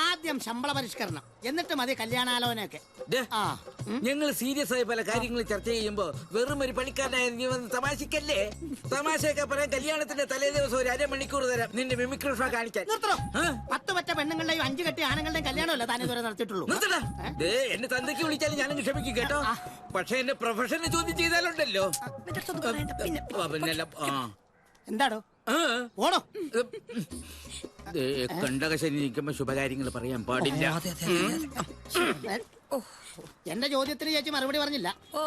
ആദ്യം ശമ്പള പരിഷ്കരണം, എന്നിട്ട് മതി കല്യാണാലോചനയൊക്കെ. ഞങ്ങൾ സീരിയസ് ആയി പല കാര്യങ്ങളും ചർച്ച ചെയ്യുമ്പോ വെറും ഒരു പണിക്കാരനായ നീ വന്ന് തമാശക്കല്ലേ? തമാശയൊക്കെ പറയാൻ കല്യാണത്തിന്റെ തലേ ദിവസം ഒരു അരമണിക്കൂർ തരാം നിന്റെ മിമിക്രി ഷോ കാണിക്കാൻ. നിർത്തണോ? 10 പറ്റ പെണ്ണുങ്ങളുടെയും 5 കെട്ടി ആണുങ്ങളുടെയും കല്യാണമല്ല താൻ ഇതുവരെ നടത്തിയിട്ടുള്ളൂ. എന്നെ തന്തയ്ക്ക് വിളിച്ചാലും ഞാനും ക്ഷമിക്കും കേട്ടോ. പക്ഷെ എന്റെ പ്രൊഫഷനെ ചോദ്യം ചെയ്താലുണ്ടല്ലോ. എന്താടോ ഓണോ? കണ്ടകശനി നിൽക്കുമ്പോ ശുഭകാര്യങ്ങൾ പറയാൻ പാടില്ല. എന്റെ ചോദ്യത്തിന് ചേച്ചി മറുപടി പറഞ്ഞില്ല. ഓ,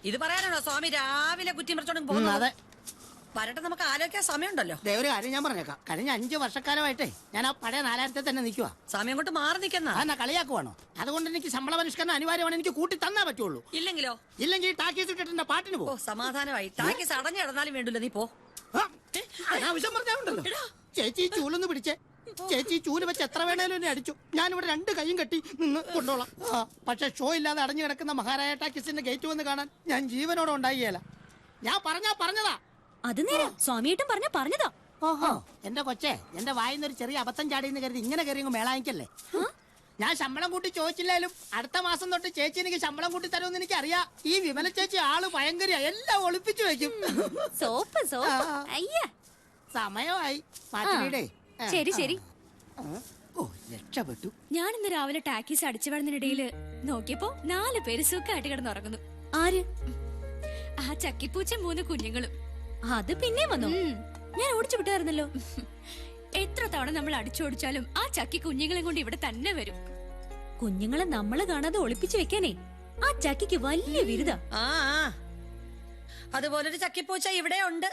ഇത് പറയാനാണോ സ്വാമി രാവിലെ കുറ്റി മറിച്ചോണ്ട് പോകുന്നത്? വരട്ടെ, നമുക്ക് ആലോചിക്കാൻ സമയമുണ്ടല്ലോ. ഒരു കാര്യം ഞാൻ പറഞ്ഞേക്കാം. കഴിഞ്ഞ 5 വർഷക്കാലമായിട്ടേ ഞാൻ ആ പഴയ 4000 തന്നെ നിൽക്കുക. സമയം കൊണ്ട് മാറി നിൽക്കുന്ന എന്നാ കളിയാക്കുവാണോ? അതുകൊണ്ട് എനിക്ക് ശമ്പള പരിഷ്കരണം അനിവാര്യമാണ്. എനിക്ക് കൂട്ടി തന്നാ പറ്റുള്ളൂ. ഇല്ലെങ്കിലോ? ഇല്ലെങ്കിൽ ടാക്കീസ് ഇട്ടിട്ട് പാട്ടിന് പോ. സമാധാനമായി. ടാക്കീസ് അടഞ്ഞു കിടന്നാലും വേണ്ടില്ല, നീ പോ. അനാവശ്യം പറഞ്ഞാലുണ്ടല്ലോ. ചേച്ചി ചൂലൊന്ന് പിടിച്ചേ. ചേച്ചി ചൂല് വെച്ച് എത്ര വേണേലും എന്നെ അടിച്ചു. ഞാനിവിടെ 2 കൈയും കെട്ടി നിന്ന് കൊണ്ടോളാം. പക്ഷെ ഷോ ഇല്ലാതെ അടഞ്ഞു കിടക്കുന്ന മഹാരാജ ടാക്കീസിന്റെ ഗേറ്റ് വന്ന് കാണാൻ ഞാൻ ജീവനോടെ ഉണ്ടായില്ല. ഞാൻ പറഞ്ഞതാ. അത് നേരെ സ്വാമിയേട്ടും പറഞ്ഞതാ. ഓഹോ, എന്റെ കൊച്ചേ, എന്റെ വായിന്നൊരു ചെറിയ അബദ്ധം ചാടിയെന്ന് കരുതി ഇങ്ങനെ കയറി മേളാനിക്കല്ലേ. ഞാൻ ശമ്പളം കൂട്ടി ചോദിച്ചില്ലാലും അടുത്ത മാസം തൊട്ട് ചേച്ചി എനിക്ക് ശമ്പളം കൂട്ടി തരുമെന്ന് എനിക്ക് അറിയാം. ഈ വിമല ചേച്ചി ആള് ഭയങ്കര, എല്ലാം ഒളിപ്പിച്ചു വെക്കും. സമയമായി മാറ്റിയുടെ. ശരി ശരി. ഓ, രക്ഷപ്പെട്ടു. ഞാൻ ഇന്ന് രാവിലെ ടാക്കീസ് അടിച്ചു വരുന്നതിനിടയില് നോക്കിയപ്പോ 4 പേര് സുഖമായിട്ട് കിടന്നുറങ്ങുന്നു. ആര്? ആ ചക്കിപ്പൂച്ച 3 കുഞ്ഞുങ്ങളും. അത് പിന്നെ വന്നു. ഞാൻ ഓടിച്ചു വിട്ടായിരുന്നല്ലോ. എത്ര തവണ നമ്മൾ അടിച്ചോടിച്ചാലും ആ ചക്കി കുഞ്ഞുങ്ങളെ കൊണ്ട് ഇവിടെ തന്നെ വരും. കുഞ്ഞുങ്ങളെ നമ്മള് കാണാതെ ഒളിപ്പിച്ചു വെക്കാനേ ആ ചക്കിക്ക് വലിയ ബിരുദ. അതുപോലൊരു ചക്കിപ്പൂച്ച ഇവിടെ ഉണ്ട്.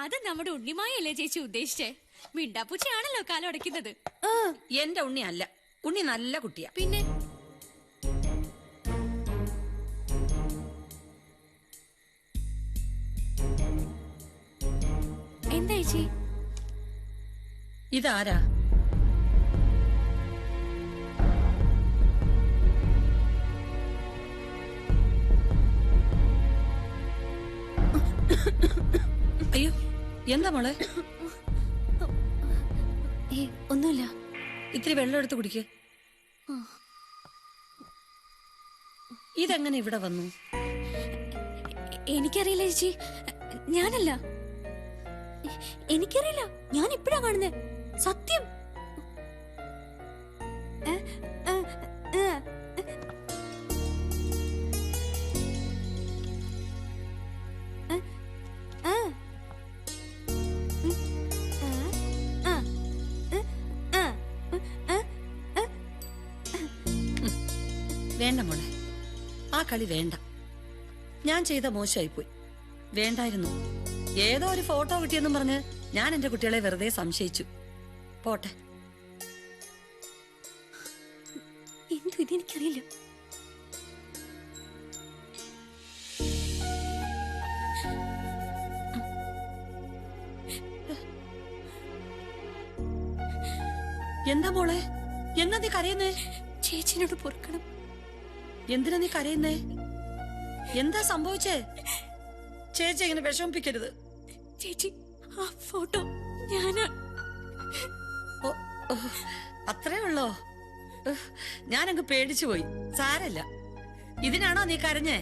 അത് നമ്മുടെ ഉണ്ണിമായല്ലേ ചേച്ചി ഉദ്ദേശിച്ചേ? മിണ്ടാപ്പൂച്ചയാണല്ലോ കാലം അടയ്ക്കുന്നത്. എന്റെ ഉണ്ണി അല്ല. ഉണ്ണി നല്ല കുട്ടിയാ. പിന്നെ എന്താ ചേച്ചി? ഇതാരാ? അയ്യോ, എന്താ മോളെ? ഒന്നുമില്ല. ഇത്തിരി വെള്ളം എടുത്ത് കുടിക്ക്. ഇതെങ്ങനെ ഇവിടെ വന്നു? എനിക്കറിയില്ല ചേച്ചി. ഞാനല്ല. എനിക്കറിയില്ല. ഞാൻ ഇപ്പഴാ കാണുന്നേ. സത്യം. വേണ്ട മോളെ, ആ കളി വേണ്ട. ഞാൻ ചെയ്ത മോശമായിപ്പോയി, വേണ്ടായിരുന്നു. ഏതോ ഒരു ഫോട്ടോ കിട്ടിയെന്നും പറഞ്ഞ് ഞാൻ എന്റെ കുട്ടികളെ വെറുതെ സംശയിച്ചു. പോട്ടെ. എന്തു ഇതെനിക്കറിയില്ല. എന്താ മോളെ, എന്നാ നീ കരയുന്നേ? ചേച്ചിനോട് പൊറുക്കണം. എന്തിനാ നീ കരയുന്നേ? എന്താ സംഭവിച്ചേ? ചേച്ചി ഇങ്ങനെ വിഷമിപ്പിക്കരുത്. ചേച്ചി, ആ ഫോട്ടോ ഞാനാ. അത്രേ ഉള്ളോ? ഞാനങ്ങ് പേടിച്ചു പോയി. സാരല്ല. ഇതിനാണോ നീ കരഞ്ഞേ?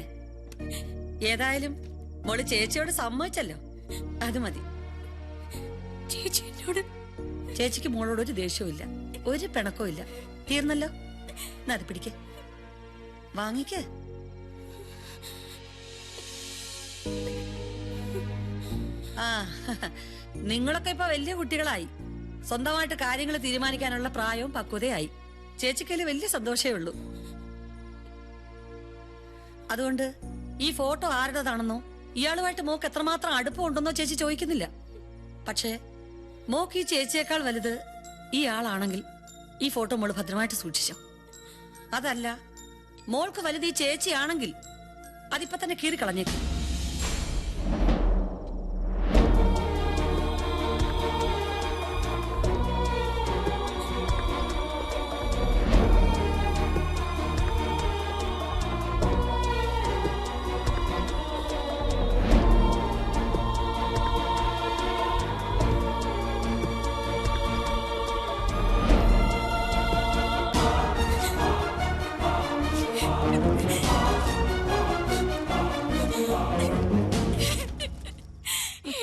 ഏതായാലും മോള് ചേച്ചിയോട് സമ്മതിച്ചല്ലോ, അത് മതി. ചേച്ചി എന്നോട്. ചേച്ചിക്ക് മോളോട് ഒരു ദേഷ്യവും ഇല്ല, ഒരു പിണക്കവും ഇല്ല. തീർന്നല്ലോ. അത് പിടിക്ക്, വാങ്ങിക്ക്. ആ, നിങ്ങളൊക്കെ ഇപ്പൊ വലിയ കുട്ടികളായി, സ്വന്തമായിട്ട് കാര്യങ്ങൾ തീരുമാനിക്കാനുള്ള പ്രായവും പക്വതയായി. ചേച്ചിക്കതിൽ വലിയ സന്തോഷമേ ഉള്ളൂ. അതുകൊണ്ട് ഈ ഫോട്ടോ ആരുടേതാണെന്നോ ഇയാളുമായിട്ട് മോക്ക് എത്രമാത്രം അടുപ്പമുണ്ടെന്നോ ചേച്ചി ചോദിക്കുന്നില്ല. പക്ഷേ മോക്ക് ഈ ചേച്ചിയേക്കാൾ വലുത് ഈ ആളാണെങ്കിൽ ഈ ഫോട്ടോ മോള് ഭദ്രമായിട്ട് സൂക്ഷിച്ചോ. അതല്ല, മോൾക്ക് വലുത് ഈ ചേച്ചിയാണെങ്കിൽ അതിപ്പോ തന്നെ കീറിക്കളഞ്ഞേക്കും.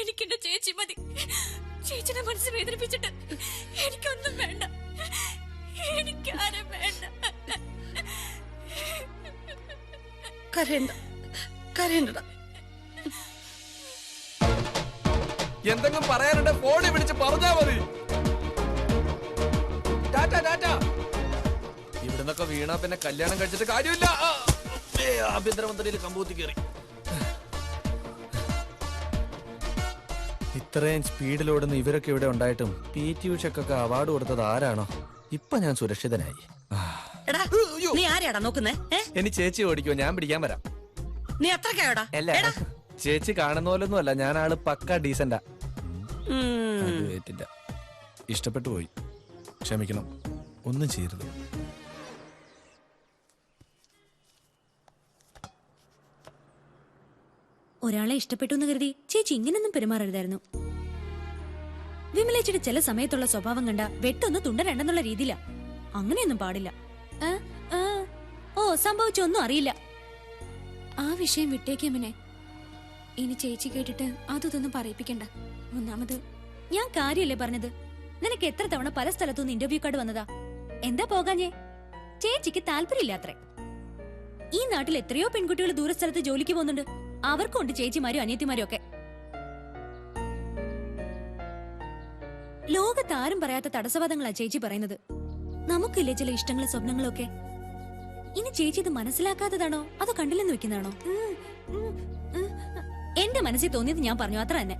എനിക്കെന്റെ ചേച്ചി മതി. ചേച്ചിയുടെ മനസ്സ് വേദനിപ്പിച്ചിട്ട് എനിക്കൊന്നും വേണ്ട, എനിക്കാരും വേണ്ട. കരയണ്ട, കരയണ്ടടാ. എന്തെങ്കിലും പറയാനുണ്ട് ഫോണിൽ വിളിച്ച് പറഞ്ഞാ മതി. ഇവിടുന്നൊക്കെ വീണാ പിന്നെ കല്യാണം കഴിച്ചിട്ട് കാര്യമില്ല. ആഭ്യന്തരമന്ത്രിയിൽ കമ്പൂത്തി കയറി. ഇത്രയും സ്പീഡിലോടുന്ന ഇവരൊക്കെ ഇവിടെ ഉണ്ടായിട്ടും PT ഉഷക്കൊക്കെ അവാർഡ് കൊടുത്തത് ആരാണോ? ഇപ്പൊ ഞാൻ സുരക്ഷിതനായി. നീ ആരെയാടാ നോക്കുന്നേ? ഇനി ചേച്ചി ഓടിക്കോ, ഞാൻ പിടിക്കാൻ വരാം. നീ അത്രക്കായോടാ? അല്ല, ചേച്ചി കാണുന്ന പോലൊന്നും അല്ല, ഞാൻ ആള് പക്ക ഡീസന്റാ. ഏറ്റില്ല, ഇഷ്ടപ്പെട്ടു പോയി. ക്ഷമിക്കണം, ഒന്നും ചെയ്യരുത്. ഒരാളെ ഇഷ്ടപ്പെട്ടു എന്ന് കരുതി ചേച്ചി ഇങ്ങനൊന്നും പെരുമാറരുതായിരുന്നു. വിമലേച്ചിയുടെ ചില സമയത്തുള്ള സ്വഭാവം കണ്ട വെട്ടൊന്ന് തുണ്ട രണ്ടെന്നുള്ള രീതിയില. അങ്ങനെയൊന്നും പാടില്ല. ഓ, സംഭവിച്ചൊന്നും അറിയില്ല. ആ വിഷയം വിട്ടേക്കമ്മനെ. ഇനി ചേച്ചി കേട്ടിട്ട് അതൊന്നും പറയിപ്പിക്കണ്ട. ഒന്നാമത് ഞാൻ കാര്യല്ലേ പറഞ്ഞത്. നിനക്ക് എത്ര തവണ പല സ്ഥലത്തുനിന്ന് ഇന്റർവ്യൂ കാർഡ് വന്നതാ. എന്താ പോകാഞ്ഞേ? ചേച്ചിക്ക് താല്പര്യമില്ലാത്രേ. ഈ നാട്ടിൽ എത്രയോ പെൺകുട്ടികൾ ദൂരസ്ഥലത്ത് ജോലിക്ക് പോകുന്നുണ്ട്. അവർക്കുണ്ട് ചേച്ചിമാരും അനിയത്തിമാരും ഒക്കെ. ലോകത്താരും പറയാത്ത തടസ്സവാദങ്ങളാ ചേച്ചി പറയുന്നത്. നമുക്കില്ലേ ചില ഇഷ്ടങ്ങളും സ്വപ്നങ്ങളും ഒക്കെ. ഇനി ചേച്ചി ഇത് മനസ്സിലാക്കാത്തതാണോ അതോ കണ്ടില്ലെന്ന് വെക്കുന്നതാണോ? എന്റെ മനസ്സിൽ തോന്നിയത് ഞാൻ പറഞ്ഞു, അത്ര തന്നെ.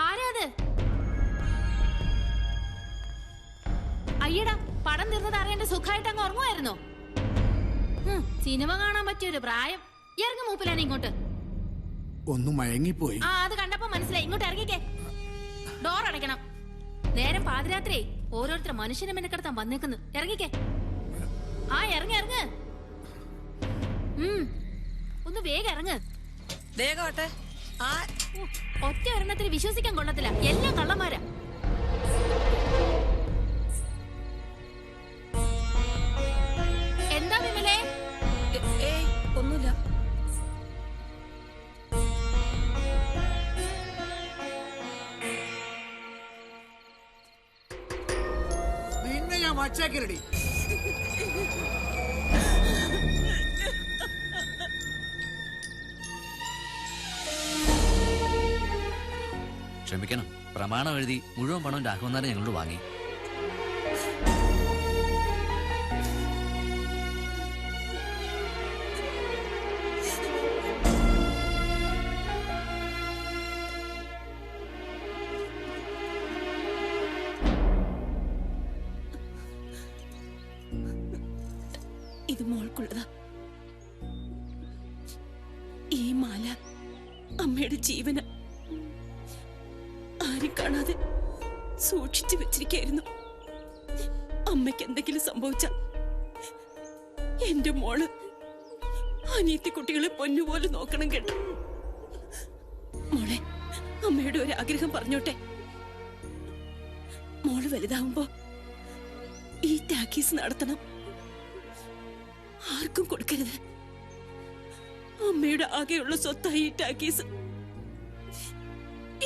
ആരാ അത്? അയ്യടാ, പടം തീർന്നത് അറിയേണ്ട സുഖമായിട്ട് അങ്ങ് ഉറങ്ങുമായിരുന്നോ? സിനിമ കാണാൻ പറ്റിയൊരു പ്രായം. ഇറങ്ങി മൂപ്പിലാണ് ഇങ്ങോട്ട്. ഒന്ന് മയങ്ങിപ്പോയി. ആ, അത് കണ്ടപ്പോ മനസ്സിലായി. ഇങ്ങോട്ട് ഇറങ്ങിക്കേ. ഡോർ അടയ്ക്കണം. നേരം പാതിരാത്രി ഓരോരുത്തർ മനുഷ്യനെ മെനക്കെടുത്താൻ വന്നേക്കുന്നു. ഇറങ്ങിക്കേ. ആ, ഇറങ്ങി ഇറങ്ങ്. ഒന്ന് വേഗം ഇറങ്ങ്. വേഗമാട്ടെ. ഒറ്റ ഒരെണ്ണത്തിന് വിശ്വസിക്കാൻ കൊള്ളത്തില്ല. എല്ലാം കള്ളന്മാരാ. എന്താ വിമലേ? ഒന്നുമില്ല. വച്ചേക്കരടി. ക്ഷമിക്കണം, പ്രമാണം എഴുതി മുഴുവൻ പണവും രാഘവനാരെ ഞങ്ങളോട് വാങ്ങി. ഇത് മോൾക്കുള്ളതാ. ഈ മാല അമ്മയുടെ ജീവന ആരും കാണാതെ സൂക്ഷിച്ചു വെച്ചിരിക്കായിരുന്നു. അമ്മയ്ക്ക് എന്തെങ്കിലും സംഭവിച്ച എന്റെ മോള് അനിയത്തി കുട്ടികളെ പൊന്നുപോലെ നോക്കണം കേട്ടോ. മോളെ, അമ്മയുടെ ഒരു ആഗ്രഹം പറഞ്ഞോട്ടെ. മോള് വലുതാവുമ്പോ ഈ ടാക്കീസ് നടത്തണം. ആർക്കും കൊടുക്കരുത്. അമ്മയുടെ ആകെയുള്ള സ്വത്തായി ഈ ടാക്കീസ്.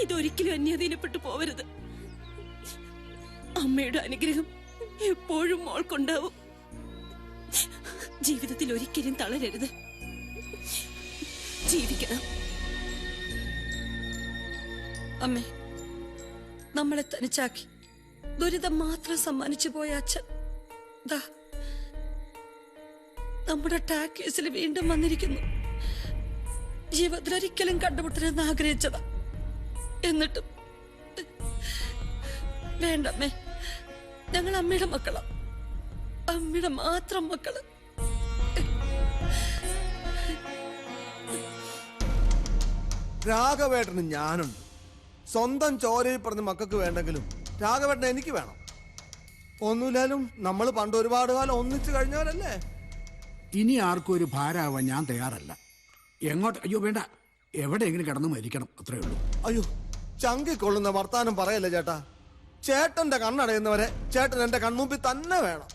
ഇതൊരിക്കലും അന്യാധീനപ്പെട്ടു പോവരുത്. അമ്മയുടെ അനുഗ്രഹം എപ്പോഴും മോൾക്കുണ്ടാവും. ജീവിതത്തിൽ ഒരിക്കലും തളരരുത്. ജീവിക്കണം. അമ്മേ, നമ്മളെ തനിച്ചാക്കി ദുരിതം മാത്രം സമ്മാനിച്ചു പോയ അച്ഛൻ ദാ നമ്മുടെ ടാക്കീസിൽ വീണ്ടും വന്നിരിക്കുന്നു. ജീവിതത്തിലൊരിക്കലും കണ്ടുമുട്ടരുതെന്ന് ആഗ്രഹിച്ചതാ. എന്നിട്ടും വേണ്ടമ്മേ, ഞങ്ങൾ അമ്മയുടെ മക്കളാ. അമ്മയുടെ മാത്രം മക്കള്. രാഘവേട്ടന് ഞാനുണ്ട്. സ്വന്തം ചോരയിൽ പറഞ്ഞ മക്കൾക്ക് വേണ്ടെങ്കിലും രാഘവേട്ടൻ എനിക്ക് വേണം. ഒന്നുമില്ലാലും നമ്മൾ പണ്ട് ഒരുപാട് കാലം ഒന്നിച്ചു കഴിഞ്ഞവരല്ലേ. ഇനി ആർക്കും ഒരു ഭാരമാവാൻ ഞാൻ തയ്യാറല്ല. എങ്ങോട്ട്? അയ്യോ വേണ്ട, എവിടെയെങ്കിലും കിടന്ന് മരിക്കണം, അത്രേ ഉള്ളൂ. അയ്യോ, ചങ്കിക്കൊള്ളുന്ന വർത്താനം പറയല്ലേ ചേട്ടാ. ചേട്ടന്റെ കണ്ണടയുന്നവരെ ചേട്ടൻ എന്റെ കൺമുമ്പിൽ തന്നെ വേണം.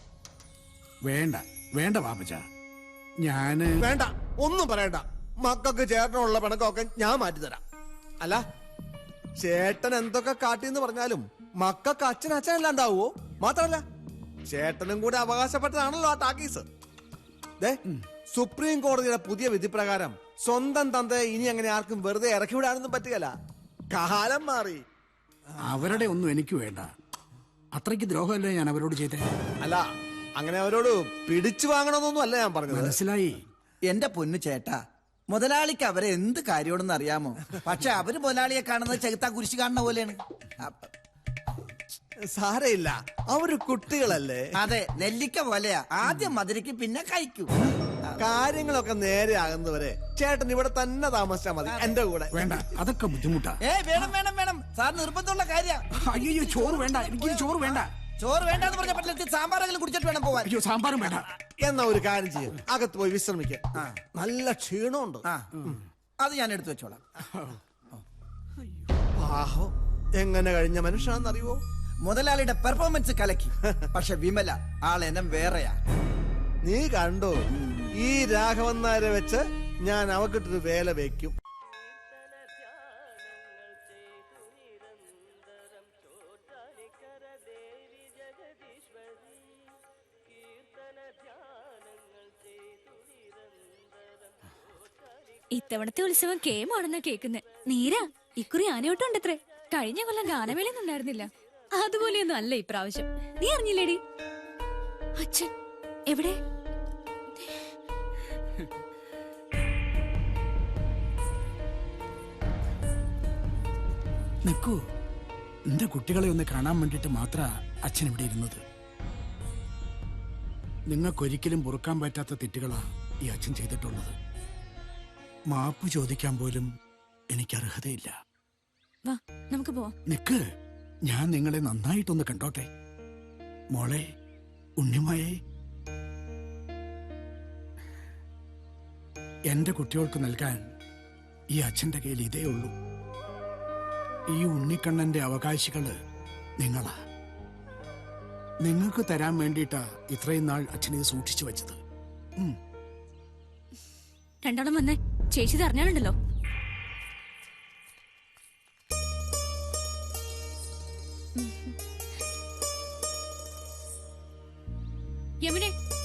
വേണ്ട വേണ്ട പാപ്പച്ച, ഞാന് വേണ്ട, ഒന്നും പറയണ്ട. മക്കൾക്ക് ചേട്ടനുള്ള പിണക്കമൊക്കെ ഞാൻ മാറ്റിത്തരാം. അല്ല, ചേട്ടൻ എന്തൊക്കെ കാട്ടിന്ന് പറഞ്ഞാലും മക്കൾക്ക് അച്ഛനല്ലാണ്ടാവോ? മാത്രമല്ല ചേട്ടനും കൂടെ അവകാശപ്പെട്ടതാണല്ലോ ആ ടാക്കീസ്. സുപ്രീം കോടതിയുടെ പുതിയ വിധി പ്രകാരം സ്വന്തം തന്തയെ ഇനി അങ്ങനെ ആർക്കും വെറുതെ ഇറക്കി വിടാനൊന്നും പറ്റുകയല്ല. കാലം മാറി. അവരുടെ ഒന്നും എനിക്ക് വേണ്ട. അത്രയ്ക്ക് ദ്രോഹമല്ലേ ഞാൻ അവരോട് ചെയ്തേ. അല്ല, അങ്ങനെ അവരോട് പിടിച്ചു വാങ്ങണമെന്നൊന്നും അല്ല ഞാൻ പറഞ്ഞത്. മനസ്സിലായി. എന്റെ പൊന്നു ചേട്ടാ, മുതലാളിക്ക് അവരെ എന്ത് കാര്യമാണെന്ന് അറിയാമോ? പക്ഷെ അവര് മുതലാളിയെ കാണുന്നത് ചെകുത്താ കുരിശ് കാണുന്ന പോലെയാണ്. സാരയില്ല, അവര് കുട്ടികളല്ലേ. അതെ, നെല്ലിക്ക പോലെയാ. ആദ്യം മധുരയ്ക്ക് പിന്നെ കഴിക്കൂ. കാര്യങ്ങളൊക്കെ നേരെ ആകുന്നവരെ ചേട്ടൻ ഇവിടെ തന്നെ താമസിച്ചാൽ മതി എന്റെ കൂടെ. വേണ്ട, അതൊക്കെ ബുദ്ധിമുട്ടാ. വേണം വേണം വേണം, സാർ നിർബന്ധമുള്ള കാര്യം. അയ്യോ, ചോറ് വേണ്ട, എനിക്ക് ചോറ് വേണ്ട. ചോറ് വേണ്ടെന്ന് പറഞ്ഞ പറ്റില്ല. സാമ്പാറെങ്കിലും കുടിച്ചിട്ട് വേണം പോവാൻ. അയ്യോ, സാമ്പാറും വേണ്ട. എന്നാ ഒരു കാര്യം ചെയ്യും, അകത്ത് പോയി വിശ്രമിക്കുക. നല്ല ക്ഷീണമുണ്ട്. അത് ഞാൻ എടുത്തു വെച്ചോളാം. ആഹോ, എങ്ങനെ കഴിഞ്ഞ മനുഷ്യനാണെന്നറിയോ? മുതലാളിയുടെ പെർഫോമൻസ് കലക്കി. പക്ഷെ വിമല ആളെനം വേറെയാ. നീ കണ്ടോ, ഈ രാഘവൻ നായരെ വെച്ച് ഞാൻ അവക്കിട്ടൊരു വേല വെക്കും. ഇത്തവണത്തെ ഉത്സവം കേമാണെന്നാ കേക്കുന്നെ. നീരാ, ഇക്കുറി ആനയോട്ടുണ്ടത്രേ. കഴിഞ്ഞ കൊല്ലം ഗാനമേളയൊന്നും ഉണ്ടായിരുന്നില്ല. അതുപോലെയൊന്നും അല്ല ഇപ്രാവശ്യം. നീ അറിഞ്ഞില്ലേടി? അച്ഛൻ എവിടെ? നിക്കൂ, എന്റെ കുട്ടികളെ ഒന്ന് കാണാൻ വേണ്ടിട്ട് മാത്ര അച്ഛൻ ഇവിടെ ഇരുന്നത്. നിങ്ങൾക്കൊരിക്കലും പൊറുക്കാൻ പറ്റാത്ത തെറ്റുകളാ ഈ അച്ഛൻ ചെയ്തിട്ടുള്ളത്. മാപ്പ് ചോദിക്കാൻ പോലും എനിക്ക് അർഹതയില്ല. വാ, നമുക്ക് പോവാം. നിക്ക്, ഞാൻ നിങ്ങളെ നന്നായിട്ടൊന്ന് കണ്ടോട്ടെ. മോളെ, ഉണ്ണിമായെ, എന്റെ കുട്ടികൾക്ക് നൽകാൻ ഈ അച്ഛന്റെ കയ്യിൽ ഇതേ ഉള്ളൂ. ഈ ഉണ്ണിക്കണ്ണന്റെ അവകാശികള് നിങ്ങളാ. നിങ്ങൾക്ക് തരാൻ വേണ്ടിയിട്ടാ ഇത്രയും നാൾ അച്ഛനെ സൂക്ഷിച്ചു വെച്ചത്. രണ്ടാളും വന്നേ, ചേച്ചി അറിഞ്ഞാലുണ്ടല്ലോ.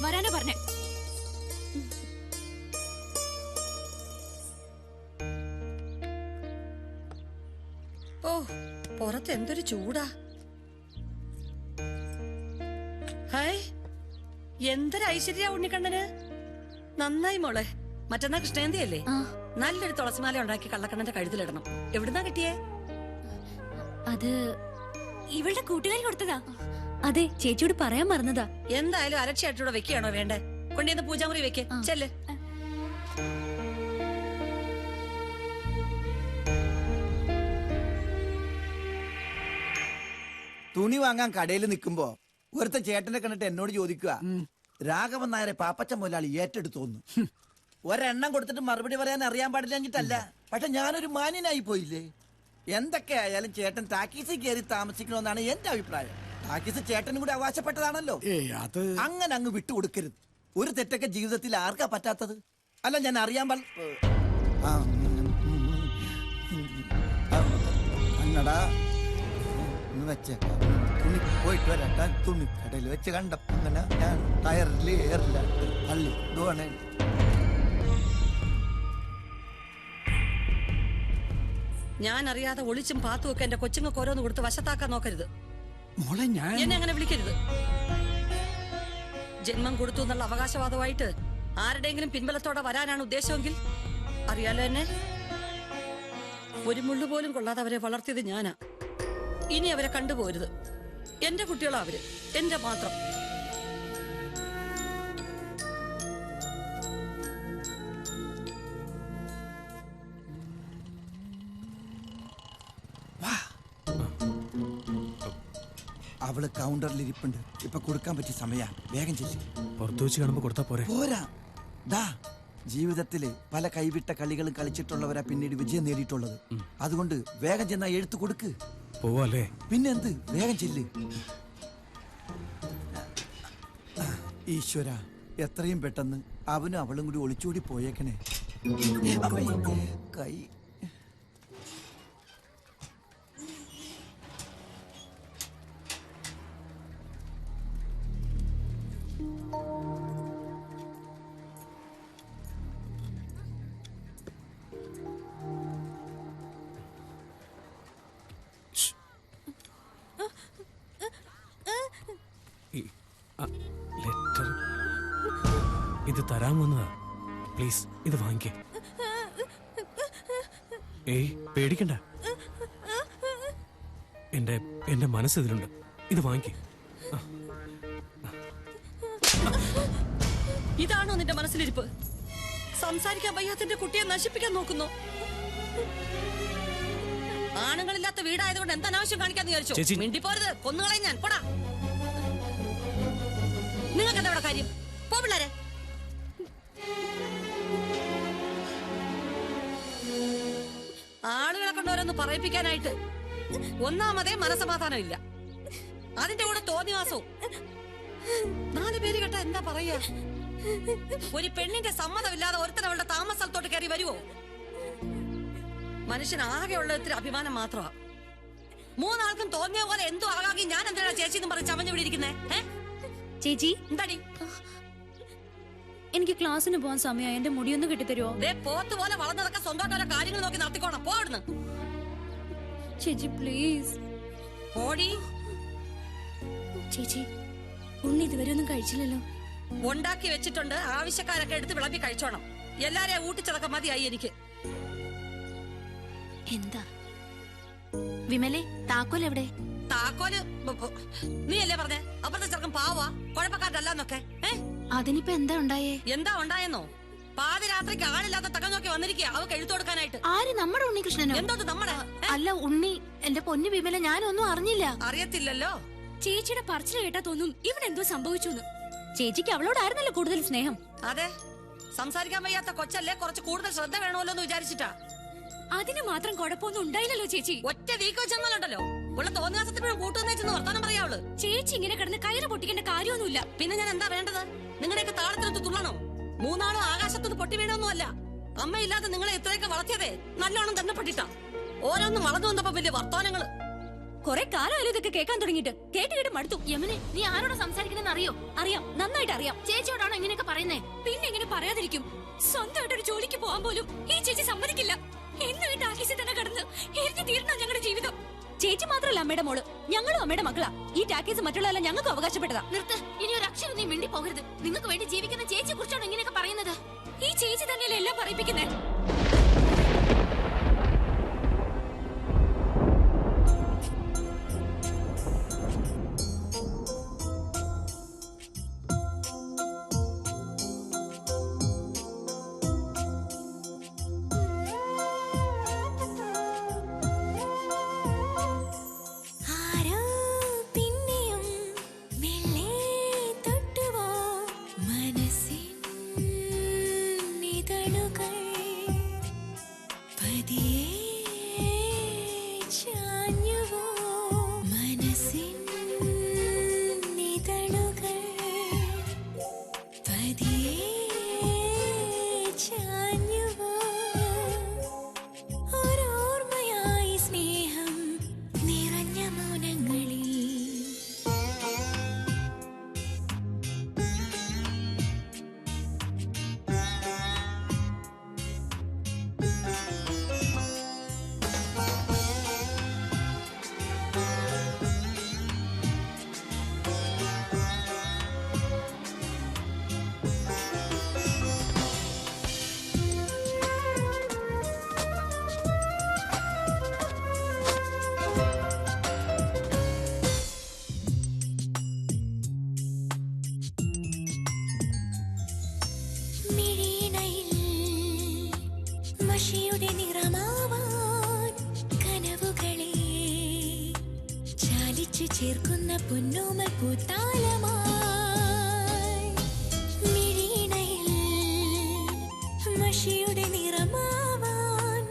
വരാനാ പറഞ്ഞേ. ഓ, പുറത്ത് എന്തൊരു ചൂടാ. ഹായ്, എന്തൊരു ഐശ്വര്യ ഉണ്ണിക്കണ്ണന്. നന്നായി മോളെ. മറ്റന്നാ കൃഷ്ണേന്തിയല്ലേ? നല്ലൊരു തുളസിമാല ഉണ്ടാക്കി കള്ളക്കണ്ണന്റെ കഴുത്തിലിടണം. എവിടുന്നാ കിട്ടിയേ? അത് ഇവളുടെ കൂട്ടുകാരി കൊടുത്തതാ. അതെ, ചേച്ചിയോട് പറയാൻ മറന്നതാ. എന്തായാലും അരക്ഷയായിട്ടൂടെ വെക്കുകയാണോ വേണ്ടേ? കൊണ്ടുവന്ന് പൂജാമുറി വെക്ക്. ചെല്ല്. തുണി വാങ്ങാൻ കടയിൽ നിൽക്കുമ്പോ ഒരുത്ത ചേട്ടനെ കണ്ടിട്ട് എന്നോട് ചോദിക്കുക, രാഘവൻ നായരെ പാപ്പച്ച മുതലാളി ഏറ്റെടുത്തോന്നു. ഒരെണ്ണം കൊടുത്തിട്ട് മറുപടി പറയാൻ അറിയാൻ പാടില്ലഞ്ഞിട്ടല്ല, പക്ഷെ ഞാനൊരു മാന്യനായി പോയില്ലേ. എന്തൊക്കെ ആയാലും ചേട്ടൻ ടാക്കീസിൽ കയറി താമസിക്കണമെന്നാണ് എന്റെ അഭിപ്രായം. ടാക്കീസ് ചേട്ടനും കൂടി അവകാശപ്പെട്ടതാണല്ലോ. അങ്ങനെ അങ്ങ് വിട്ടുകൊടുക്കരുത്. ഒരു തെറ്റൊക്കെ ജീവിതത്തിൽ ആർക്കാ പറ്റാത്തത്? അല്ല, ഞാൻ അറിയാൻ അന്നടാ വെച്ചേക്കാം. തുണി പോയിട്ട് വരാട്ടാ. തുണി കടയിൽ വെച്ച് കണ്ടപ്പോ അങ്ങനെ ഞാൻ ടയറിൽ ഏറില്ല പള്ളി ഇതുവാണ്. ഞാൻ അറിയാതെ ഒളിച്ചും പാത്തും ഒക്കെ എന്റെ കൊച്ചുങ്ങൾക്ക് ഓരോന്ന് കൊടുത്ത് വശത്താക്കാൻ നോക്കരുത്. എന്നെ അങ്ങനെ വിളിക്കരുത്. ജന്മം കൊടുത്തു എന്നുള്ള അവകാശവാദമായിട്ട് ആരുടെയെങ്കിലും പിൻബലത്തോടെ വരാനാണ് ഉദ്ദേശമെങ്കിൽ അറിയാലോ എന്നെ. ഒരു മുള്ളു പോലും കൊള്ളാതെ അവരെ വളർത്തിയത് ഞാനാ. ഇനി അവരെ കണ്ടുപോരുത്. എന്റെ കുട്ടികളാ അവര്, എന്റെ മാത്രം. അവള് കൗണ്ടറിൽ ഇരിപ്പുണ്ട്. ഇപ്പൊ കൊടുക്കാൻ പറ്റിയ സമയാ. വേഗം ചെല്ലും. പുറത്തു വെച്ച് കാണുമ്പോ കൊടുത്താ പോരെ? പോരാ. ദാ, ജീവിതത്തില് പല കൈവിട്ട കളികളും കളിച്ചിട്ടുള്ളവരാ പിന്നീട് വിജയം നേടിയിട്ടുള്ളത്. അതുകൊണ്ട് വേഗം ചെന്നാ എഴുത്ത് കൊടുക്ക്. പോവാല്ലേ? പിന്നെന്ത്, വേഗം ചെല്ല്. ഈശ്വര, എത്രയും പെട്ടെന്ന് അവനും അവളും കൂടി ഒളിച്ചോടി പോയേക്കണേ. കൈ ലെറ്റർ ഇത് തരാൻ വന്നതാ. പ്ലീസ് ഇത് വാങ്ങിക്കേ. ഏയ് പേടിക്കണ്ട, എന്റെ മനസ്സ് ഇതിലുണ്ട്. ഇത് വാങ്ങിക്കേ. ഇതാണോ നിന്റെ മനസ്സിലിരിപ്പ്? സംസാരിക്കാൻ വയ്യാത്തിന്റെ കുട്ടിയെ നശിപ്പിക്കാൻ നോക്കുന്നു. ആണുങ്ങളില്ലാത്ത വീടായതുകൊണ്ട് എന്താ അനാവശ്യം കാണിക്കാന്ന് വിചാരിച്ചു? മിണ്ടിപ്പോരുത്, കൊന്നുകളയും ഞാൻ. പോടാ. നിങ്ങൾക്ക് എന്താ ഇവിടെ കാര്യം? പോ പിള്ളേരെ. ആളുകളെ കൊണ്ട് ഓരോന്ന് പറയിപ്പിക്കാനായിട്ട് ഒന്നാമതേ മനസമാധാനം ഇല്ല. അതിന്റെ കൂടെ തോന്നിവാസവും. 4 പേര് കേട്ടാ എന്താ പറയാ? ഒരു പെണ്ണിന്റെ സമ്മതമില്ലാതെ ഒരുത്തൻ അവളുടെ താമസ സ്ഥലത്തോട്ട് കയറി വരുവോ? മനുഷ്യൻ ആകെ ഉള്ള ഇത്തിരി അഭിമാനം മാത്രമാ. 3 ആൾക്കും തോന്നിയ പോലെ എന്തോ ആകാകി ഞാൻ എന്തിനാ ചേച്ചി എന്ന് പറഞ്ഞ് ചമഞ്ഞു വിടിയിരിക്കുന്നേ? ചേച്ചി, എന്താടി? എനിക്ക് ക്ലാസ്സിന് പോകാൻ സമയമായി. എന്റെ മുടിയൊന്ന് കെട്ടിത്തരുമോ? പോത്ത് പോലെ വളർന്നതൊക്കെ സ്വന്തമായിട്ട് കാര്യങ്ങൾ നോക്കി നടത്തിക്കോണം. പോടുന്നു ചേച്ചി, പ്ലീസ്. ഓടി. ചേച്ചി, ഉണ്ണി ഇതുവരെ ഒന്നും കഴിച്ചില്ലല്ലോ. ഉണ്ടാക്കി വെച്ചിട്ടുണ്ട്. ആവശ്യക്കാരൊക്കെ എടുത്ത് വിളമ്പി കഴിച്ചോണം. എല്ലാരെയും ഊട്ടിച്ചതൊക്കെ മതിയായി എനിക്ക്. എന്താ വിമലെ, താക്കോൽ എവിടെ? താക്കോല് നീ അല്ലേ പറഞ്ഞേ? അപ്പുറത്തെ ചെറുക്കൻ പാവാ, കുഴപ്പക്കാരല്ലാന്നൊക്കെ. അതിനിപ്പോ എന്താ ഉണ്ടായേ? എന്താ ഉണ്ടായെന്നോ? പാതിരാത്രിക്ക് ആളില്ലാത്ത തകം നോക്കി വന്നിരിക്കുക അവക്ക് എഴുത്തു കൊടുക്കാനായിട്ട്. ആര്? നമ്മുടെ ഉണ്ണികൃഷ്ണനോ? എന്തോ നമ്മുടെ? അല്ല ഉണ്ണി, എന്റെ പൊന്നു വിമല, ഞാനൊന്നും അറിഞ്ഞില്ല. അറിയത്തില്ലല്ലോ. ചേച്ചിയുടെ പറച്ചിൽ കേട്ടാ തോന്നും ഇവിടെ എന്തോ സംഭവിച്ചു. ചേച്ചിക്ക് അവളോടായിരുന്നല്ലോ കൂടുതൽ സ്നേഹം. അതെ, സംസാരിക്കാൻ വയ്യാത്ത കൊച്ചല്ലേ, കുറച്ച് കൂടുതൽ ശ്രദ്ധ വേണമല്ലോ എന്ന് വിചാരിച്ചിട്ടാ. അതിന് മാത്രം കുഴപ്പമൊന്നും ഉണ്ടായില്ലല്ലോ ചേച്ചി. ഒറ്റ വീക്ക് വെച്ചെന്നാലുണ്ടല്ലോ ഉള്ള തോന്നിയാസത്തിനും കൂട്ടുവെന്ന് വർത്താനം പറയാവള്. ചേച്ചി ഇങ്ങനെ കിടന്ന് കയറ് പൊട്ടിക്കേണ്ട കാര്യമൊന്നുമില്ല. പിന്നെ ഞാൻ എന്താ വേണ്ടത്? നിങ്ങളുടെയൊക്കെ താളത്തിനൊത്ത് തുള്ളണോ? 3 ആളും ആകാശത്തൊന്ന് പൊട്ടി വീണൊന്നും അല്ല. അമ്മയില്ലാതെ നിങ്ങളെ ഇത്രയൊക്കെ വളർത്തിയതേ നല്ലോണം തന്നെ പെട്ടിട്ടാ. ഓരോന്നും വളർന്നു വന്നപ്പോ വലിയ വർത്താനങ്ങള്. കൊറേ കാലമായാലും ഇതൊക്കെ കേൾക്കാൻ തുടങ്ങിയിട്ട് കേട്ട് മടുത്തു. യമനെ, നീ ആരോട് സംസാരിക്കണെന്ന് അറിയോ? അറിയാം, നന്നായിട്ട് അറിയാം. ചേച്ചിയോടാണോ ഇങ്ങനെയൊക്കെ പറയുന്നേ? പിന്നെ എങ്ങനെ പറയാതിരിക്കും? സ്വന്തമായിട്ടൊരു ജോലിക്ക് പോകാൻ പോലും ഈ ചേച്ചി സമ്മതിക്കില്ല. എന്നും ഈ ടാക്കീസിൽ തന്നെ കിടന്ന് എരിഞ്ഞു തീർന്ന ഞങ്ങളുടെ ജീവിതം. ചേച്ചി മാത്രമല്ല അമ്മയുടെ മോള്, ഞങ്ങളും അമ്മയുടെ മക്കളാ. ഈ ടാക്കീസ് മറ്റുള്ളതെല്ലാം ഞങ്ങൾക്ക് അവകാശപ്പെട്ടതാ. നിർത്ത്, ഇനി ഒരു അക്ഷരം നീ മിണ്ടി പോകരുത്. നിങ്ങൾക്ക് വേണ്ടി ജീവിക്കുന്ന ചേച്ചിയെ കുറിച്ചാണോ ഇങ്ങനെയൊക്കെ പറയുന്നത്? ഈ ചേച്ചി തന്നെയല്ലേ എല്ലാം പറയിപ്പിക്കുന്നേ. ചേർക്കുന്ന പൊന്നോമൽ പൂത്താലമായി മിഴിയിണയിൽ മഷിയുടെ നിറമാവാൻ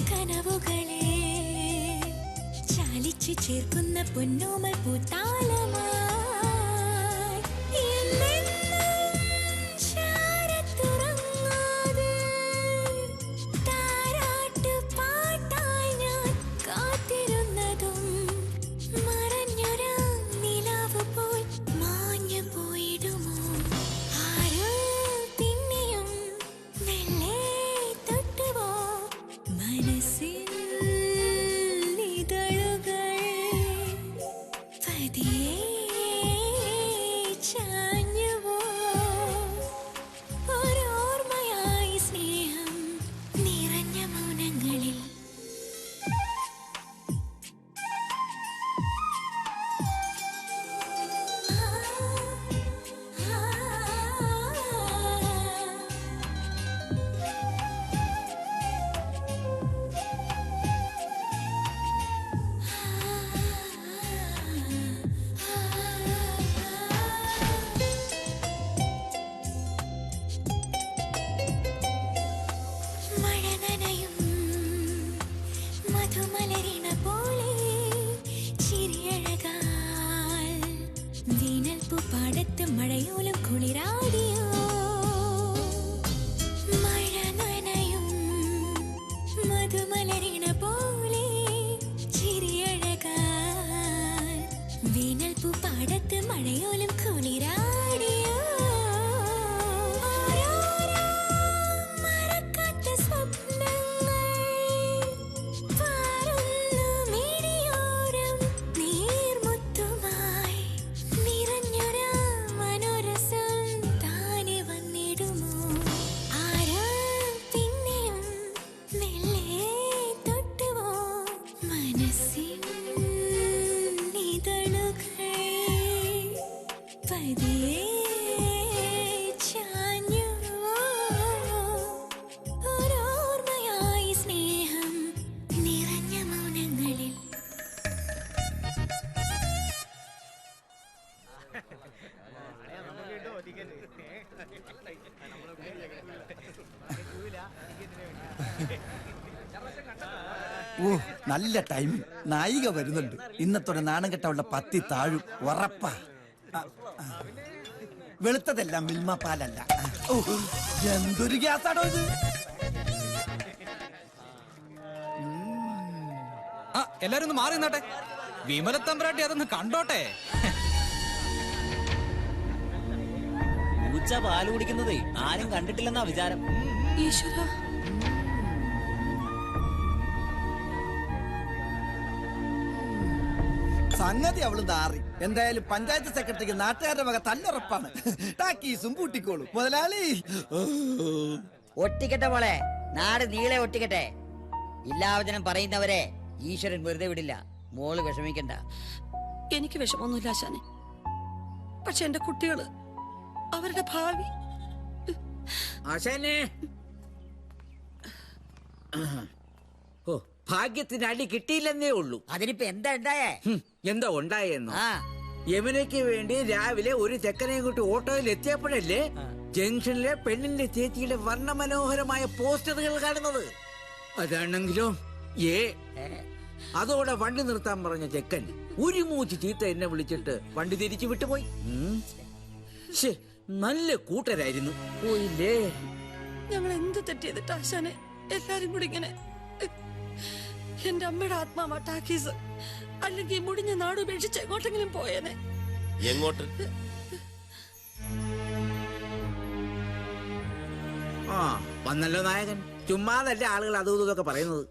കനവുകളെ ചാലിച്ചു ചേർക്കുന്ന പൊന്നോമൽ പൂത്താലമായി മഴയോലും കുളിരാടിയോ മഴ നനയും മധുമലരിണ പോലെ ചിരിയഴകാൻ വേനൽ പൂ പാടത്ത് മഴയോലും കുളിരാടിയോ മറക്കാത്ത സ്വപ്നങ്ങൾ പാറുന്നു മിഴിയോരം നീർമുത്തുമായി നിറഞ്ഞൊരാ ഓ നല്ല ടൈമിങ്. നായിക വരുന്നുണ്ട്. ഇന്നത്തോടെ നാണം കെട്ടവളുടെ പത്തി താഴും ഉറപ്പാ. വെളുത്തതെല്ലാം മിൽമ പാലല്ല. എന്തൊരു ഗ്യാസാണോ ഇത്? എല്ലാരും ഒന്ന് മാറി നിന്നാട്ടെ. വിമലത്തമ്പ്രാട്ടി അതൊന്ന് കണ്ടോട്ടെ. പൂച്ച പാല് കുടിക്കുന്നതേ ആരും കണ്ടിട്ടില്ലെന്നാ വിചാരം. ഈശ്വര, സംഗതി അവള് നാറി. എന്തായാലും പഞ്ചായത്ത് സെക്രട്ടറിക്ക് നാട്ടുകാരുടെ വക തല്ലുറപ്പാണ്. ടാക്കീസും പൂട്ടിക്കോളും. മുതലാളി ഒട്ടിക്കട്ടെ മോളെ, നാട് നീളെ ഒട്ടിക്കട്ടെ. ഇല്ലാവചനം പറയുന്നവരെ ഈശ്വരൻ വെറുതെ വിടില്ല. മോള് വിഷമിക്കണ്ട. എനിക്ക് വിഷമൊന്നുമില്ല ആശാനെ. പക്ഷെ എന്റെ കുട്ടികള്, അവരുടെ ഭാവി. ആശാനെ, ഓ ഭാഗ്യത്തിന് അടി കിട്ടിയില്ലെന്നേ ഉള്ളൂ. അതിനിപ്പോ എന്താ ഉണ്ടായേ? എന്താ ഉണ്ടായെന്നോ? യമുനയ്ക്ക് വേണ്ടി രാവിലെ ഒരു ചെക്കനെയും കൂട്ടി ഓട്ടോയിൽ എത്തിയപ്പോഴല്ലേ ജംഗ്ഷനിലെ പെണ്ണിന്റെ ചേച്ചിയുടെ വർണ്ണമനോഹരമായ പോസ്റ്ററുകൾ കാണുന്നത്. അതാണെങ്കിലോ അതോടെ വണ്ടി നിർത്താൻ പറഞ്ഞ ചെക്കൻ ഒരു മൂച്ച് ചീത്ത എന്നെ വിളിച്ചിട്ട് വണ്ടി തിരിച്ചു വിട്ടുപോയി. നല്ല കൂട്ടരായിരുന്നു. പോയില്ലേ? ഞങ്ങൾ എന്ത് തെറ്റിയതിട്ട് ആശാനെ എല്ലാരും കൂടി ഇങ്ങനെ? എന്റെ അമ്മയുടെ ആത്മാവാ ടാക്കീസ്. അല്ലെങ്കിൽ മുടിഞ്ഞ നാട് ഉപേക്ഷിച്ച് എങ്ങോട്ടെങ്കിലും പോയേനെ. എങ്ങോട്ട്? ആ വന്നല്ലോ നായകൻ. ചുമ്മാതല്ലേ ആളുകൾ അതും ഇതൊക്കെ പറയുന്നത്.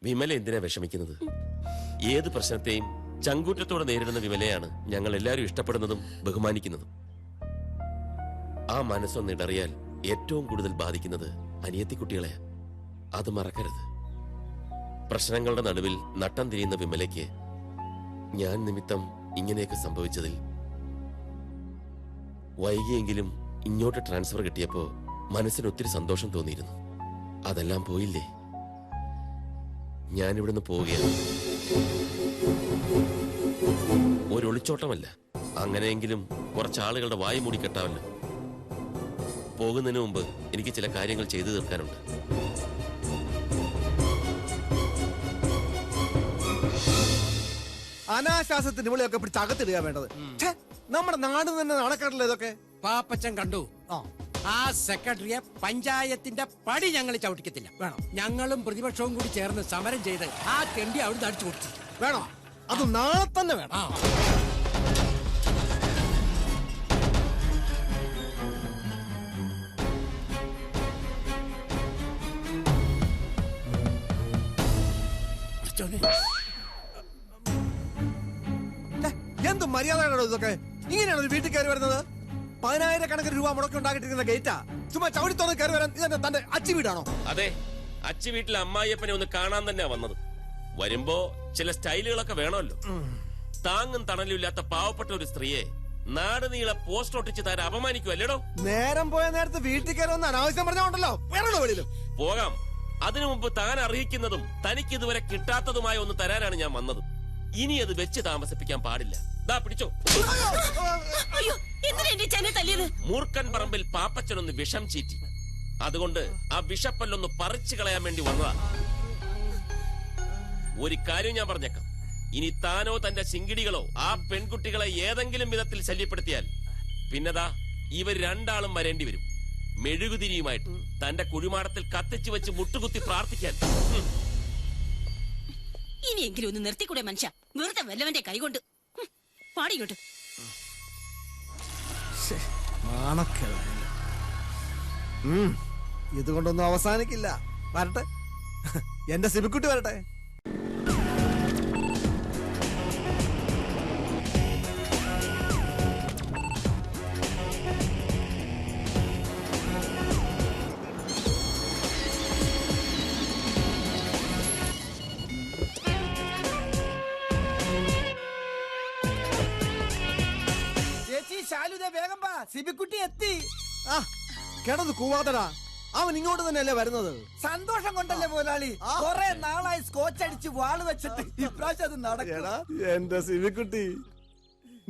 വിമല എന്തിനാ വിഷമിക്കുന്നത്? ഏത് പ്രശ്നത്തെയും ചങ്കൂറ്റത്തോടെ നേരിടുന്ന വിമലയാണ് ഞങ്ങൾ എല്ലാവരും ഇഷ്ടപ്പെടുന്നതും ബഹുമാനിക്കുന്നതും. ആ മനസ്സൊന്നിടറിയാൽ ഏറ്റവും കൂടുതൽ ബാധിക്കുന്നത് അനിയത്തിക്കുട്ടികളെ. അത് മറക്കരുത്. പ്രശ്നങ്ങളുടെ നടുവിൽ നട്ടം തിരിയുന്ന വിമലയ്ക്ക് ഞാൻ നിമിത്തം ഇങ്ങനെയൊക്കെ സംഭവിച്ചതിൽ വൈകിയെങ്കിലും ഇങ്ങോട്ട് ട്രാൻസ്ഫർ കിട്ടിയപ്പോ മനസ്സിന് ഒത്തിരി സന്തോഷം തോന്നിയിരുന്നു. അതെല്ലാം പോയില്ലേ? ഞാനിവിടുന്ന് പോവുകയാണ്. ഒരു ഒളിച്ചോട്ടമല്ല. അങ്ങനെയെങ്കിലും കുറച്ചാളുകളുടെ വായു മൂടി കെട്ടാവല്ലോ. പോകുന്നതിന് മുമ്പ് എനിക്ക് ചില കാര്യങ്ങൾ ചെയ്തു തീർക്കാനുണ്ട്. അനാശാസത്തിന് വിളിയൊക്കെ പിടിച്ച് അകത്തിടുക വേണ്ടത്. നമ്മുടെ നാട് തന്നെ നടക്കാറില്ല ഇതൊക്കെ. പാപ്പച്ചൻ കണ്ടു. ആ സെക്രട്ടറിയെ പഞ്ചായത്തിന്റെ പടി ഞങ്ങൾ ചവിട്ടിക്കത്തില്ല. വേണം ഞങ്ങളും പ്രതിപക്ഷവും കൂടി ചേർന്ന് സമരം ചെയ്ത് ആ തെണ്ടി അവിടെ അടിച്ചു കൊടുത്തു. വേണം, അത് നാളെ തന്നെ വേണം. എന്ത് മര്യാദകളോ ഇതൊക്കെ? ഇങ്ങനെയാണ് ഒരു വീട്ടിൽ കയറി വരുന്നത്? 10,000 രൂപ മുടക്കി ഉണ്ടാക്കിട്ടിരിക്കുന്ന ഗേറ്റാ. ചുമ്മാ ചവിടിത്തോന്ന് കയറി വരാൻ ഇതെന്നെ തന്റെ അച്ചി വീടാണോ? അതെ, അച്ചി വീട്ടിലെ അമ്മായിയപ്പനെ ഒന്ന് കാണാൻ തന്നെയാ വന്നത്. വരുമ്പോ ചില സ്റ്റൈലുകളൊക്കെ വേണമല്ലോ. താങ്ങും തണലും ഇല്ലാത്ത പാവപ്പെട്ട ഒരു സ്ത്രീയെ നാട് നീളെ പോസ്റ്റ് ഒട്ടിച്ച് താൻ അപമാനിക്കുമല്ലേടോ? നേരം പോയ നേരത്ത് വീട്ടിൽ കയറി വന്ന് അനാവശ്യം പറഞ്ഞോണ്ടല്ലോ. വേണോ വെളിയിലും പോകാം. അതിനു മുമ്പ് താൻ അർഹിക്കുന്നതും തനിക്ക് ഇതുവരെ കിട്ടാത്തതുമായ ഒന്ന് തരാനാണ് ഞാൻ വന്നത്. ഇനി അത് വെച്ച് താമസിപ്പിക്കാൻ പാടില്ല. ദാ പിടിച്ചോ. മൂർഖൻ പറമ്പിൽ പാപ്പച്ചനൊന്ന് വിഷം ചീറ്റി. അതുകൊണ്ട് ആ വിഷപ്പല്ലൊന്ന് പറിച്ചു കളയാൻ വേണ്ടി വന്നതാ. ഒരു കാര്യം ഞാൻ പറഞ്ഞേക്കാം. ഇനി താനോ തന്റെ ശിങ്കിടികളോ ആ പെൺകുട്ടികളെ ഏതെങ്കിലും വിധത്തിൽ ശല്യപ്പെടുത്തിയാൽ പിന്നെതാ ഇവർ രണ്ടാളും വരേണ്ടി വരും. മെഴുകുതിരിയുമായിട്ട് തന്റെ കുഴിമാടത്തിൽ കത്തിച്ചു വെച്ച് മുട്ടുകുത്തി പ്രാർത്ഥിക്കാൻ. ഇനിയെങ്കിലും ഒന്ന് നിർത്തിക്കൂടെ മനുഷ്യ? വെറുതെ വല്ലവന്റെ കൈകൊണ്ട് പാടിയോട്ട്. ഇതുകൊണ്ടൊന്നും അവസാനിക്കില്ല. വരട്ടെ, എന്റെ സിബിക്കുട്ടി വരട്ടെ. വേഗം വാ, സിബിക്കുട്ടി എത്തി. ആ കിടന്ന് കൂവാതടാ, അവൻ ഇങ്ങോട്ട് തന്നെയല്ലേ വരുന്നത്. സന്തോഷം കൊണ്ടല്ലേ മുതലാളി? കുറെ നാളായി സ്കോച്ച് അടിച്ച് വാള് വെച്ചിട്ട് ഇപ്രാവശ്യം അത് നടക്കടാ. എന്റെ സിബിക്കുട്ടി,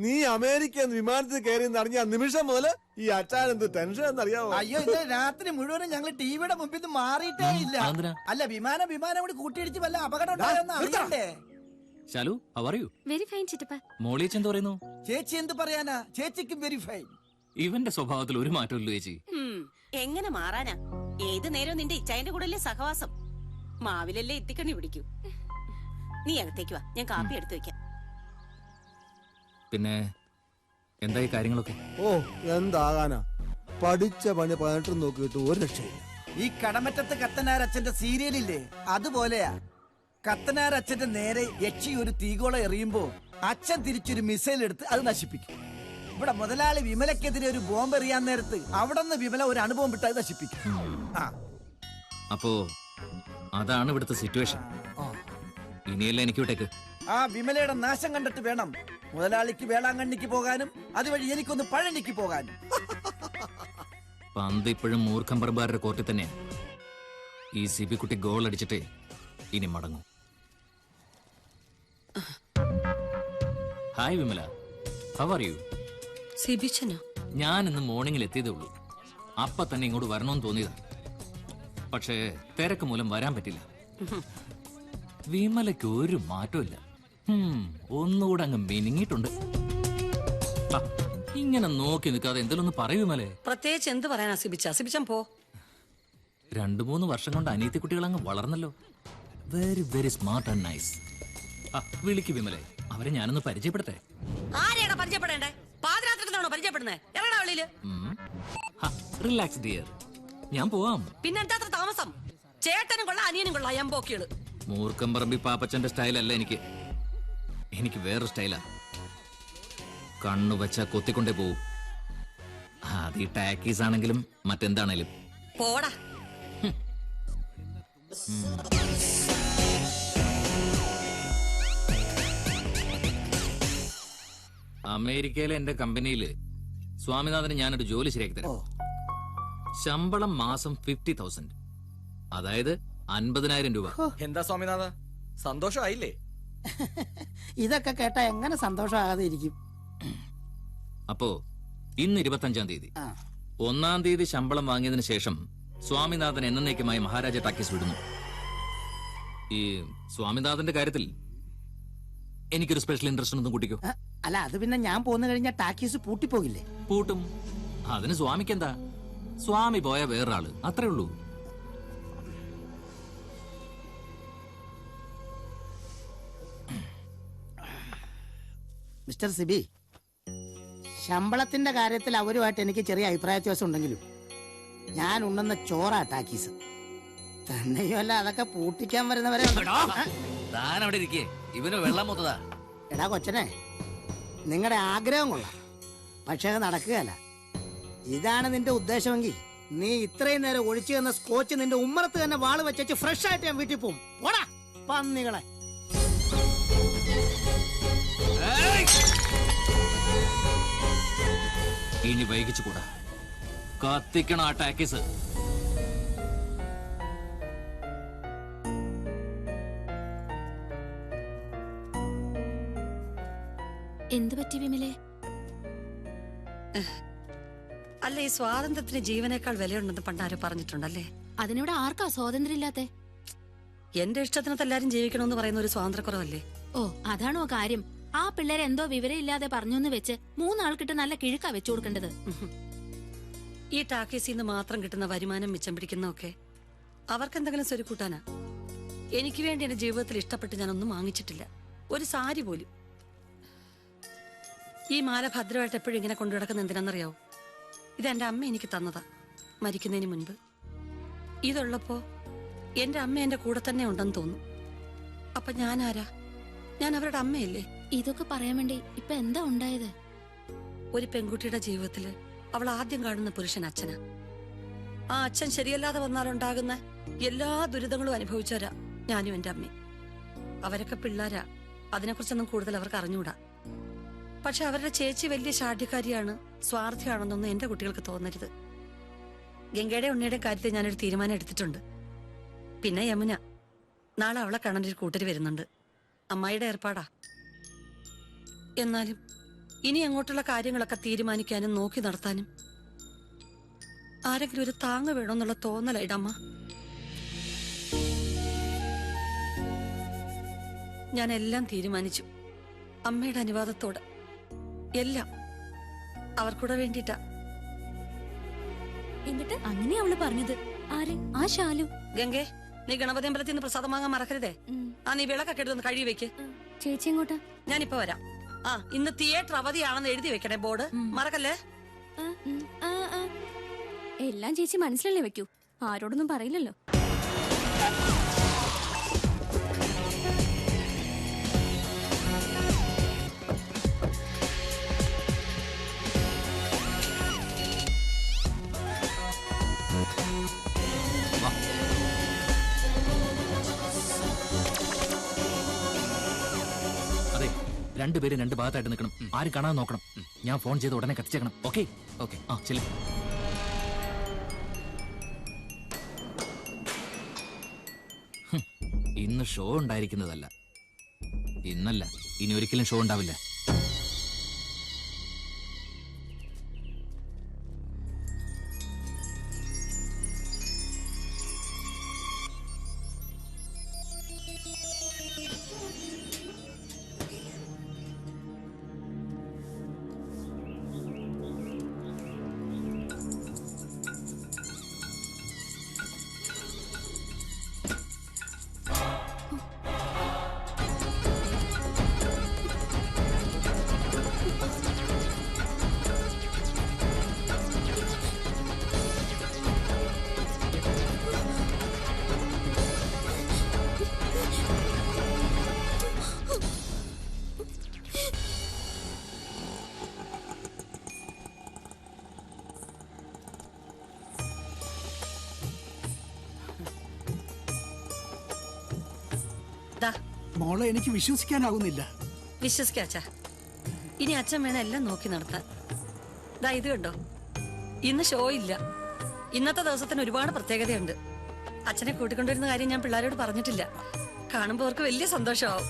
നീ അമേരിക്കൻ വിമാനത്തിൽ കയറി അറിഞ്ഞ നിമിഷം മുതല് ഈ അച്ഛൻ എന്ത് ടെൻഷൻ എന്നറിയാവോ? അയ്യോ, ഇന്നലെ രാത്രി മുഴുവനും ഞങ്ങൾ ടിവിയുടെ മുമ്പിൽ നിന്ന് മാറിയിട്ടേ ഇല്ല. അല്ല, വിമാനം കൂടി കൂട്ടിയിടിച്ച് വല്ല അപകടം ഉണ്ടായെന്ന് അറിയണ്ടേ? Shalu, how are you? Very fine ചിറ്റപ്പ. മോളിയേച്ചി എന്ത് പറയുന്നു? ചേച്ചി എന്ത് പറയാനാ? ചേച്ചിക്കും വെരി ഫൈൻ. ഇവന്റെ സ്വഭാവത്തിൽ ഒരു മാറ്റമില്ല ചേച്ചി. എങ്ങനെ മാറാനാ? ഏത് നേരവും നിന്റെ ഇച്ചായന്റെ കൂടെ അല്ലേ സഹവാസം. മാവിലല്ലേ എത്തിക്കണി പിടിക്കൂ. നീ അകത്തേക്ക് വാ, ഞാൻ കാപ്പി എടുത്തു വെക്കാം. പിന്നെ എന്തായി കാര്യങ്ങളൊക്കെ? ഓ എന്താകാനാ, പഠിച്ച പണി 18 നോക്കിയിട്ട് ഒരു രക്ഷയില്ല. ഈ കടമറ്റത്ത് കത്തനാരച്ഛന്റെ സീരിയലില്ലേ, അതുപോലെയാ. കത്തനാരച്ഛന്റെ നേരെ യക്ഷി ഒരു തീകോളം എറിയുമ്പോ അച്ഛൻ തിരിച്ചൊരു മിസൈൽ എടുത്ത് അത് നശിപ്പിക്കും. ഇവിടെ മുതലാളി വിമലക്കെതിരെ ഒരു ബോംബ് എറിയാൻ നേരത്ത് അവിടെ നിന്ന് വിമല ഒരു അണുബോംബ് ഇട്ട് അത് നശിപ്പിക്കും. അപ്പോ അതാണ് ഇവിടുത്തെ സിറ്റുവേഷൻ. ഇനിയല്ല എനിക്ക് വിട്ടേക്ക്. ആ വിമലയുടെ നാശം കണ്ടിട്ട് വേണം മുതലാളിക്ക് വേളാങ്കണ്ണിക്ക് പോകാനും അതുവഴി എനിക്കൊന്ന് പഴനിക്ക് പോകാനും. പന്ത് ഇപ്പോഴും മൂർഖം പറമ്പാരുടെ കോർട്ടിൽ തന്നെയാ. ഈ സിബി കുട്ടി ഗോൾ അടിച്ചിട്ടേ ഇനി മടങ്ങും. Hi Vimala, how are you? സിബിച്ചനോ? ഞാൻ ഇന്ന് മോർണിംഗിൽ എത്തിയതേ ഉള്ളൂ. അപ്പ തന്നെ ഇങ്ങോട്ട് വരണമെന്ന് തോന്നിയതാ. പക്ഷേ തിരക്ക് മൂലം വരാൻ പറ്റില്ല. വിമലയ്ക്ക് ഒരു മാറ്റമില്ല. ഒന്നുകൂടെ അങ്ങ് മിനിങ്ങിയിട്ടുണ്ട്. ഇങ്ങനെ നോക്കി നിൽക്കാതെ എന്തെങ്കിലും ഒന്ന് പറയൂ വിമലേ. പ്രത്യേകിച്ച് എന്ത് പറയാനാ സിബിച്ചൻ പോ. 2-3 വർഷം കൊണ്ട് അനിയത്തി കുട്ടികൾ അങ്ങ് വളർന്നല്ലോ. Very very smart and nice. വിളിക്ക് വിമലേ, അവരെ ഞാനൊന്ന് പരിചയപ്പെടുത്തേ. ആരെയാണോ പരിചയപ്പെടേണ്ടേ? പാതിരാത്രിക്കാണോ പരിചയപ്പെടുന്നേ? എവിടാ വെളിയില്? റിലാക്സ് ഡിയർ, ഞാൻ പോവാം. പിന്നെന്താ അത്ര താമസം? ചേട്ടനും കൊള്ളാം അനിയനും കൊള്ളാം എംബോക്കികള്. മൂർഖം പറമ്പി പാപ്പച്ചന്റെ സ്റ്റൈലല്ല എനിക്ക്. എനിക്ക് വേറൊരു സ്റ്റൈലാ. കണ്ണു വെച്ചാ കൊത്തിക്കൊണ്ടേ പോവും. അത് ഈ ടാക്കീസ് ആണെങ്കിലും മറ്റെന്താണേലും. പോടാ. അമേരിക്കയിലെ എന്റെ കമ്പനിയില് സ്വാമിനാഥന് ഞാനൊരു ജോലി ശരിയാക്കി തരാം. ശമ്പളം മാസം 50,000, അതായത് 50,000 രൂപ. എന്താ സ്വാമിനാഥ, സന്തോഷമായില്ലേ? ഇതൊക്കെ കേട്ടാ എങ്ങനെ സന്തോഷമാകാതെ ഇരിക്കും. അപ്പോ ഇന്ന് 25-ാം തീയതി 1-ാം തീയതി ശമ്പളം വാങ്ങിയതിനു ശേഷം സ്വാമിനാഥൻ എന്നേക്കുമായി മഹാരാജ ടാക്കീസ് വിടുന്നു. ഈ സ്വാമിനാഥന്റെ കാര്യത്തിൽ എനിക്കൊരു സ്പെഷ്യൽ ഇൻട്രസ്റ്റ് ഒന്നും കൂട്ടിക്കോ. അല്ല, അത് പിന്നെ ഞാൻ പോന്നു കഴിഞ്ഞാൽ ടാക്കീസ് പൂട്ടിപ്പോകില്ലേ? പൂട്ടും. അതിന് സ്വാമിക്കെന്താ? സ്വാമി പോയ വേറൊരാള്, അത്രേ ഉള്ളൂ. മിസ്റ്റർ സിബി, ശമ്പളത്തിന്റെ കാര്യത്തിൽ അവരുമായിട്ട് എനിക്ക് ചെറിയ അഭിപ്രായ വ്യത്യാസം ഉണ്ടെങ്കിലും ഞാൻ ഉണ്ടെന്ന ചോറാ ടാക്കീസ്. തന്നെയുമല്ല, അതൊക്കെ പൂട്ടിക്കാൻ വരുന്നവരെ. ഇവന് വെള്ളം മൊത്തതാ. എടാ കൊച്ചനെ, നിങ്ങളുടെ ആഗ്രഹം കൊള്ളാം, പക്ഷെ അത് നടക്കുകയല്ല. ഇതാണ് നിന്റെ ഉദ്ദേശമെങ്കിൽ നീ ഇത്രയും നേരം ഒഴിച്ചു തന്ന സ്കോച്ച് നിന്റെ ഉമ്മറത്ത് തന്നെ വാള് വെച്ചു ഫ്രഷ് ആയിട്ട് ഞാൻ വീട്ടിൽ പോകും. പോടാ പന്നികളെ. ഇനി വൈകിച്ചുകൂടാ, കത്തിക്കണം ആ ടാക്കീസ്. എന്ത് പറ്റി വിമലേ? അല്ല, ഈ സ്വാതന്ത്ര്യത്തിന് ജീവനേക്കാൾ വിലയുണ്ടെന്ന് പണ്ടാരോ പറഞ്ഞിട്ടുണ്ടല്ലേ? അതിനിവിടെ ആർക്കാ സ്വാതന്ത്ര്യം ഇല്ലാത്തെ? എന്റെ ഇഷ്ടത്തിനകത്ത് എല്ലാരും ജീവിക്കണമെന്ന് പറയുന്ന ഒരു സ്വാതന്ത്ര്യക്കുറവല്ലേ? ഓ, അതാണോ കാര്യം? ആ പിള്ളേരെ എന്തോ വിവരമില്ലാതെ പറഞ്ഞൊന്ന് വെച്ച് 3 ആൾക്കിട്ട് നല്ല കിഴുക്കാ വെച്ചു കൊടുക്കേണ്ടത്. ഈ ടാക്കീസിൽ നിന്ന് മാത്രം കിട്ടുന്ന വരുമാനം മിച്ചം പിടിക്കുന്നൊക്കെ അവർക്കെന്തെങ്കിലും സ്വരുക്കൂട്ടാനാ. എനിക്ക് വേണ്ടി എന്റെ ജീവിതത്തിൽ ഇഷ്ടപ്പെട്ട് ഞാനൊന്നും വാങ്ങിച്ചിട്ടില്ല, ഒരു സാരി പോലും. ഈ മാല ഭദ്രമായിട്ട് എപ്പോഴും ഇങ്ങനെ കൊണ്ടു കിടക്കുന്ന എന്തിനാണെന്നറിയാവോ? ഇതെന്റെ അമ്മ എനിക്ക് തന്നതാ മരിക്കുന്നതിന് മുൻപ്. ഇതുള്ളപ്പോ എന്റെ അമ്മ എന്റെ കൂടെ തന്നെ ഉണ്ടെന്ന് തോന്നും. അപ്പൊ ഞാൻ ആരാ? ഞാൻ അവരുടെ അമ്മയല്ലേ? ഇതൊക്കെ പറയാൻ വേണ്ടി ഇപ്പൊ എന്താ ഉണ്ടായത്? ഒരു പെൺകുട്ടിയുടെ ജീവിതത്തില് അവൾ ആദ്യം കാണുന്ന പുരുഷൻ അച്ഛനാ. ആ അച്ഛൻ ശരിയല്ലാതെ വന്നാലുണ്ടാകുന്ന എല്ലാ ദുരിതങ്ങളും അനുഭവിച്ചവരാ ഞാനും എന്റെ അമ്മയും. അവരൊക്കെ പിള്ളേരാ, അതിനെക്കുറിച്ചൊന്നും കൂടുതൽ അവർക്ക് അറിഞ്ഞൂടാ. പക്ഷെ അവരുടെ ചേച്ചി വലിയ ശാഠ്യക്കാരിയാണ്, സ്വാർത്ഥിയാണെന്നൊന്നും എന്റെ കുട്ടികൾക്ക് തോന്നരുത്. ഗംഗയുടെ ഉണ്ണിയുടെ കാര്യത്തിൽ ഞാനൊരു തീരുമാനം എടുത്തിട്ടുണ്ട്. പിന്നെ യമുന, നാളെ അവളെ കാണാൻ ഒരു കൂട്ടര് വരുന്നുണ്ട്. അമ്മായിയുടെ ഏർപ്പാടാ. എന്നാലും ഇനി അങ്ങോട്ടുള്ള കാര്യങ്ങളൊക്കെ തീരുമാനിക്കാനും നോക്കി നടത്താനും ആരെങ്കിലും ഒരു താങ്ങ് വേണമെന്നുള്ള തോന്നലായിടമ്മ. ഞാൻ എല്ലാം തീരുമാനിച്ചു, അമ്മയുടെ അനുവാദത്തോടെ. എല്ലാം അവർക്കൂടെ വേണ്ടിട്ടാ. എന്നിട്ട് അങ്ങനെ അവള് പറഞ്ഞത് ആര്? ആ ശാലു. ഗംഗേ, നീ ഗണപതി അമ്പലത്തിൽ നിന്ന് പ്രസാദം വാങ്ങാൻ മറക്കരുതേ. നീ വിളക്കൊക്കെ എടുത്തൊന്ന് കഴുകി വെക്ക്. ചേച്ചി എങ്ങോട്ടാ? ഞാനിപ്പോ വരാം. ഇന്ന് തിയേറ്റർ അവധിയാണെന്ന് എഴുതി വെക്കണേ ബോർഡ്, മറക്കല്ലേ. എല്ലാം ചേച്ചി മനസ്സിലല്ലേ വെക്കൂ, ആരോടൊന്നും പറയില്ലല്ലോ. അതെ, രണ്ടുപേരും രണ്ട് ഭാഗത്തായിട്ട് നിൽക്കണം. ആരും കാണാൻ നോക്കണം. ഞാൻ ഫോൺ ചെയ്ത് ഉടനെ കത്തിച്ചേക്കണം. Okay okay. ആ ചെല്ലു. ഇന്ന് ഷോ ഉണ്ടായിരിക്കുന്നതല്ല. ഇന്നല്ല, ഇനി ഒരിക്കലും ഷോ ഉണ്ടാവില്ല. മോളെ എനിക്ക് വിശ്വസിക്കാനാകുന്നില്ല. വിശ്വസിക്കാച്ചാ, ഇനി അച്ഛൻ വേണം എല്ലാം നോക്കി നടത്താൻ. ദാ ഇത് കണ്ടോ, ഇന്ന് ഷോ ഇല്ല. ഇന്നത്തെ ദിവസത്തിന് ഒരുപാട് പ്രത്യേകതയുണ്ട്. അച്ഛനെ കൂട്ടിക്കൊണ്ടിരുന്ന കാര്യം ഞാൻ പിള്ളേരോട് പറഞ്ഞിട്ടില്ല. കാണുമ്പോ അവർക്ക് വലിയ സന്തോഷമാവും.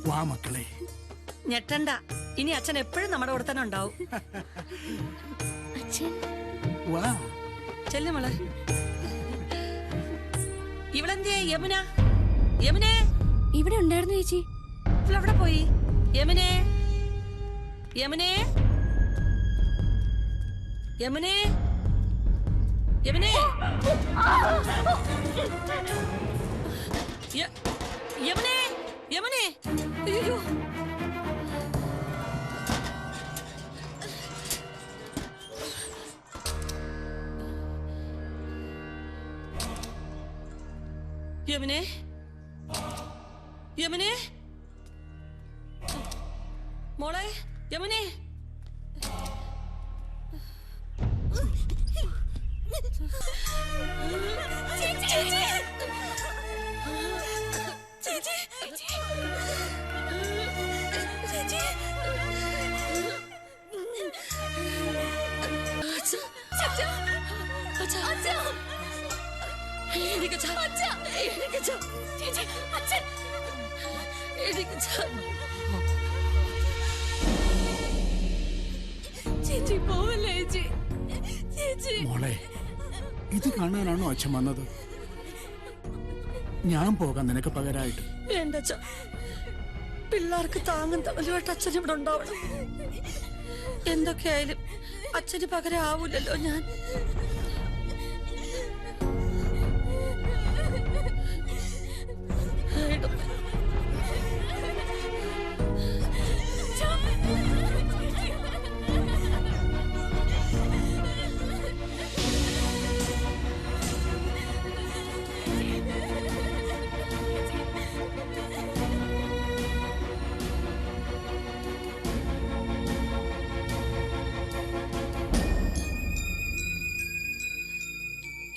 വാ മക്കളെ. ഞെട്ടണ്ട, ഇനി അച്ഛൻ എപ്പോഴും നമ്മുടെ കൂടെ തന്നെ ഉണ്ടാവും. വാ ചെല്ലു മോളെ. ഇവളെന്തിയെ? യമുന, യമുനെ ഇവിടെ ഉണ്ടായിരുന്നു ചേച്ചി. ഇവളെവിടെ പോയി? യമുനെ, യമുനെ, യമുനെ, യമുനെ, യമുനെ, യമുനെ. അയ്യോ, യമുനെ, യമുനെ, മോളെ, യമുനെ. മോളെ, ഇത് കാണാനാണോ അച്ഛൻ വന്നത്? ഞാൻ പോകാം നിനക്ക് പകരമായിട്ട്. വേണ്ട അച്ഛ, പിള്ളേർക്ക് താങ്ങും തവലുമായിട്ട് അച്ഛൻ ഇവിടെ ഉണ്ടാവണം. എന്തൊക്കെയായാലും അച്ഛന് പകരം ആവൂലല്ലോ ഞാൻ.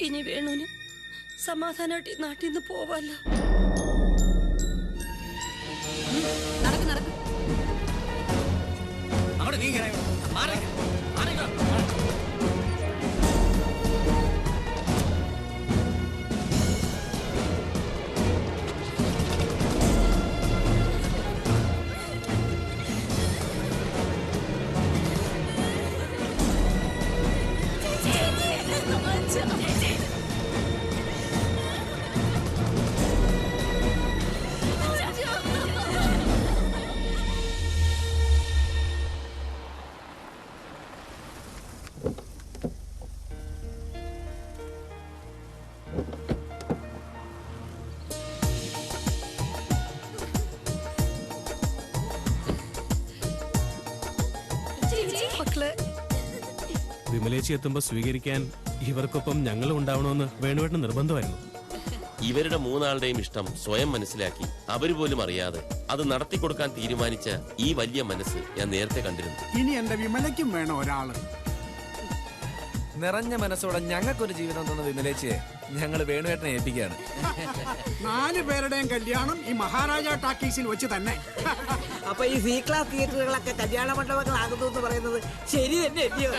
ഇനി വേണുന് സമാധാനമായിട്ട് ഈ നാട്ടിൽ നിന്ന് പോവാല്ലോ. വിമലേച്ചി എത്തുമ്പോ സ്വീകരിക്കാൻ ഇവർക്കൊപ്പം ഞങ്ങൾ ഉണ്ടാവണമെന്ന് വേണുവേട്ടന് നിർബന്ധമായിരുന്നു. ഇവരുടെ മൂന്നാളുടെയും ഇഷ്ടം സ്വയം മനസ്സിലാക്കി അവര് പോലും അറിയാതെ അത് നടത്തിക്കൊടുക്കാൻ തീരുമാനിച്ച ഈ വലിയ മനസ്സ് ഞാൻ നേരത്തെ കണ്ടിരുന്നു. ഇനി എന്റെ വിമലയ്ക്കും വേണം ഒരാള്. നിറഞ്ഞ മനസ്സോടെ ഞങ്ങൾക്കൊരു ജീവിതം തന്ന വിമലേച്ചിയെ ഞങ്ങൾ വേണുവേട്ടനെ ഏൽപ്പിക്കുകയാണ്. 4 പേരുടെയും കല്യാണം ഈ മഹാരാജ ടാക്കീസിൽ വെച്ച് തന്നെ. അപ്പൊ ഈ സി ക്ലാസ് തിയേറ്ററുകളൊക്കെ കല്യാണ മണ്ഡപങ്ങളാകുന്നു എന്ന് പറയുന്നത് ശരി തന്നെ അല്ലയോ?